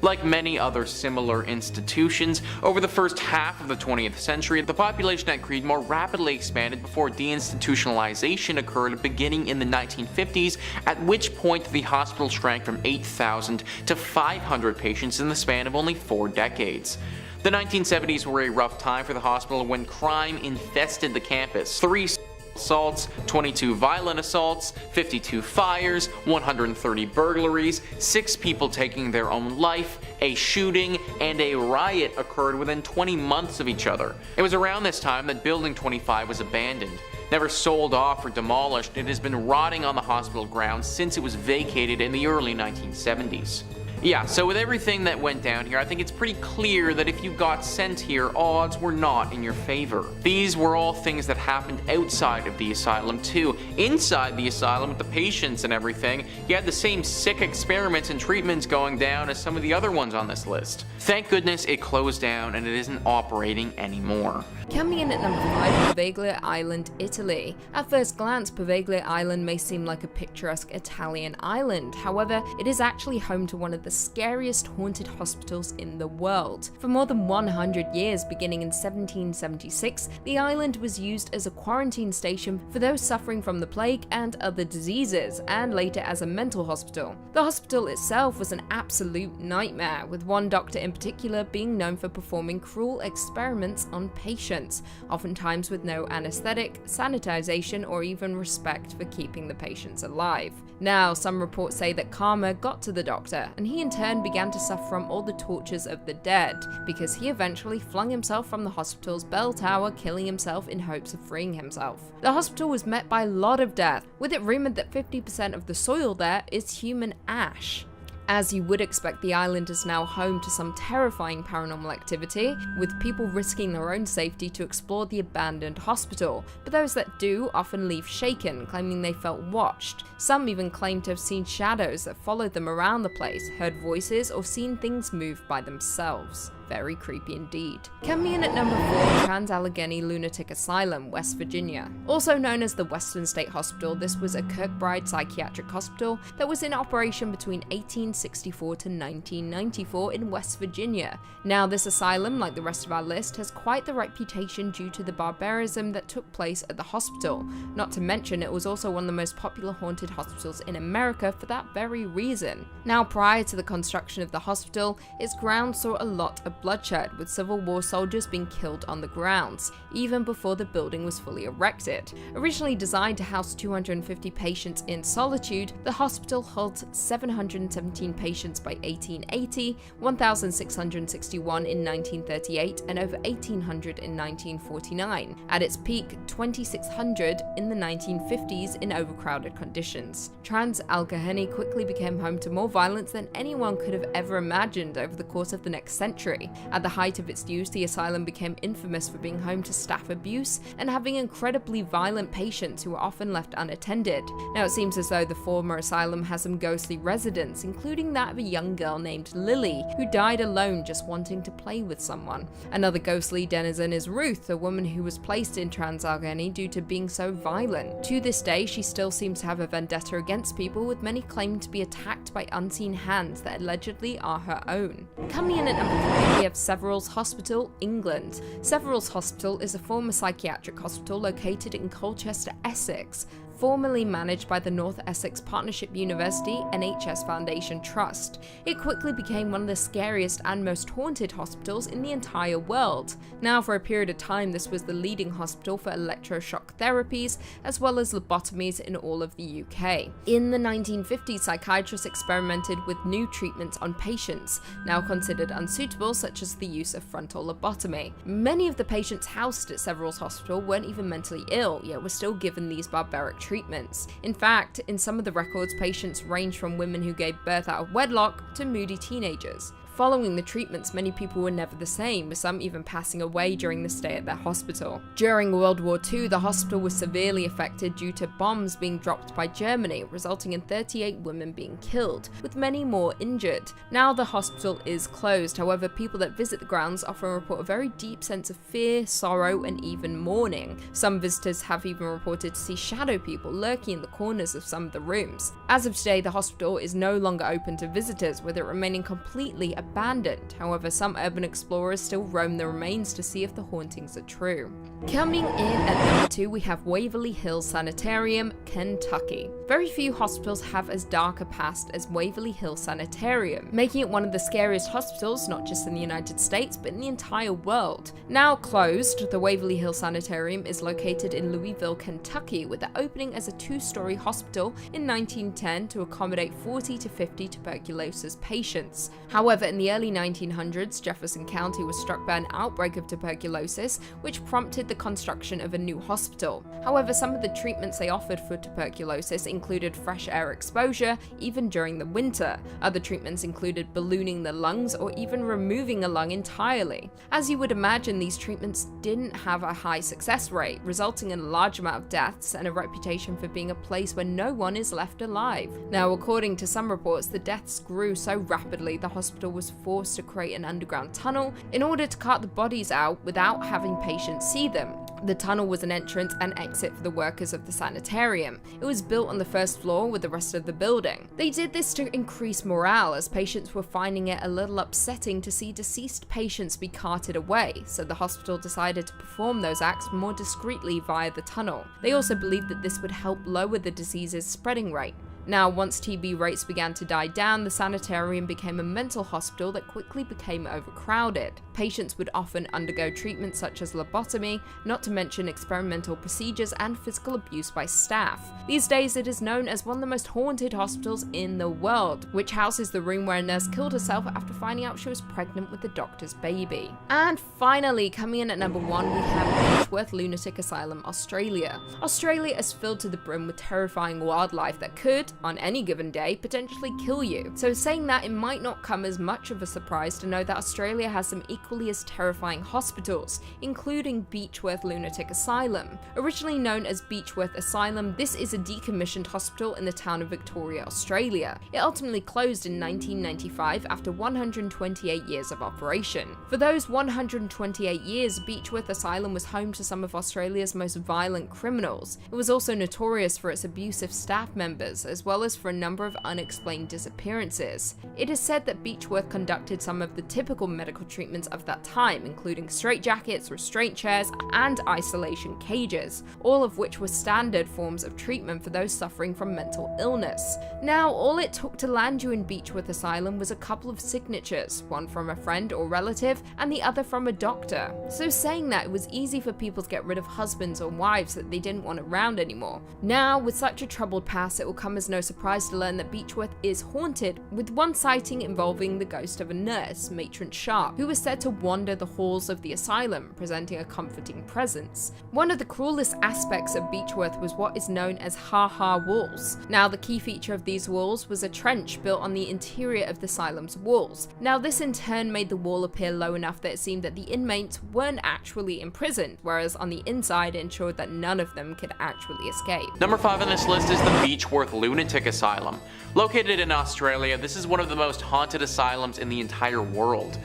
Like many other similar institutions, over the first half of the 20th century, the population at Creedmoor rapidly expanded before deinstitutionalization occurred beginning in the 1950s, at which point the hospital shrank from 8,000 to 500 patients in the span of only 4 decades. The 1970s were a rough time for the hospital when crime infested the campus. 3 assaults, 22 violent assaults, 52 fires, 130 burglaries, 6 people taking their own life, a shooting, and a riot occurred within 20 months of each other. It was around this time that Building 25 was abandoned. Never sold off or demolished, it has been rotting on the hospital grounds since it was vacated in the early 1970s. Yeah, so with everything that went down here, I think it's pretty clear that if you got sent here, odds were not in your favor. These were all things that happened outside of the asylum too. Inside the asylum with the patients and everything, you had the same sick experiments and treatments going down as some of the other ones on this list. Thank goodness it closed down and it isn't operating anymore. Coming in at number 5, Poveglia Island, Italy. At first glance, Poveglia Island may seem like a picturesque Italian island. However, it is actually home to one of the scariest haunted hospitals in the world. For more than 100 years, beginning in 1776, the island was used as a quarantine station for those suffering from the plague and other diseases, and later as a mental hospital. The hospital itself was an absolute nightmare, with one doctor in particular being known for performing cruel experiments on patients, oftentimes with no anesthetic, sanitization, or even respect for keeping the patients alive. Now, some reports say that karma got to the doctor, and he in turn began to suffer from all the tortures of the dead, because he eventually flung himself from the hospital's bell tower, killing himself in hopes of freeing himself. The hospital was met by a lot of death, with it rumored that 50% of the soil there is human ash. As you would expect, the island is now home to some terrifying paranormal activity, with people risking their own safety to explore the abandoned hospital, but those that do often leave shaken, claiming they felt watched. Some even claim to have seen shadows that followed them around the place, heard voices, or seen things move by themselves. Very creepy indeed. Coming in at number 4, Trans-Allegheny Lunatic Asylum, West Virginia. Also known as the Western State Hospital, this was a Kirkbride psychiatric hospital that was in operation between 1864 to 1994 in West Virginia. Now, this asylum, like the rest of our list, has quite the reputation due to the barbarism that took place at the hospital. Not to mention, it was also one of the most popular haunted hospitals in America for that very reason. Now, prior to the construction of the hospital, its grounds saw a lot of bloodshed, with Civil War soldiers being killed on the grounds, even before the building was fully erected. Originally designed to house 250 patients in solitude, the hospital holds 717 patients by 1880, 1,661 in 1938, and over 1,800 in 1949. At its peak, 2,600 in the 1950s in overcrowded conditions. Trans-Allegheny quickly became home to more violence than anyone could have ever imagined over the course of the next century. At the height of its use, the asylum became infamous for being home to staff abuse and having incredibly violent patients who were often left unattended. Now, it seems as though the former asylum has some ghostly residents, including that of a young girl named Lily, who died alone just wanting to play with someone. Another ghostly denizen is Ruth, a woman who was placed in Trans-Allegheny due to being so violent. To this day, she still seems to have a vendetta against people, with many claiming to be attacked by unseen hands that allegedly are her own. Coming in at number 3, we have Severals Hospital, England. Severals Hospital is a former psychiatric hospital located in Colchester, Essex, formerly managed by the North Essex Partnership University NHS Foundation Trust. It quickly became one of the scariest and most haunted hospitals in the entire world. Now, for a period of time, this was the leading hospital for electroshock therapies, as well as lobotomies in all of the UK. In the 1950s, psychiatrists experimented with new treatments on patients, now considered unsuitable, such as the use of frontal lobotomy. Many of the patients housed at Severals Hospital weren't even mentally ill, yet were still given these barbaric treatments. In fact, in some of the records, patients ranged from women who gave birth out of wedlock to moody teenagers. Following the treatments, many people were never the same, with some even passing away during the stay at their hospital. During World War II, the hospital was severely affected due to bombs being dropped by Germany, resulting in 38 women being killed, with many more injured. Now the hospital is closed, however people that visit the grounds often report a very deep sense of fear, sorrow, and even mourning. Some visitors have even reported to see shadow people lurking in the corners of some of the rooms. As of today, the hospital is no longer open to visitors, with it remaining completely abandoned. However, some urban explorers still roam the remains to see if the hauntings are true. Coming in at number 2, we have Waverly Hills Sanitarium, Kentucky. Very few hospitals have as dark a past as Waverly Hills Sanitarium, making it one of the scariest hospitals not just in the United States but in the entire world. Now closed, the Waverly Hills Sanitarium is located in Louisville, Kentucky, with it opening as a 2-story hospital in 1910 to accommodate 40 to 50 tuberculosis patients. However, in the early 1900s, Jefferson County was struck by an outbreak of tuberculosis, which prompted the construction of a new hospital. However, some of the treatments they offered for tuberculosis included fresh air exposure, even during the winter. Other treatments included ballooning the lungs or even removing a lung entirely. As you would imagine, these treatments didn't have a high success rate, resulting in a large amount of deaths and a reputation for being a place where no one is left alive. Now, according to some reports, the deaths grew so rapidly the hospital was forced to create an underground tunnel in order to cart the bodies out without having patients see them. The tunnel was an entrance and exit for the workers of the sanitarium. It was built on the first floor with the rest of the building. They did this to increase morale, as patients were finding it a little upsetting to see deceased patients be carted away, so the hospital decided to perform those acts more discreetly via the tunnel. They also believed that this would help lower the disease's spreading rate. Now, once TB rates began to die down, the sanitarium became a mental hospital that quickly became overcrowded. Patients would often undergo treatments such as lobotomy, not to mention experimental procedures and physical abuse by staff. These days, it is known as one of the most haunted hospitals in the world, which houses the room where a nurse killed herself after finding out she was pregnant with the doctor's baby. And finally, coming in at number 1, we have Beechworth Lunatic Asylum, Australia. Australia is filled to the brim with terrifying wildlife that could, on any given day, potentially kill you. So saying that, it might not come as much of a surprise to know that Australia has some equally as terrifying hospitals, including Beechworth Lunatic Asylum. Originally known as Beechworth Asylum, this is a decommissioned hospital in the town of Victoria, Australia. It ultimately closed in 1995 after 128 years of operation. For those 128 years, Beechworth Asylum was home to some of Australia's most violent criminals. It was also notorious for its abusive staff members, as well as for a number of unexplained disappearances. It is said that Beechworth conducted some of the typical medical treatments of that time, including straitjackets, restraint chairs, and isolation cages, all of which were standard forms of treatment for those suffering from mental illness. Now, all it took to land you in Beechworth Asylum was a couple of signatures, one from a friend or relative, and the other from a doctor. So saying that, it was easy for people to get rid of husbands or wives that they didn't want around anymore. Now, with such a troubled past, it will come as no surprise to learn that Beechworth is haunted, with one sighting involving the ghost of a nurse, Matron Sharp, who was said to wander the halls of the asylum, presenting a comforting presence. One of the cruelest aspects of Beechworth was what is known as ha-ha walls. Now, the key feature of these walls was a trench built on the interior of the asylum's walls. Now, this in turn made the wall appear low enough that it seemed that the inmates weren't actually imprisoned, whereas on the inside it ensured that none of them could actually escape. Number 5 on this list is the Beechworth Lunatic Asylum. Located in Australia, this is one of the most haunted asylums in the entire world.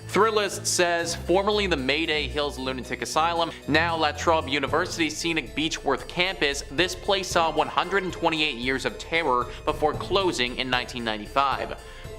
Thrillist says, formerly the Mayday Hills Lunatic Asylum, now La Trobe University's scenic Beechworth campus, this place saw 128 years of terror before closing in 1995.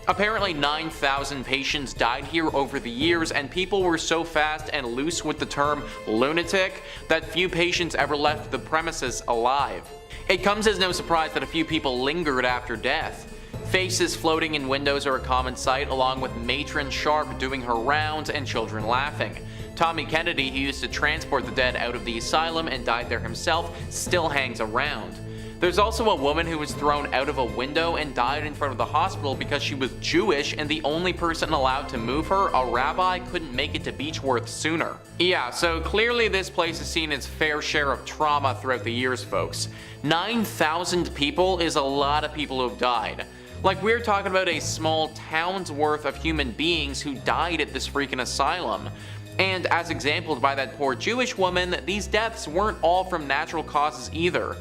Apparently 9,000 patients died here over the years, and people were so fast and loose with the term lunatic that few patients ever left the premises alive. It comes as no surprise that a few people lingered after death. Faces floating in windows are a common sight, along with Matron Sharp doing her rounds and children laughing. Tommy Kennedy, who used to transport the dead out of the asylum and died there himself, still hangs around. There's also a woman who was thrown out of a window and died in front of the hospital because she was Jewish and the only person allowed to move her, a rabbi, couldn't make it to Beechworth sooner. Yeah, so clearly this place has seen its fair share of trauma throughout the years, folks. 9,000 people is a lot of people who have died. Like, we're talking about a small town's worth of human beings who died at this freaking asylum. And as exampled by that poor Jewish woman, these deaths weren't all from natural causes either.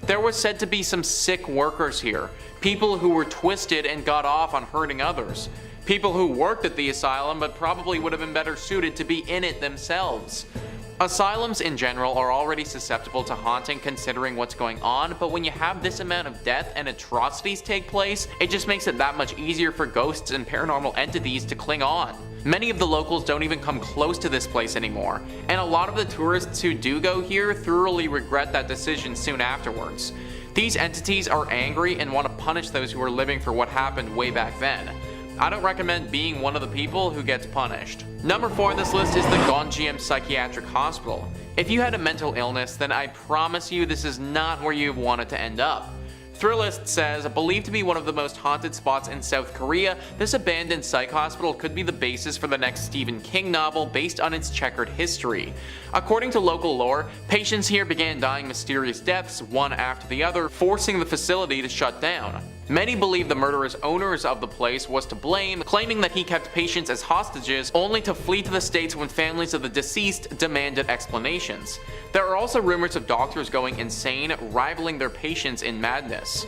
There was said to be some sick workers here, people who were twisted and got off on hurting others, people who worked at the asylum but probably would have been better suited to be in it themselves. Asylums in general are already susceptible to haunting considering what's going on, but when you have this amount of death and atrocities take place, it just makes it that much easier for ghosts and paranormal entities to cling on. Many of the locals don't even come close to this place anymore, and a lot of the tourists who do go here thoroughly regret that decision soon afterwards. These entities are angry and want to punish those who are living for what happened way back then. I don't recommend being one of the people who gets punished. Number 4 on this list is the Gonjiam Psychiatric Hospital. If you had a mental illness, then I promise you this is not where you wanted to end up. Thrillist says, believed to be one of the most haunted spots in South Korea, this abandoned psych hospital could be the basis for the next Stephen King novel based on its checkered history. According to local lore, patients here began dying mysterious deaths one after the other, forcing the facility to shut down. Many believe the murderous owners of the place was to blame, claiming that he kept patients as hostages only to flee to the States when families of the deceased demanded explanations. There are also rumors of doctors going insane, rivaling their patients in madness.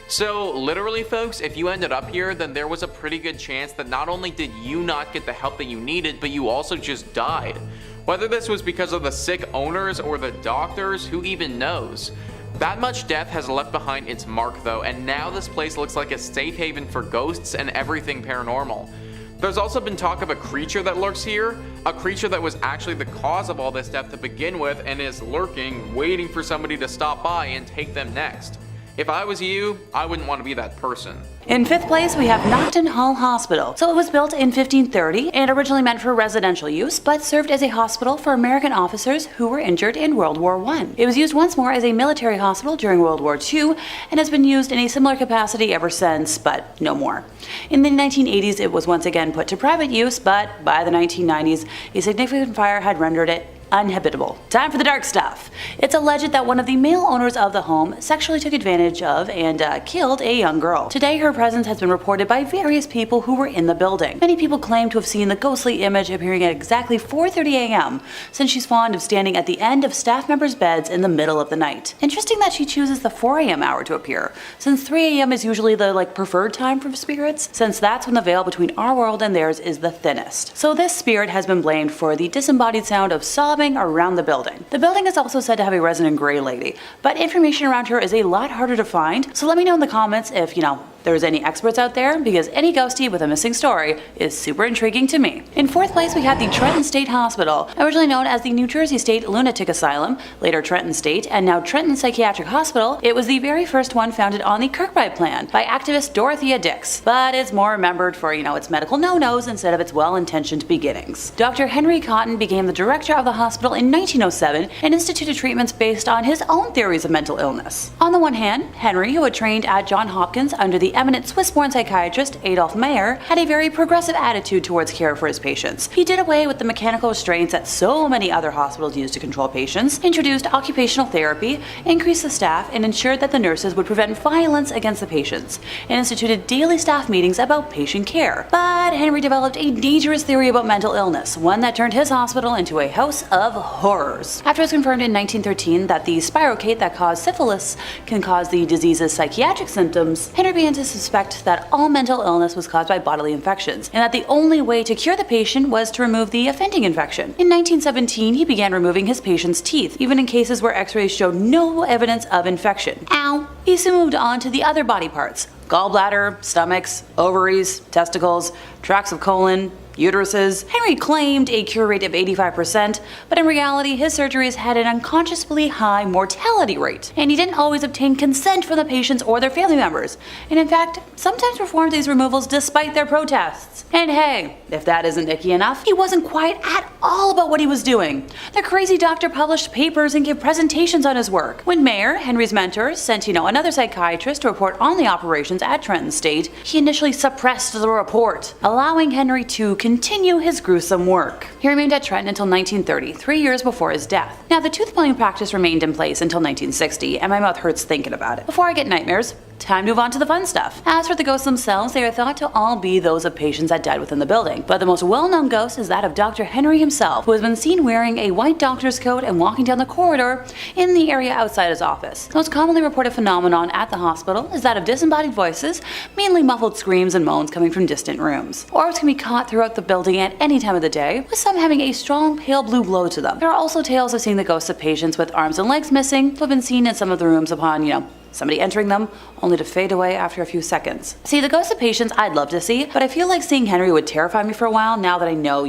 So literally folks, if you ended up here, then there was a pretty good chance that not only did you not get the help that you needed, but you also just died. Whether this was because of the sick owners or the doctors, who even knows? That much death has left behind its mark though, and now this place looks like a safe haven for ghosts and everything paranormal. There's also been talk of a creature that lurks here, a creature that was actually the cause of all this death to begin with and is lurking, waiting for somebody to stop by and take them next. If I was you, I wouldn't want to be that person. In 5th place, we have Knockton Hall Hospital. So it was built in 1530 and originally meant for residential use, but served as a hospital for American officers who were injured in World War I. It was used once more as a military hospital during World War II and has been used in a similar capacity ever since, but no more. In the 1980s, it was once again put to private use, but by the 1990s, a significant fire had rendered it uninhabitable. Time for the dark stuff. It's alleged that one of the male owners of the home sexually took advantage of and killed a young girl. Today, her presence has been reported by various people who were in the building. Many people claim to have seen the ghostly image appearing at exactly 4:30 a.m. since she's fond of standing at the end of staff members' beds in the middle of the night. Interesting that she chooses the 4 a.m. hour to appear, since 3 a.m. is usually the preferred time for spirits, since that's when the veil between our world and theirs is the thinnest. So this spirit has been blamed for the disembodied sound of sobbing around the building. The building is also said to have a resident gray lady, but information around her is a lot harder to find, so let me know in the comments if, there's any experts out there, because any ghostie with a missing story is super intriguing to me. In 4th place, we have the Trenton State Hospital, originally known as the New Jersey State Lunatic Asylum, later Trenton State, and now Trenton Psychiatric Hospital. It was the very first one founded on the Kirkbride Plan by activist Dorothea Dix, but it's more remembered for, its medical no-nos instead of its well-intentioned beginnings. Dr. Henry Cotton became the director of the hospital in 1907 and instituted treatments based on his own theories of mental illness. On the one hand, Henry, who had trained at Johns Hopkins under the eminent Swiss-born psychiatrist Adolf Meyer, had a very progressive attitude towards care for his patients. He did away with the mechanical restraints that so many other hospitals use to control patients, introduced occupational therapy, increased the staff, and ensured that the nurses would prevent violence against the patients, and instituted daily staff meetings about patient care. But Henry developed a dangerous theory about mental illness, one that turned his hospital into a house of horrors. After it was confirmed in 1913 that the spirocate that caused syphilis can cause the disease's psychiatric symptoms, Henry began to suspect that all mental illness was caused by bodily infections, and that the only way to cure the patient was to remove the offending infection. In 1917, he began removing his patients' teeth, even in cases where x-rays showed no evidence of infection. Ow! He soon moved on to the other body parts: gallbladder, stomachs, ovaries, testicles, tracts of colon, uteruses. Henry claimed a cure rate of 85%, but in reality his surgeries had an unconsciously high mortality rate, and he didn't always obtain consent from the patients or their family members, and in fact sometimes performed these removals despite their protests. And hey, if that isn't icky enough, he wasn't quiet at all about what he was doing. The crazy doctor published papers and gave presentations on his work. When Mayer, Henry's mentor, sent another psychiatrist to report on the operations at Trenton State, he initially suppressed the report, allowing Henry to continue his gruesome work. He remained at Trenton until 1930, 3 years before his death. Now, the tooth pulling practice remained in place until 1960, and my mouth hurts thinking about it. Before I get nightmares, Time to move on to the fun stuff. As for the ghosts themselves, they are thought to all be those of patients that died within the building. But the most well-known ghost is that of Dr. Henry himself, who has been seen wearing a white doctor's coat and walking down the corridor in the area outside his office. The most commonly reported phenomenon at the hospital is that of disembodied voices, mainly muffled screams and moans coming from distant rooms. Orbs can be caught throughout the building at any time of the day, with some having a strong pale blue glow to them. There are also tales of seeing the ghosts of patients with arms and legs missing, who have been seen in some of the rooms upon, somebody entering them, only to fade away after a few seconds. See, the ghosts of patients I'd love to see, but I feel like seeing Henry would terrify me for a while now that I know,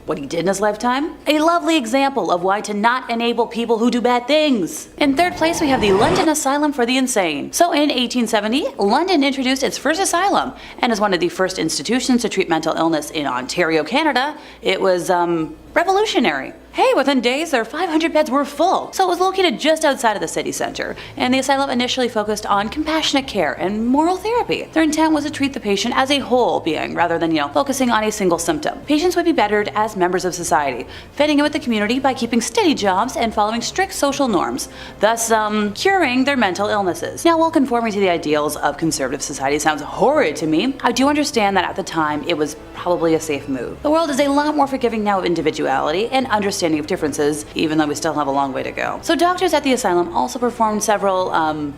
what he did in his lifetime. A lovely example of why to not enable people who do bad things. In third place, we have the London Asylum for the Insane. So in 1870, London introduced its first asylum, and as one of the first institutions to treat mental illness in Ontario, Canada, it was, revolutionary. Hey, within days their 500 beds were full. So it was located just outside of the city center, and the asylum initially focused on compassionate care and moral therapy. Their intent was to treat the patient as a whole being rather than, focusing on a single symptom. Patients would be bettered as members of society, fitting in with the community by keeping steady jobs and following strict social norms, thus curing their mental illnesses. Now, while conforming to the ideals of conservative society sounds horrid to me, I do understand that at the time it was probably a safe move. The world is a lot more forgiving now of individuality and understanding of differences, even though we still have a long way to go. So doctors at the asylum also performed several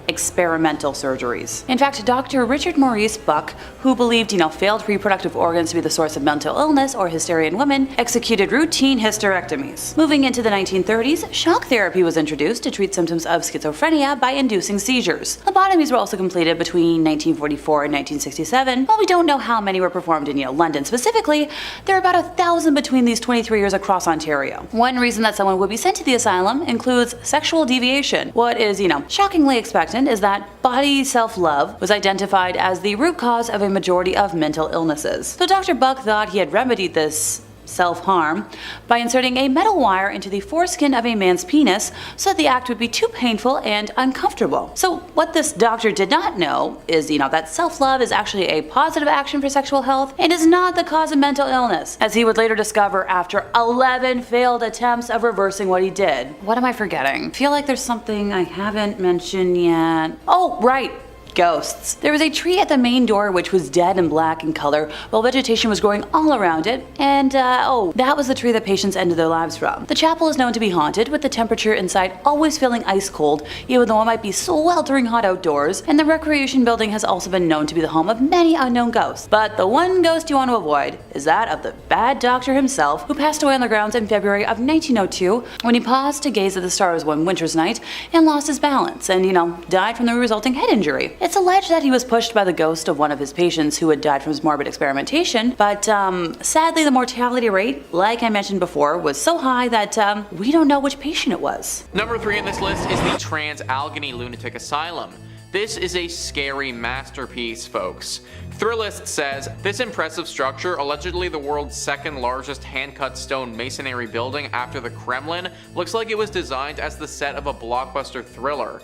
experimental surgeries. In fact, Dr. Richard Maurice Buck, who believed, failed reproductive organs to be the source of mental illness or hysteria in women, executed routine hysterectomies. Moving into the 1930s, shock therapy was introduced to treat symptoms of schizophrenia by inducing seizures. Lobotomies were also completed between 1944 and 1967. While we don't know how many were performed in, London specifically, there are about 1,000 between these 23 years across Ontario. One reason that someone would be sent to the asylum includes sexual deviation. What is, shockingly expectant is that body self-love was identified as the root cause of a majority of mental illnesses. So Dr. Buck thought he had remedied this self-harm by inserting a metal wire into the foreskin of a man's penis so that the act would be too painful and uncomfortable. So what this doctor did not know is, that self-love is actually a positive action for sexual health and is not the cause of mental illness, as he would later discover after 11 failed attempts of reversing what he did. What am I forgetting? Feel like there's something I haven't mentioned yet. Oh, right! Ghosts. There was a tree at the main door which was dead and black in color, while vegetation was growing all around it, and that was the tree that patients ended their lives from. The chapel is known to be haunted, with the temperature inside always feeling ice cold, even though it might be sweltering hot outdoors, and the recreation building has also been known to be the home of many unknown ghosts. But the one ghost you want to avoid is that of the bad doctor himself, who passed away on the grounds in February of 1902 when he paused to gaze at the stars one winter's night and lost his balance and, died from the resulting head injury. It's alleged that he was pushed by the ghost of one of his patients who had died from his morbid experimentation, but sadly the mortality rate, like I mentioned before, was so high that we don't know which patient it was. Number 3 on this list is the Trans-Allegheny Lunatic Asylum. This is a scary masterpiece, folks. Thrillist says, this impressive structure, allegedly the world's second largest hand-cut stone masonry building after the Kremlin, looks like it was designed as the set of a blockbuster thriller.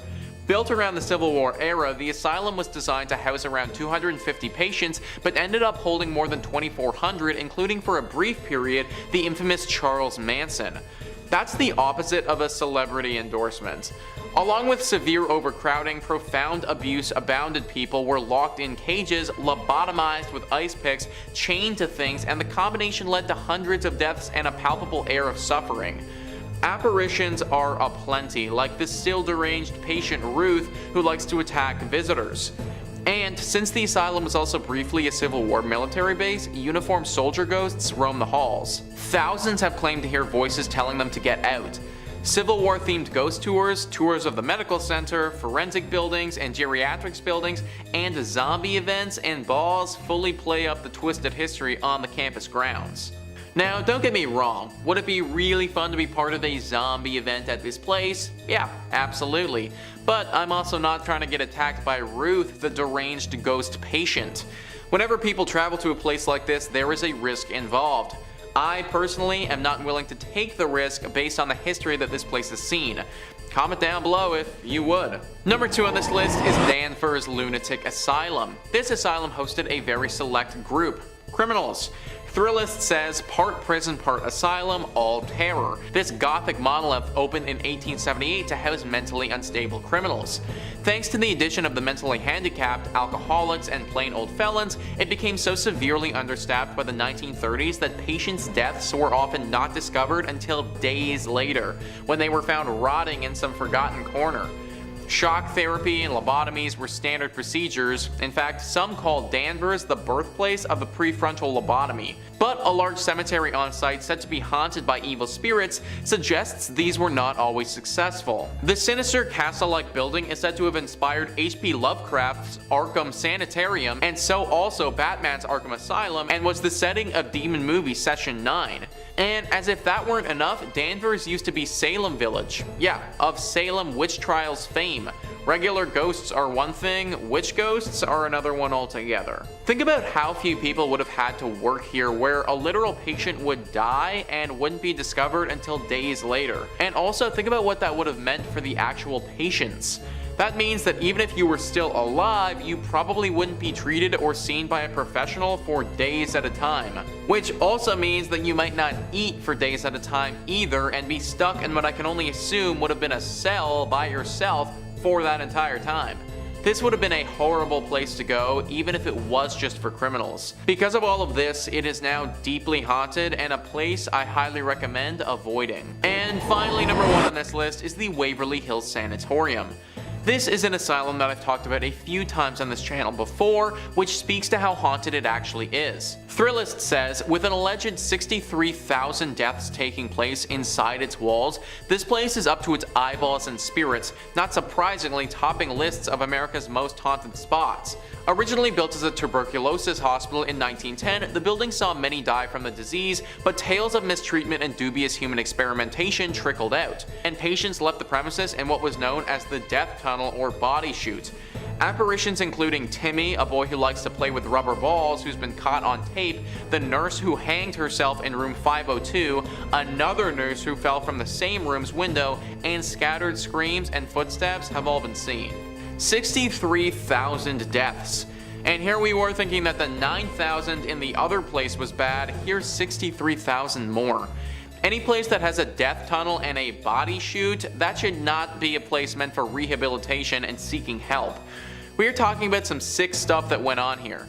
Built around the Civil War era, the asylum was designed to house around 250 patients, but ended up holding more than 2,400, including for a brief period, the infamous Charles Manson. That's the opposite of a celebrity endorsement. Along with severe overcrowding, profound abuse abounded. People were locked in cages, lobotomized with ice picks, chained to things, and the combination led to hundreds of deaths and a palpable air of suffering. Apparitions are aplenty, like the still deranged patient Ruth, who likes to attack visitors. And since the asylum was also briefly a Civil War military base, uniformed soldier ghosts roam the halls. Thousands have claimed to hear voices telling them to get out. Civil War themed ghost tours, tours of the medical center, forensic buildings, and geriatrics buildings, and zombie events and balls fully play up the twisted history on the campus grounds. Now, don't get me wrong, would it be really fun to be part of a zombie event at this place? Yeah, absolutely. But I'm also not trying to get attacked by Ruth, the deranged ghost patient. Whenever people travel to a place like this, there is a risk involved. I personally am not willing to take the risk based on the history that this place has seen. Comment down below if you would. Number 2 on this list is Danvers Lunatic Asylum. This asylum hosted a very select group: criminals. Thrillist says, part prison, part asylum, all terror. This gothic monolith opened in 1878 to house mentally unstable criminals. Thanks to the addition of the mentally handicapped, alcoholics, and plain old felons, it became so severely understaffed by the 1930s that patients' deaths were often not discovered until days later, when they were found rotting in some forgotten corner. Shock therapy and lobotomies were standard procedures. In fact, some call Danvers the birthplace of the prefrontal lobotomy. But a large cemetery on site said to be haunted by evil spirits suggests these were not always successful. The sinister castle-like building is said to have inspired H.P. Lovecraft's Arkham Sanitarium, and so also Batman's Arkham Asylum, and was the setting of Demon movie Session 9. And as if that weren't enough, Danvers used to be Salem Village. Yeah, of Salem witch trials fame. Regular ghosts are one thing, witch ghosts are another one altogether. Think about how few people would have had to work here, where a literal patient would die and wouldn't be discovered until days later. And also think about what that would have meant for the actual patients. That means that even if you were still alive, you probably wouldn't be treated or seen by a professional for days at a time. Which also means that you might not eat for days at a time either, and be stuck in what I can only assume would have been a cell by yourself for that entire time. This would have been a horrible place to go, even if it was just for criminals. Because of all of this, it is now deeply haunted and a place I highly recommend avoiding. And finally, number 1 on this list is the Waverly Hills Sanatorium. This is an asylum that I've talked about a few times on this channel before, which speaks to how haunted it actually is. Thrillist says, with an alleged 63,000 deaths taking place inside its walls, this place is up to its eyeballs in spirits, not surprisingly topping lists of America's most haunted spots. Originally built as a tuberculosis hospital in 1910, the building saw many die from the disease, but tales of mistreatment and dubious human experimentation trickled out, and patients left the premises in what was known as the death tunnel or body chute. Apparitions including Timmy, a boy who likes to play with rubber balls who's been caught on tape, the nurse who hanged herself in room 502, another nurse who fell from the same room's window, and scattered screams and footsteps have all been seen. 63,000 deaths. And here we were thinking that the 9,000 in the other place was bad, here's 63,000 more. Any place that has a death tunnel and a body chute, that should not be a place meant for rehabilitation and seeking help. We are talking about some sick stuff that went on here.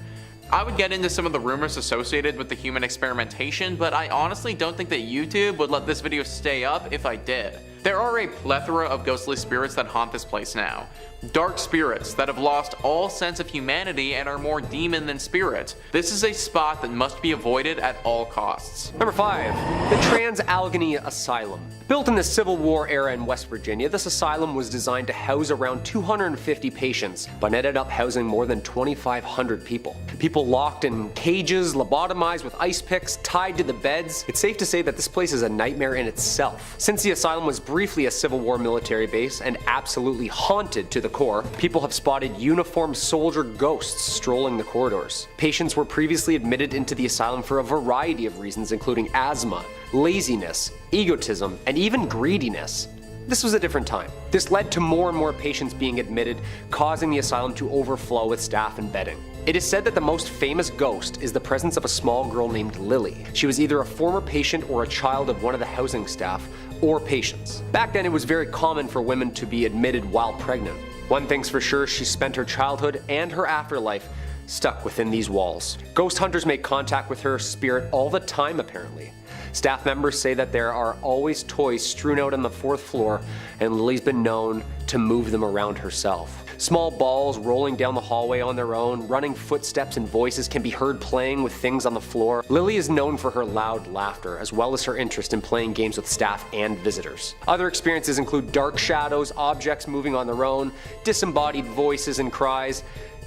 I would get into some of the rumors associated with the human experimentation, but I honestly don't think that YouTube would let this video stay up if I did. There are a plethora of ghostly spirits that haunt this place now. Dark spirits that have lost all sense of humanity and are more demon than spirit. This is a spot that must be avoided at all costs. Number 5. The Trans-Allegheny Asylum. Built in the Civil War era in West Virginia, this asylum was designed to house around 250 patients, but ended up housing more than 2,500 people. People locked in cages, lobotomized with ice picks, tied to the beds. It's safe to say that this place is a nightmare in itself. Since the asylum was briefly a Civil War military base and absolutely haunted to the core, people have spotted uniformed soldier ghosts strolling the corridors. Patients were previously admitted into the asylum for a variety of reasons, including asthma, laziness, egotism, and even greediness. This was a different time. This led to more and more patients being admitted, causing the asylum to overflow with staff and bedding. It is said that the most famous ghost is the presence of a small girl named Lily. She was either a former patient or a child of one of the housing staff or patients. Back then, it was very common for women to be admitted while pregnant. One thing's for sure, she spent her childhood and her afterlife stuck within these walls. Ghost hunters make contact with her spirit all the time, apparently. Staff members say that there are always toys strewn out on the 4th floor, and Lily's been known to move them around herself. Small balls rolling down the hallway on their own, running footsteps and voices can be heard playing with things on the floor. Lily is known for her loud laughter, as well as her interest in playing games with staff and visitors. Other experiences include dark shadows, objects moving on their own, disembodied voices and cries.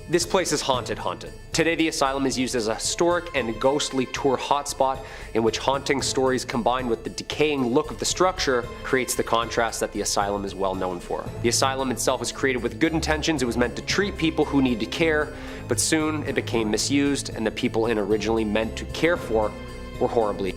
This place is haunted. Today the asylum is used as a historic and ghostly tour hotspot in which haunting stories combined with the decaying look of the structure creates the contrast that the asylum is well known for. The asylum itself was created with good intentions. It was meant to treat people who needed care, but soon it became misused and the people it originally meant to care for were horribly.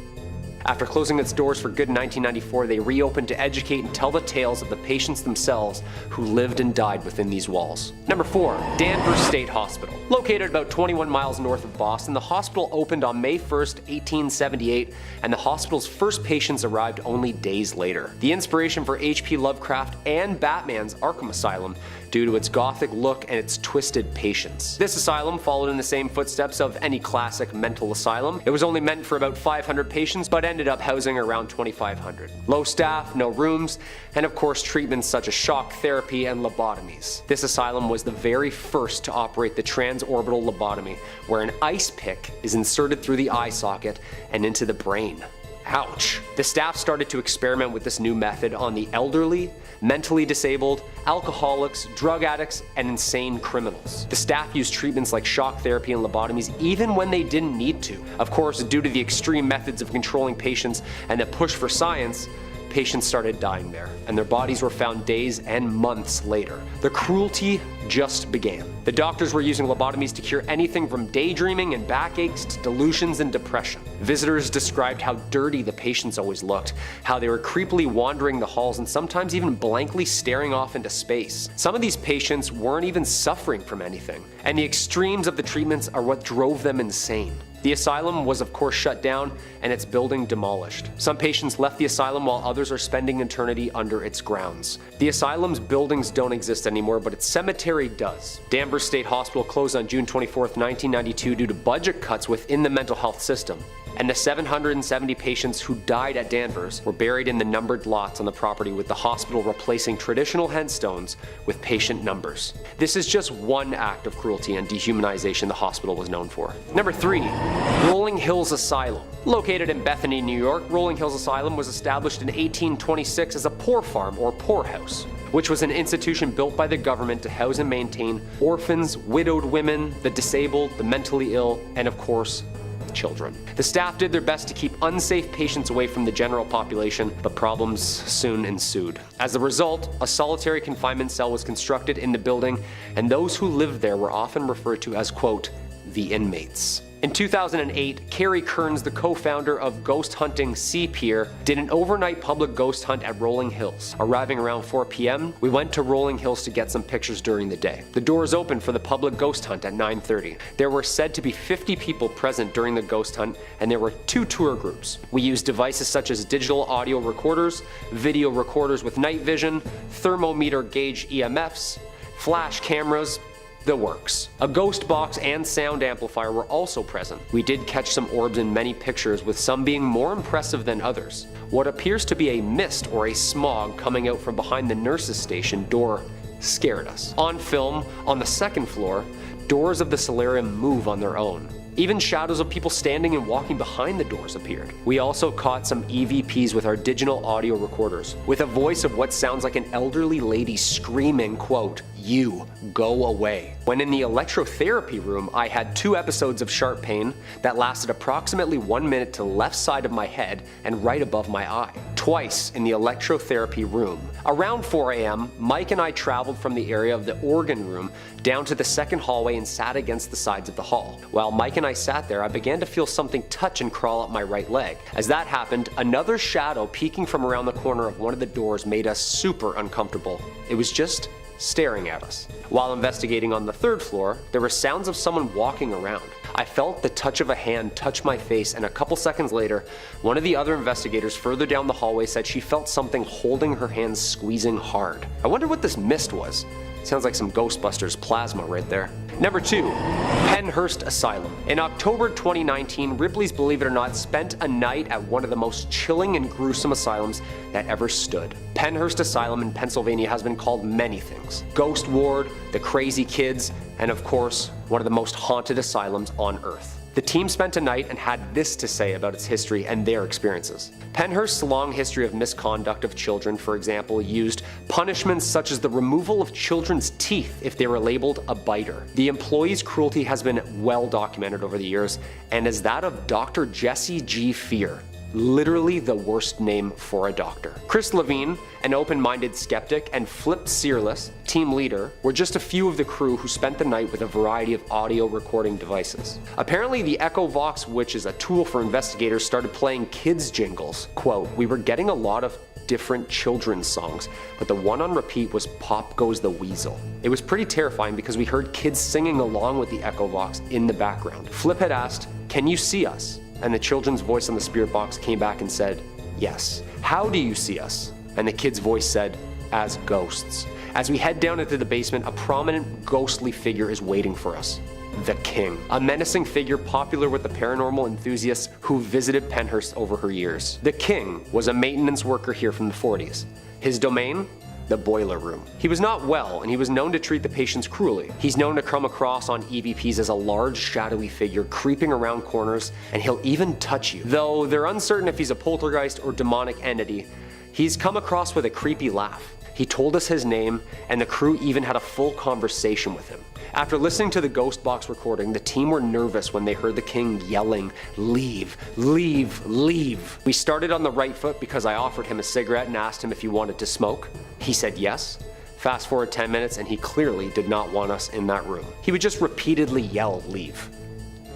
After closing its doors for good in 1994, they reopened to educate and tell the tales of the patients themselves who lived and died within these walls. Number 4. Danvers State Hospital. Located about 21 miles north of Boston, the hospital opened on May 1st, 1878, and the hospital's first patients arrived only days later. The inspiration for H.P. Lovecraft and Batman's Arkham Asylum due to its gothic look and its twisted patients. This asylum followed in the same footsteps of any classic mental asylum. It was only meant for about 500 patients, but ended up housing around 2,500. Low staff, no rooms, and of course treatments such as shock therapy and lobotomies. This asylum was the very first to operate the transorbital lobotomy, where an ice pick is inserted through the eye socket and into the brain. Ouch. The staff started to experiment with this new method on the elderly, mentally disabled, alcoholics, drug addicts, and insane criminals. The staff used treatments like shock therapy and lobotomies even when they didn't need to. Of course, due to the extreme methods of controlling patients and the push for science, patients started dying there, and their bodies were found days and months later. The cruelty just began. The doctors were using lobotomies to cure anything from daydreaming and backaches to delusions and depression. Visitors described how dirty the patients always looked, how they were creepily wandering the halls and sometimes even blankly staring off into space. Some of these patients weren't even suffering from anything, and the extremes of the treatments are what drove them insane. The asylum was of course shut down and its building demolished. Some patients left the asylum while others are spending eternity under its grounds. The asylum's buildings don't exist anymore, but its cemetery does. Danvers State Hospital closed on June 24, 1992 due to budget cuts within the mental health system. And the 770 patients who died at Danvers were buried in the numbered lots on the property, with the hospital replacing traditional headstones with patient numbers. This is just one act of cruelty and dehumanization the hospital was known for. Number 3. Rolling Hills Asylum. Located in Bethany, New York, Rolling Hills Asylum was established in 1826 as a poor farm or poorhouse, which was an institution built by the government to house and maintain orphans, widowed women, the disabled, the mentally ill, and of course, children. The staff did their best to keep unsafe patients away from the general population, but problems soon ensued. As a result, a solitary confinement cell was constructed in the building, and those who lived there were often referred to as, quote, the inmates. In 2008, Carrie Kearns, the co-founder of ghost hunting Sea Pier, did an overnight public ghost hunt at Rolling Hills. Arriving around 4 p.m., we went to Rolling Hills to get some pictures during the day. The doors opened for the public ghost hunt at 9:30. There were said to be 50 people present during the ghost hunt, and there were 2 tour groups. We used devices such as digital audio recorders, video recorders with night vision, thermometer gauge EMFs, flash cameras, the works. A ghost box and sound amplifier were also present. We did catch some orbs in many pictures, with some being more impressive than others. What appears to be a mist or a smog coming out from behind the nurse's station door scared us. On film, on the second floor, doors of the solarium move on their own. Even shadows of people standing and walking behind the doors appeared. We also caught some EVPs with our digital audio recorders, with a voice of what sounds like an elderly lady screaming, quote, "You go away." When in the electrotherapy room, I had 2 episodes of sharp pain that lasted approximately 1 minute to the left side of my head and right above my eye. Twice in the electrotherapy room. Around 4 a.m., Mike and I traveled from the area of the organ room down to the second hallway and sat against the sides of the hall. While Mike and I sat there, I began to feel something touch and crawl up my right leg. As that happened, another shadow peeking from around the corner of one of the doors made us super uncomfortable. It was just staring at us. While investigating on the 3rd floor, there were sounds of someone walking around. I felt the touch of a hand touch my face, and a couple seconds later, one of the other investigators further down the hallway said she felt something holding her hands squeezing hard. I wonder what this mist was. Sounds like some Ghostbusters plasma right there. Number 2, Pennhurst Asylum. In October 2019, Ripley's Believe It or Not spent a night at one of the most chilling and gruesome asylums that ever stood. Pennhurst Asylum in Pennsylvania has been called many things. Ghost Ward, the Crazy Kids, and of course, one of the most haunted asylums on Earth. The team spent a night and had this to say about its history and their experiences. Pennhurst's long history of misconduct of children, for example, used punishments such as the removal of children's teeth if they were labeled a biter. The employees' cruelty has been well documented over the years, and is that of Dr. Jesse G. Fear. Literally the worst name for a doctor. Chris Levine, an open-minded skeptic, and Flip Searless, team leader, were just a few of the crew who spent the night with a variety of audio recording devices. Apparently the Echo Vox, which is a tool for investigators, started playing kids jingles. Quote, "We were getting a lot of different children's songs, but the one on repeat was Pop Goes the Weasel. It was pretty terrifying because we heard kids singing along with the Echo Vox in the background." Flip had asked, "Can you see us?" And the children's voice on the spirit box came back and said, "Yes." "How do you see us?" And the kid's voice said, "As ghosts." As we head down into the basement, a prominent ghostly figure is waiting for us. The King, a menacing figure popular with the paranormal enthusiasts who visited Penhurst over her years. The King was a maintenance worker here from the 40s. His domain? The boiler room. He was not well, and he was known to treat the patients cruelly. He's known to come across on EVPs as a large, shadowy figure creeping around corners, and he'll even touch you. Though they're uncertain if he's a poltergeist or demonic entity, he's come across with a creepy laugh. He told us his name, and the crew even had a full conversation with him. After listening to the Ghost Box recording, the team were nervous when they heard the King yelling, "Leave, leave, leave." We started on the right foot because I offered him a cigarette and asked him if he wanted to smoke. He said yes. Fast forward 10 minutes and he clearly did not want us in that room. He would just repeatedly yell, "Leave."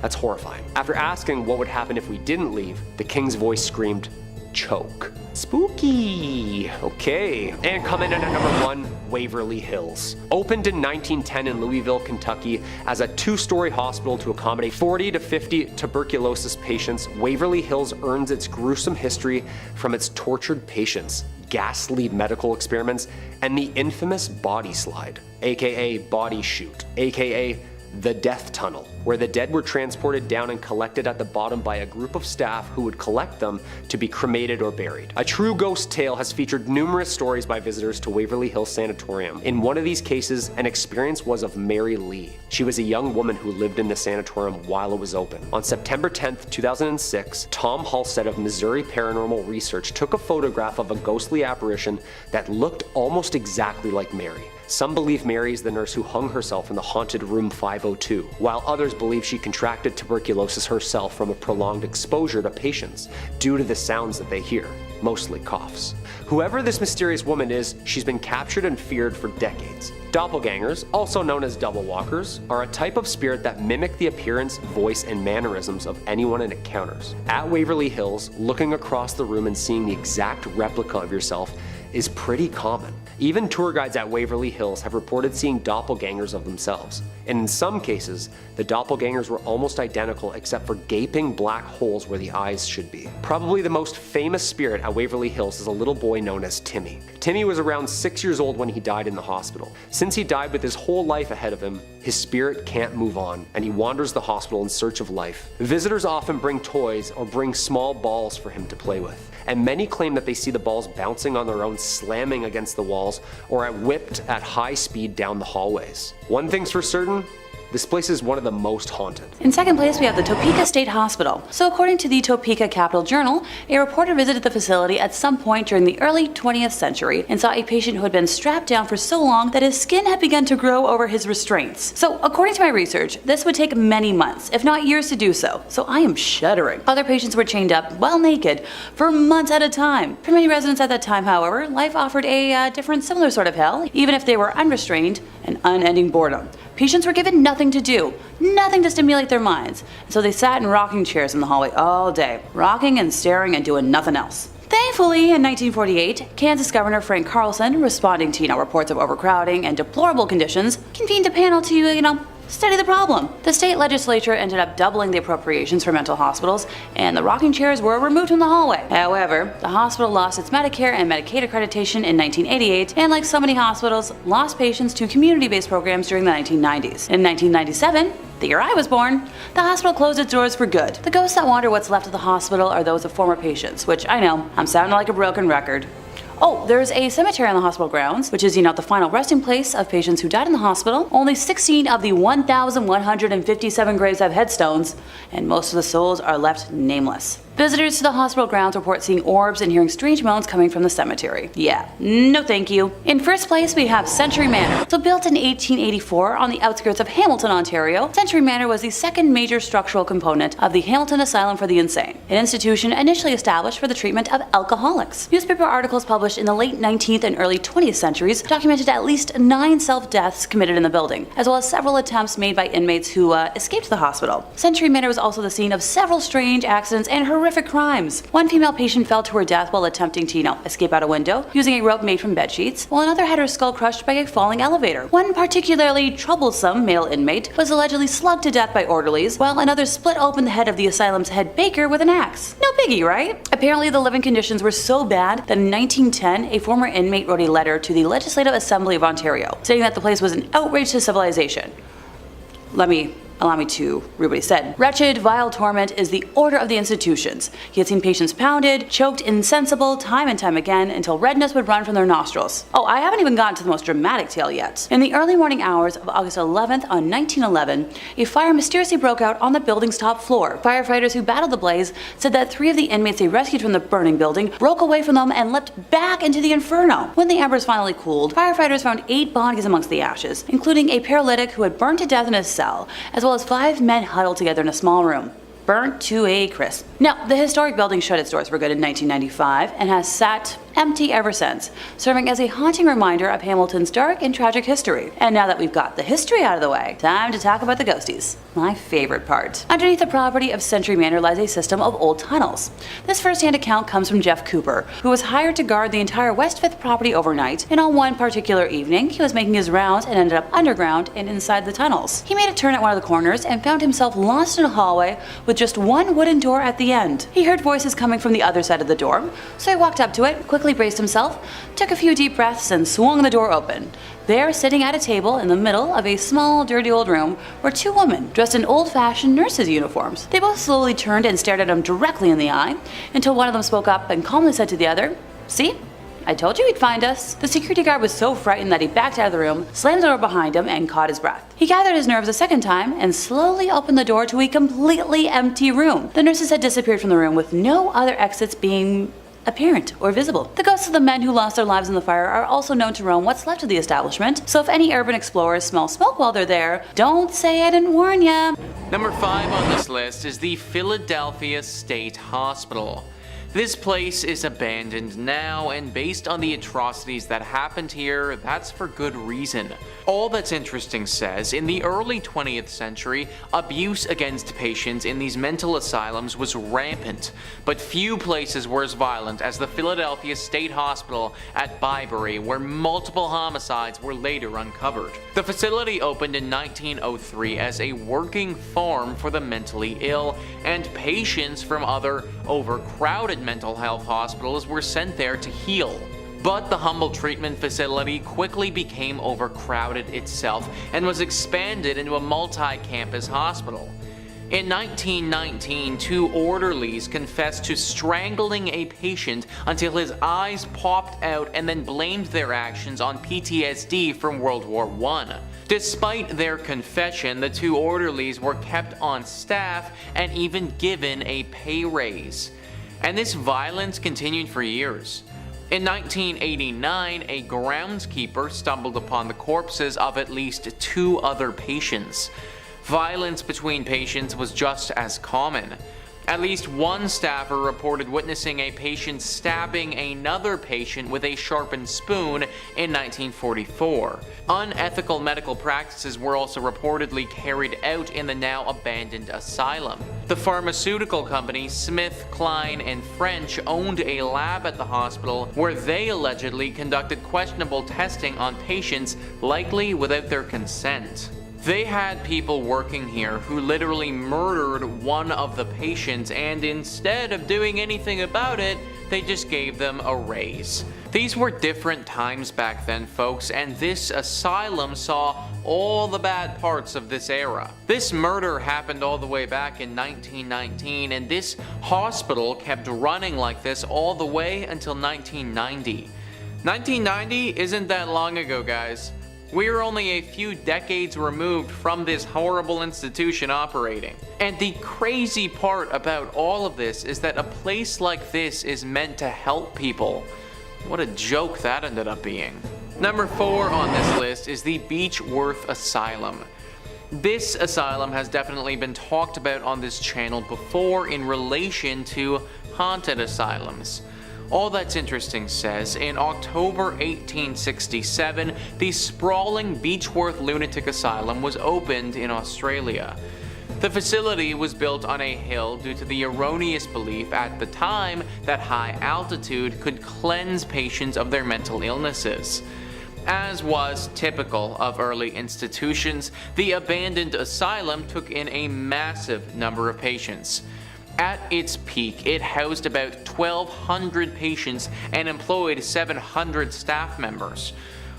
That's horrifying. After asking what would happen if we didn't leave, the King's voice screamed, "Choke." Spooky. Okay. And coming in at number 1, Waverly Hills. Opened in 1910 in Louisville, Kentucky as a 2-story hospital to accommodate 40 to 50 tuberculosis patients, Waverly Hills earns its gruesome history from its tortured patients, ghastly medical experiments, and the infamous body slide, aka body chute, aka the death tunnel, where the dead were transported down and collected at the bottom by a group of staff who would collect them to be cremated or buried. A true ghost tale has featured numerous stories by visitors to Waverly Hills Sanatorium. In one of these cases, an experience was of Mary Lee. She was a young woman who lived in the sanatorium while it was open. On September 10th, 2006, Tom Halstead of Missouri Paranormal Research took a photograph of a ghostly apparition that looked almost exactly like Mary. Some believe Mary is the nurse who hung herself in the haunted room 502, while others believe she contracted tuberculosis herself from a prolonged exposure to patients due to the sounds that they hear, mostly coughs. Whoever this mysterious woman is, she's been captured and feared for decades. Doppelgangers, also known as double walkers, are a type of spirit that mimic the appearance, voice, and mannerisms of anyone it encounters. At Waverly Hills, looking across the room and seeing the exact replica of yourself is pretty common. Even tour guides at Waverly Hills have reported seeing doppelgangers of themselves, and in some cases, the doppelgangers were almost identical except for gaping black holes where the eyes should be. Probably the most famous spirit at Waverly Hills is a little boy known as Timmy. Timmy was around 6 years old when he died in the hospital. Since he died with his whole life ahead of him, his spirit can't move on, and he wanders the hospital in search of life. Visitors often bring toys or bring small balls for him to play with, and many claim that they see the balls bouncing on their own, slamming against the walls, or whipped at high speed down the hallways. One thing's for certain, this place is one of the most haunted. In second place, we have the Topeka State Hospital. So according to the Topeka Capital Journal, a reporter visited the facility at some point during the early 20th century and saw a patient who had been strapped down for so long that his skin had begun to grow over his restraints. So according to my research, this would take many months, if not years, to do so. So I am shuddering. Other patients were chained up, while naked, for months at a time. For many residents at that time, however, life offered a different, similar sort of hell, even if they were unrestrained and unending boredom. Patients were given nothing to do, nothing to stimulate their minds, and so they sat in rocking chairs in the hallway all day, rocking and staring and doing nothing else. Thankfully, in 1948, Kansas Governor Frank Carlson, responding to reports of overcrowding and deplorable conditions, convened a panel to, study the problem. The state legislature ended up doubling the appropriations for mental hospitals, and the rocking chairs were removed from the hallway. However, the hospital lost its Medicare and Medicaid accreditation in 1988, and like so many hospitals, lost patients to community-based programs during the 1990s. In 1997, the year I was born, the hospital closed its doors for good. The ghosts that wander what's left of the hospital are those of former patients, which I know, I'm sounding like a broken record. Oh, there's a cemetery on the hospital grounds, which is, the final resting place of patients who died in the hospital. Only 16 of the 1,157 graves have headstones, and most of the souls are left nameless. Visitors to the hospital grounds report seeing orbs and hearing strange moans coming from the cemetery. Yeah, no thank you. In first place, we have Century Manor. So built in 1884 on the outskirts of Hamilton, Ontario, Century Manor was the second major structural component of the Hamilton Asylum for the Insane, an institution initially established for the treatment of alcoholics. Newspaper articles published in the late 19th and early 20th centuries documented at least 9 self-deaths committed in the building, as well as several attempts made by inmates who escaped the hospital. Century Manor was also the scene of several strange accidents and horrific crimes. One female patient fell to her death while attempting to, escape out a window using a rope made from bedsheets, while another had her skull crushed by a falling elevator. One particularly troublesome male inmate was allegedly slugged to death by orderlies, while another split open the head of the asylum's head baker with an axe. No biggie, right? Apparently the living conditions were so bad that in 1910 a former inmate wrote a letter to the Legislative Assembly of Ontario, stating that the place was an outrage to civilization. Allow me to read what he said. Wretched, vile torment is the order of the institutions. He had seen patients pounded, choked insensible time and time again until redness would run from their nostrils. Oh, I haven't even gotten to the most dramatic tale yet. In the early morning hours of August 11th on 1911, a fire mysteriously broke out on the building's top floor. Firefighters who battled the blaze said that 3 of the inmates they rescued from the burning building broke away from them and leapt back into the inferno. When the embers finally cooled, firefighters found 8 bodies amongst the ashes, including a paralytic who had burned to death in his cell, as well as 5 men huddled together in a small room, burnt to a crisp. Now, the historic building shut its doors for good in 1995 and has sat empty ever since, serving as a haunting reminder of Hamilton's dark and tragic history. And now that we've got the history out of the way, time to talk about the ghosties. My favorite part. Underneath the property of Century Manor lies a system of old tunnels. This first-hand account comes from Jeff Cooper, who was hired to guard the entire West 5th property overnight, and on one particular evening, he was making his rounds and ended up underground and inside the tunnels. He made a turn at one of the corners and found himself lost in a hallway with just one wooden door at the end. He heard voices coming from the other side of the door, so he walked up to it, quickly braced himself, took a few deep breaths, and swung the door open. There, sitting at a table in the middle of a small, dirty old room, were 2 women dressed in old-fashioned nurses' uniforms. They both slowly turned and stared at him directly in the eye, until one of them spoke up and calmly said to the other, "See? I told you he'd find us." The security guard was so frightened that he backed out of the room, slammed the door behind him, and caught his breath. He gathered his nerves a second time and slowly opened the door to a completely empty room. The nurses had disappeared from the room, with no other exits being apparent or visible. The ghosts of the men who lost their lives in the fire are also known to roam what's left of the establishment, so if any urban explorers smell smoke while they're there, don't say I didn't warn ya. Number 5 on this list is the Philadelphia State Hospital. This place is abandoned now, and based on the atrocities that happened here, that's for good reason. All That's Interesting says, in the early 20th century, abuse against patients in these mental asylums was rampant, but few places were as violent as the Philadelphia State Hospital at Byberry, where multiple homicides were later uncovered. The facility opened in 1903 as a working farm for the mentally ill, and patients from other overcrowded mental health hospitals were sent there to heal. But the humble treatment facility quickly became overcrowded itself and was expanded into a multi-campus hospital. In 1919, 2 orderlies confessed to strangling a patient until his eyes popped out and then blamed their actions on PTSD from World War I. Despite their confession, the 2 orderlies were kept on staff and even given a pay raise. And this violence continued for years. In 1989, a groundskeeper stumbled upon the corpses of at least 2 other patients. Violence between patients was just as common. At least one staffer reported witnessing a patient stabbing another patient with a sharpened spoon in 1944. Unethical medical practices were also reportedly carried out in the now abandoned asylum. The pharmaceutical company Smith, Kline, and French owned a lab at the hospital where they allegedly conducted questionable testing on patients, likely without their consent. They had people working here who literally murdered one of the patients, and instead of doing anything about it, they just gave them a raise. These were different times back then, folks, and this asylum saw all the bad parts of this era. This murder happened all the way back in 1919, and this hospital kept running like this all the way until 1990. 1990 isn't that long ago, guys. We're only a few decades removed from this horrible institution operating. And the crazy part about all of this is that a place like this is meant to help people. What a joke that ended up being. Number 4 on this list is the Beechworth Asylum. This asylum has definitely been talked about on this channel before in relation to haunted asylums. All That's Interesting says, in October 1867, the sprawling Beechworth Lunatic Asylum was opened in Australia. The facility was built on a hill due to the erroneous belief at the time that high altitude could cleanse patients of their mental illnesses. As was typical of early institutions, the abandoned asylum took in a massive number of patients. At its peak, it housed about 1,200 patients and employed 700 staff members.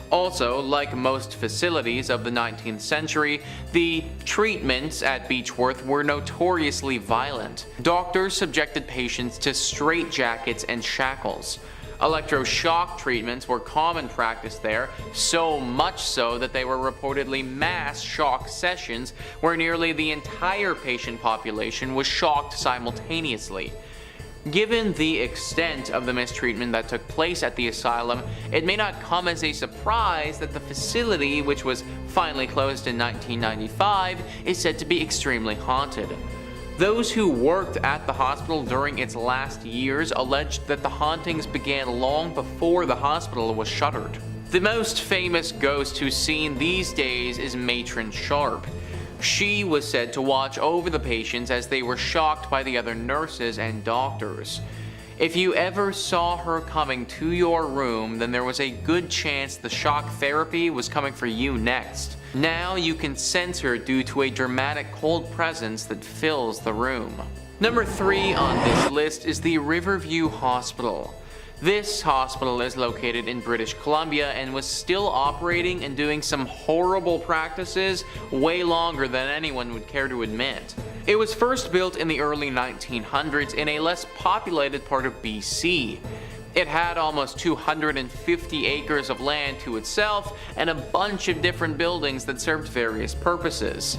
Also, like most facilities of the 19th century, the treatments at Beechworth were notoriously violent. Doctors subjected patients to straitjackets and shackles. Electroshock treatments were common practice there, so much so that they were reportedly mass shock sessions where nearly the entire patient population was shocked simultaneously. Given the extent of the mistreatment that took place at the asylum, it may not come as a surprise that the facility, which was finally closed in 1995, is said to be extremely haunted. Those who worked at the hospital during its last years alleged that the hauntings began long before the hospital was shuttered. The most famous ghost who's seen these days is Matron Sharp. She was said to watch over the patients as they were shocked by the other nurses and doctors. If you ever saw her coming to your room, then there was a good chance the shock therapy was coming for you next. Now you can sense her due to a dramatic cold presence that fills the room. Number 3 on this list is the Riverview Hospital. This hospital is located in British Columbia and was still operating and doing some horrible practices way longer than anyone would care to admit. It was first built in the early 1900s in a less populated part of BC. It had almost 250 acres of land to itself and a bunch of different buildings that served various purposes.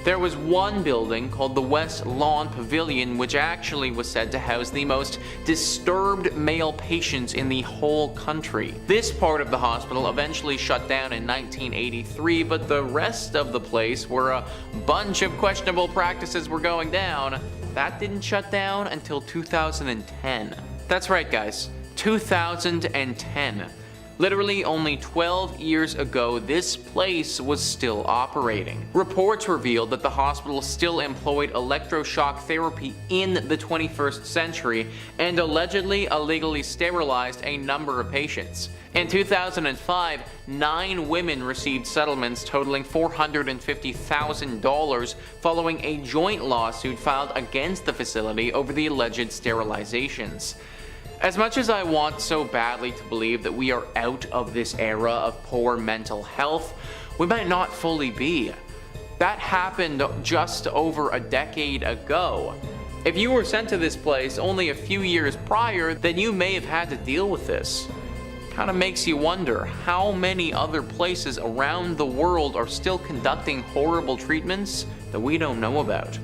There was one building called the West Lawn Pavilion, which actually was said to house the most disturbed male patients in the whole country. This part of the hospital eventually shut down in 1983, but the rest of the place, where a bunch of questionable practices were going down, that didn't shut down until 2010. That's right, guys, 2010. Literally only 12 years ago, this place was still operating. Reports revealed that the hospital still employed electroshock therapy in the 21st century and allegedly illegally sterilized a number of patients. In 2005, 9 women received settlements totaling $450,000 following a joint lawsuit filed against the facility over the alleged sterilizations. As much as I want so badly to believe that we are out of this era of poor mental health, we might not fully be. That happened just over a decade ago. If you were sent to this place only a few years prior, then you may have had to deal with this. Kinda makes you wonder how many other places around the world are still conducting horrible treatments that we don't know about.